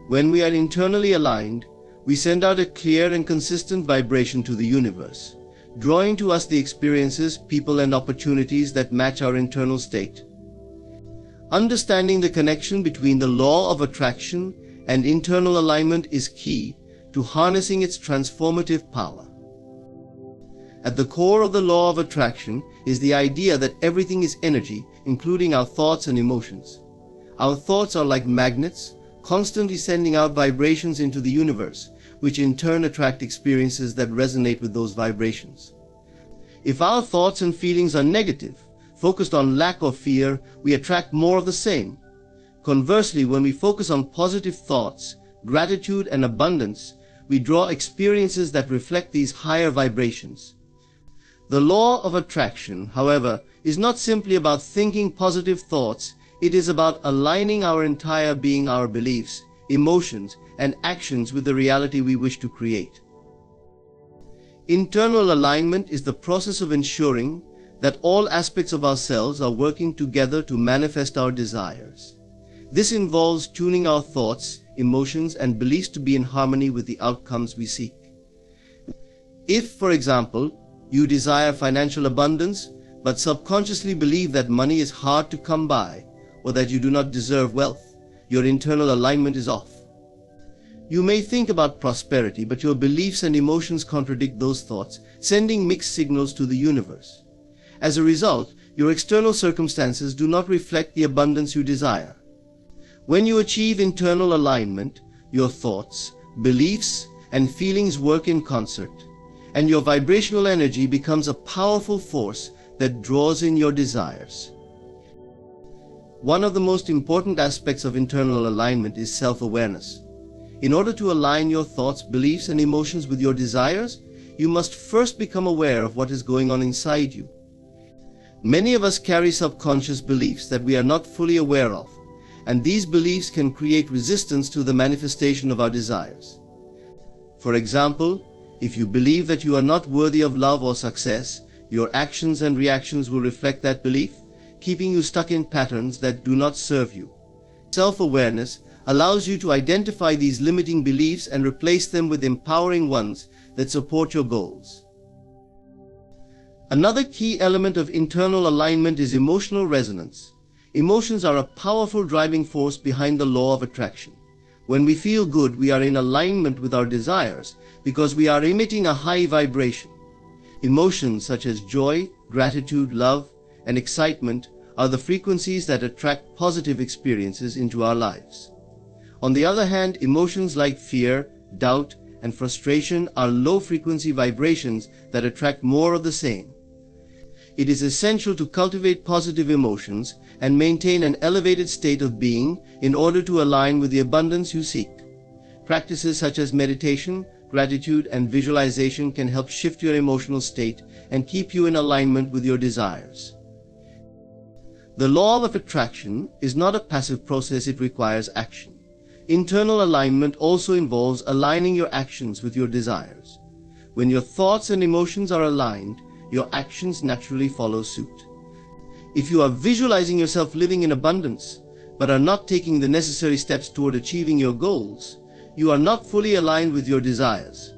When we are internally aligned, We send out a clear and consistent vibration to the universe, drawing to us the experiences, people, and opportunities that match our internal state. Understanding the connection between the law of attraction and internal alignment is key to harnessing its transformative power. At the core of the law of attraction is the idea that everything is energy, including our thoughts and emotions. Our thoughts are like magnets, constantly sending out vibrations into the universe, which in turn attract experiences that resonate with those vibrations. If our thoughts and feelings are negative, focused on lack or fear, we attract more of the same. Conversely, when we focus on positive thoughts, gratitude, and abundance, we draw experiences that reflect these higher vibrations. The law of attraction, however, is not simply about thinking positive thoughts. It is about aligning our entire being, our beliefs, emotions, and actions with the reality we wish to create. Internal alignment is the process of ensuring that all aspects of ourselves are working together to manifest our desires. This involves tuning our thoughts, emotions, and beliefs to be in harmony with the outcomes we seek. If, for example, you desire financial abundance, but subconsciously believe that money is hard to come by, or that you do not deserve wealth, your internal alignment is off. You may think about prosperity, but your beliefs and emotions contradict those thoughts, sending mixed signals to the universe. As a result, your external circumstances do not reflect the abundance you desire. When you achieve internal alignment, your thoughts, beliefs, and feelings work in concert, and your vibrational energy becomes a powerful force that draws in your desires. One of the most important aspects of internal alignment is self-awareness. In order to align your thoughts, beliefs, and emotions with your desires, you must first become aware of what is going on inside you. Many of us carry subconscious beliefs that we are not fully aware of, and these beliefs can create resistance to the manifestation of our desires. For example, if you believe that you are not worthy of love or success, your actions and reactions will reflect that belief, keeping you stuck in patterns that do not serve you. Self-awareness allows you to identify these limiting beliefs and replace them with empowering ones that support your goals. Another key element of internal alignment is emotional resonance. Emotions are a powerful driving force behind the law of attraction. When we feel good, we are in alignment with our desires because we are emitting a high vibration. Emotions such as joy, gratitude, love, and excitement are the frequencies that attract positive experiences into our lives. On the other hand, emotions like fear, doubt, and frustration are low-frequency vibrations that attract more of the same. It is essential to cultivate positive emotions and maintain an elevated state of being in order to align with the abundance you seek. Practices such as meditation, gratitude, and visualization can help shift your emotional state and keep you in alignment with your desires. The law of attraction is not a passive process, it requires action. Internal alignment also involves aligning your actions with your desires. When your thoughts and emotions are aligned, your actions naturally follow suit. If you are visualizing yourself living in abundance, but are not taking the necessary steps toward achieving your goals, you are not fully aligned with your desires.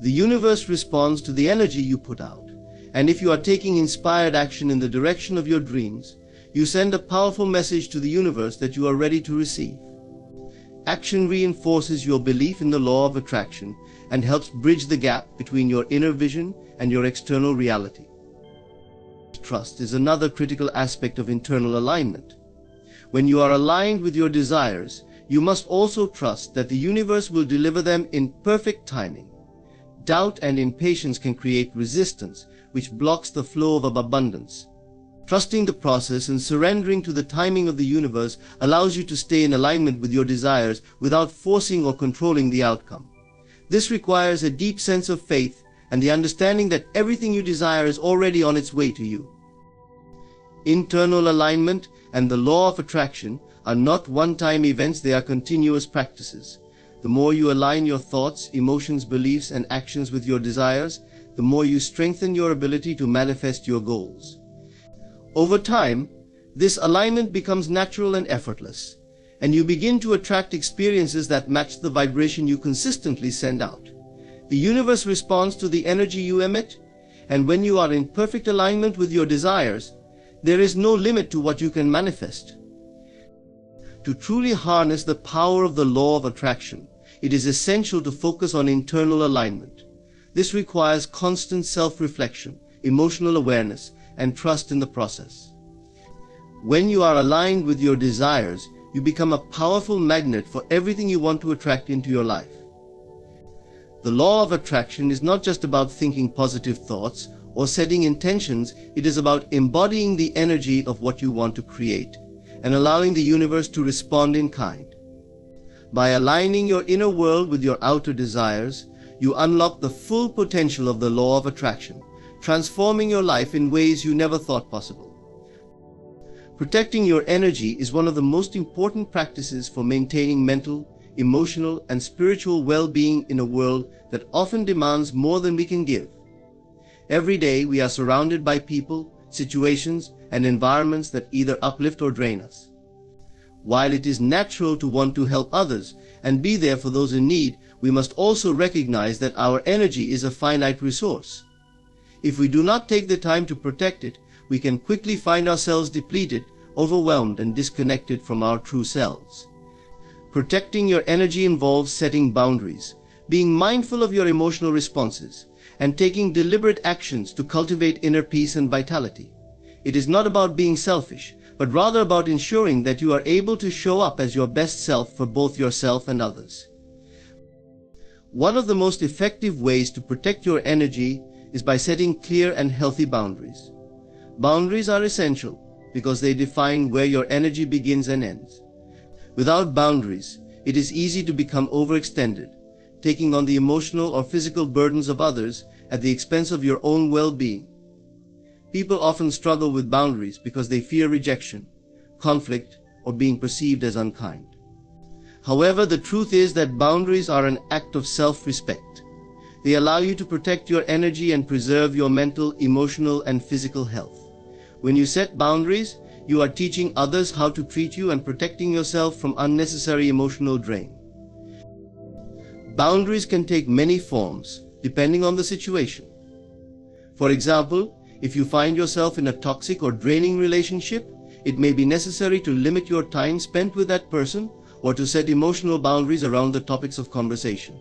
The universe responds to the energy you put out, and if you are taking inspired action in the direction of your dreams, you send a powerful message to the universe that you are ready to receive. Action reinforces your belief in the law of attraction and helps bridge the gap between your inner vision and your external reality. Trust is another critical aspect of internal alignment. When you are aligned with your desires, you must also trust that the universe will deliver them in perfect timing. Doubt and impatience can create resistance, which blocks the flow of abundance. Trusting the process and surrendering to the timing of the universe allows you to stay in alignment with your desires without forcing or controlling the outcome. This requires a deep sense of faith and the understanding that everything you desire is already on its way to you. Internal alignment and the law of attraction are not one-time events, they are continuous practices. The more you align your thoughts, emotions, beliefs, and actions with your desires, the more you strengthen your ability to manifest your goals. Over time, this alignment becomes natural and effortless, and you begin to attract experiences that match the vibration you consistently send out. The universe responds to the energy you emit, and when you are in perfect alignment with your desires, there is no limit to what you can manifest. To truly harness the power of the law of attraction, it is essential to focus on internal alignment. This requires constant self-reflection, emotional awareness, and trust in the process. When you are aligned with your desires, you become a powerful magnet for everything you want to attract into your life. The law of attraction is not just about thinking positive thoughts or setting intentions, it is about embodying the energy of what you want to create and allowing the universe to respond in kind. By aligning your inner world with your outer desires, you unlock the full potential of the law of attraction, transforming your life in ways you never thought possible. Protecting your energy is one of the most important practices for maintaining mental, emotional, and spiritual well-being in a world that often demands more than we can give. Every day we are surrounded by people, situations, and environments that either uplift or drain us. While it is natural to want to help others and be there for those in need, we must also recognize that our energy is a finite resource. If we do not take the time to protect it, we can quickly find ourselves depleted, overwhelmed, and disconnected from our true selves. Protecting your energy involves setting boundaries, being mindful of your emotional responses, and taking deliberate actions to cultivate inner peace and vitality. It is not about being selfish, but rather about ensuring that you are able to show up as your best self for both yourself and others. One of the most effective ways to protect your energy is by setting clear and healthy boundaries. Boundaries are essential because they define where your energy begins and ends. Without boundaries, it is easy to become overextended, taking on the emotional or physical burdens of others at the expense of your own well-being. People often struggle with boundaries because they fear rejection, conflict, or being perceived as unkind. However, the truth is that boundaries are an act of self-respect. They allow you to protect your energy and preserve your mental, emotional, and physical health. When you set boundaries, you are teaching others how to treat you and protecting yourself from unnecessary emotional drain. Boundaries can take many forms, depending on the situation. For example, if you find yourself in a toxic or draining relationship, it may be necessary to limit your time spent with that person or to set emotional boundaries around the topics of conversation.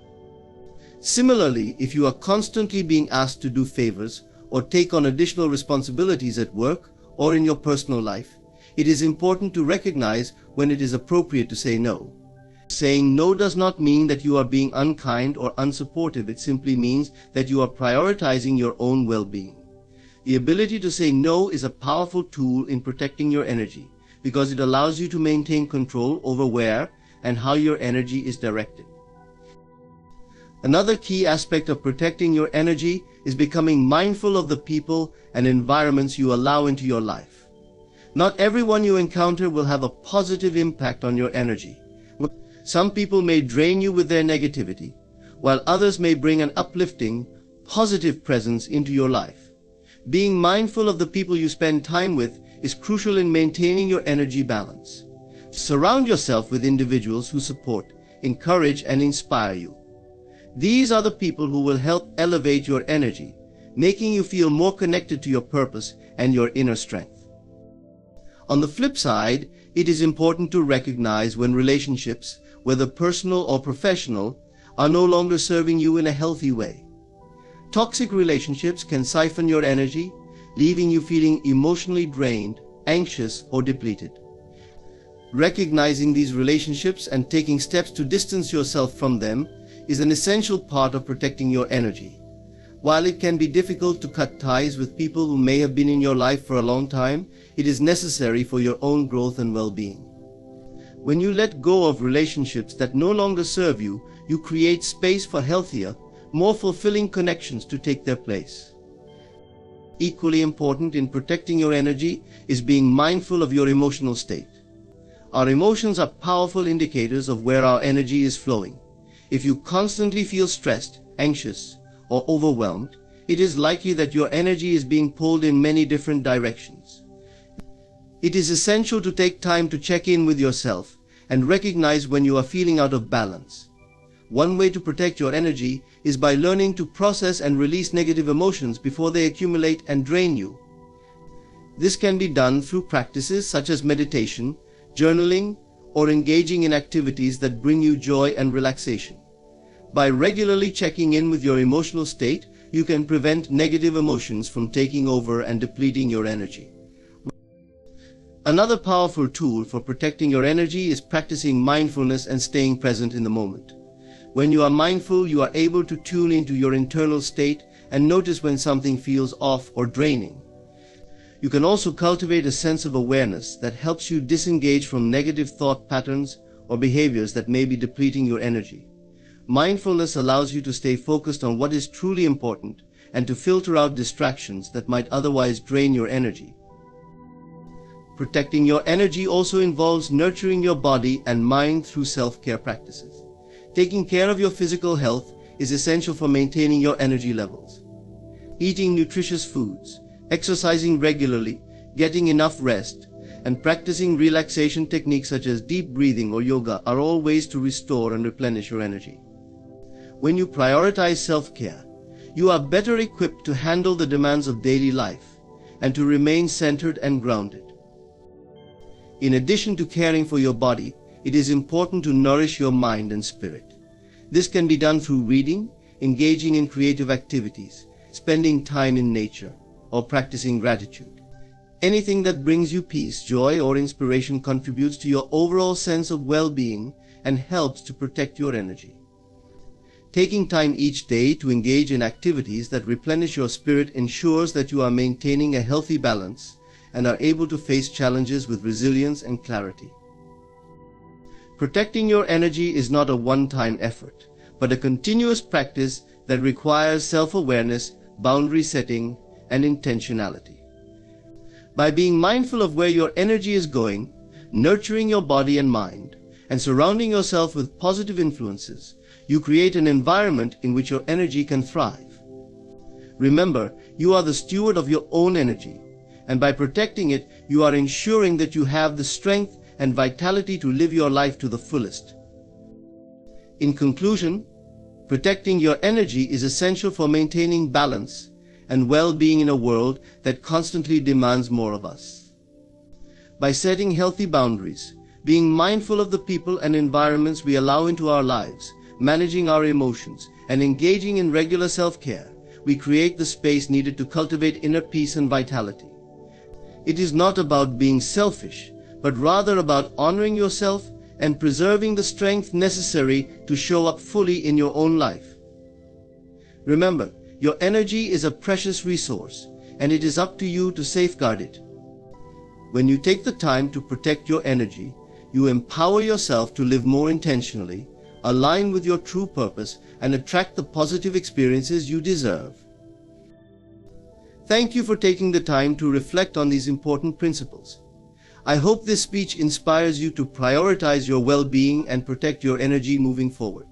Similarly, if you are constantly being asked to do favors or take on additional responsibilities at work or in your personal life, it is important to recognize when it is appropriate to say no. Saying no does not mean that you are being unkind or unsupportive. It simply means that you are prioritizing your own well-being. The ability to say no is a powerful tool in protecting your energy because it allows you to maintain control over where and how your energy is directed. Another key aspect of protecting your energy is becoming mindful of the people and environments you allow into your life. Not everyone you encounter will have a positive impact on your energy. Some people may drain you with their negativity, while others may bring an uplifting, positive presence into your life. Being mindful of the people you spend time with is crucial in maintaining your energy balance. Surround yourself with individuals who support, encourage, and inspire you. These are the people who will help elevate your energy, making you feel more connected to your purpose and your inner strength. On the flip side, it is important to recognize when relationships, whether personal or professional, are no longer serving you in a healthy way. Toxic relationships can siphon your energy, leaving you feeling emotionally drained, anxious, or depleted. Recognizing these relationships and taking steps to distance yourself from them is an essential part of protecting your energy. While it can be difficult to cut ties with people who may have been in your life for a long time, it is necessary for your own growth and well-being. When you let go of relationships that no longer serve you, you create space for healthier, more fulfilling connections to take their place. Equally important in protecting your energy is being mindful of your emotional state. Our emotions are powerful indicators of where our energy is flowing. If you constantly feel stressed, anxious, or overwhelmed, it is likely that your energy is being pulled in many different directions. It is essential to take time to check in with yourself and recognize when you are feeling out of balance. One way to protect your energy is by learning to process and release negative emotions before they accumulate and drain you. This can be done through practices such as meditation, journaling, or engaging in activities that bring you joy and relaxation. By regularly checking in with your emotional state, you can prevent negative emotions from taking over and depleting your energy. Another powerful tool for protecting your energy is practicing mindfulness and staying present in the moment. When you are mindful, you are able to tune into your internal state and notice when something feels off or draining. You can also cultivate a sense of awareness that helps you disengage from negative thought patterns or behaviors that may be depleting your energy. Mindfulness allows you to stay focused on what is truly important and to filter out distractions that might otherwise drain your energy. Protecting your energy also involves nurturing your body and mind through self-care practices. Taking care of your physical health is essential for maintaining your energy levels. Eating nutritious foods, exercising regularly, getting enough rest, and practicing relaxation techniques such as deep breathing or yoga are all ways to restore and replenish your energy. When you prioritize self-care, you are better equipped to handle the demands of daily life and to remain centered and grounded. In addition to caring for your body, it is important to nourish your mind and spirit. This can be done through reading, engaging in creative activities, spending time in nature, or practicing gratitude. Anything that brings you peace, joy, or inspiration contributes to your overall sense of well-being and helps to protect your energy. Taking time each day to engage in activities that replenish your spirit ensures that you are maintaining a healthy balance and are able to face challenges with resilience and clarity. Protecting your energy is not a one-time effort, but a continuous practice that requires self-awareness, boundary setting, and intentionality. By being mindful of where your energy is going, nurturing your body and mind, and surrounding yourself with positive influences, you create an environment in which your energy can thrive. Remember, you are the steward of your own energy, and by protecting it, you are ensuring that you have the strength and vitality to live your life to the fullest. In conclusion, protecting your energy is essential for maintaining balance and well-being in a world that constantly demands more of us. By setting healthy boundaries, being mindful of the people and environments we allow into our lives, managing our emotions, and engaging in regular self-care, we create the space needed to cultivate inner peace and vitality. It is not about being selfish, but rather about honoring yourself and preserving the strength necessary to show up fully in your own life. Remember, your energy is a precious resource, and it is up to you to safeguard it. When you take the time to protect your energy, you empower yourself to live more intentionally, align with your true purpose, and attract the positive experiences you deserve. Thank you for taking the time to reflect on these important principles. I hope this speech inspires you to prioritize your well-being and protect your energy moving forward.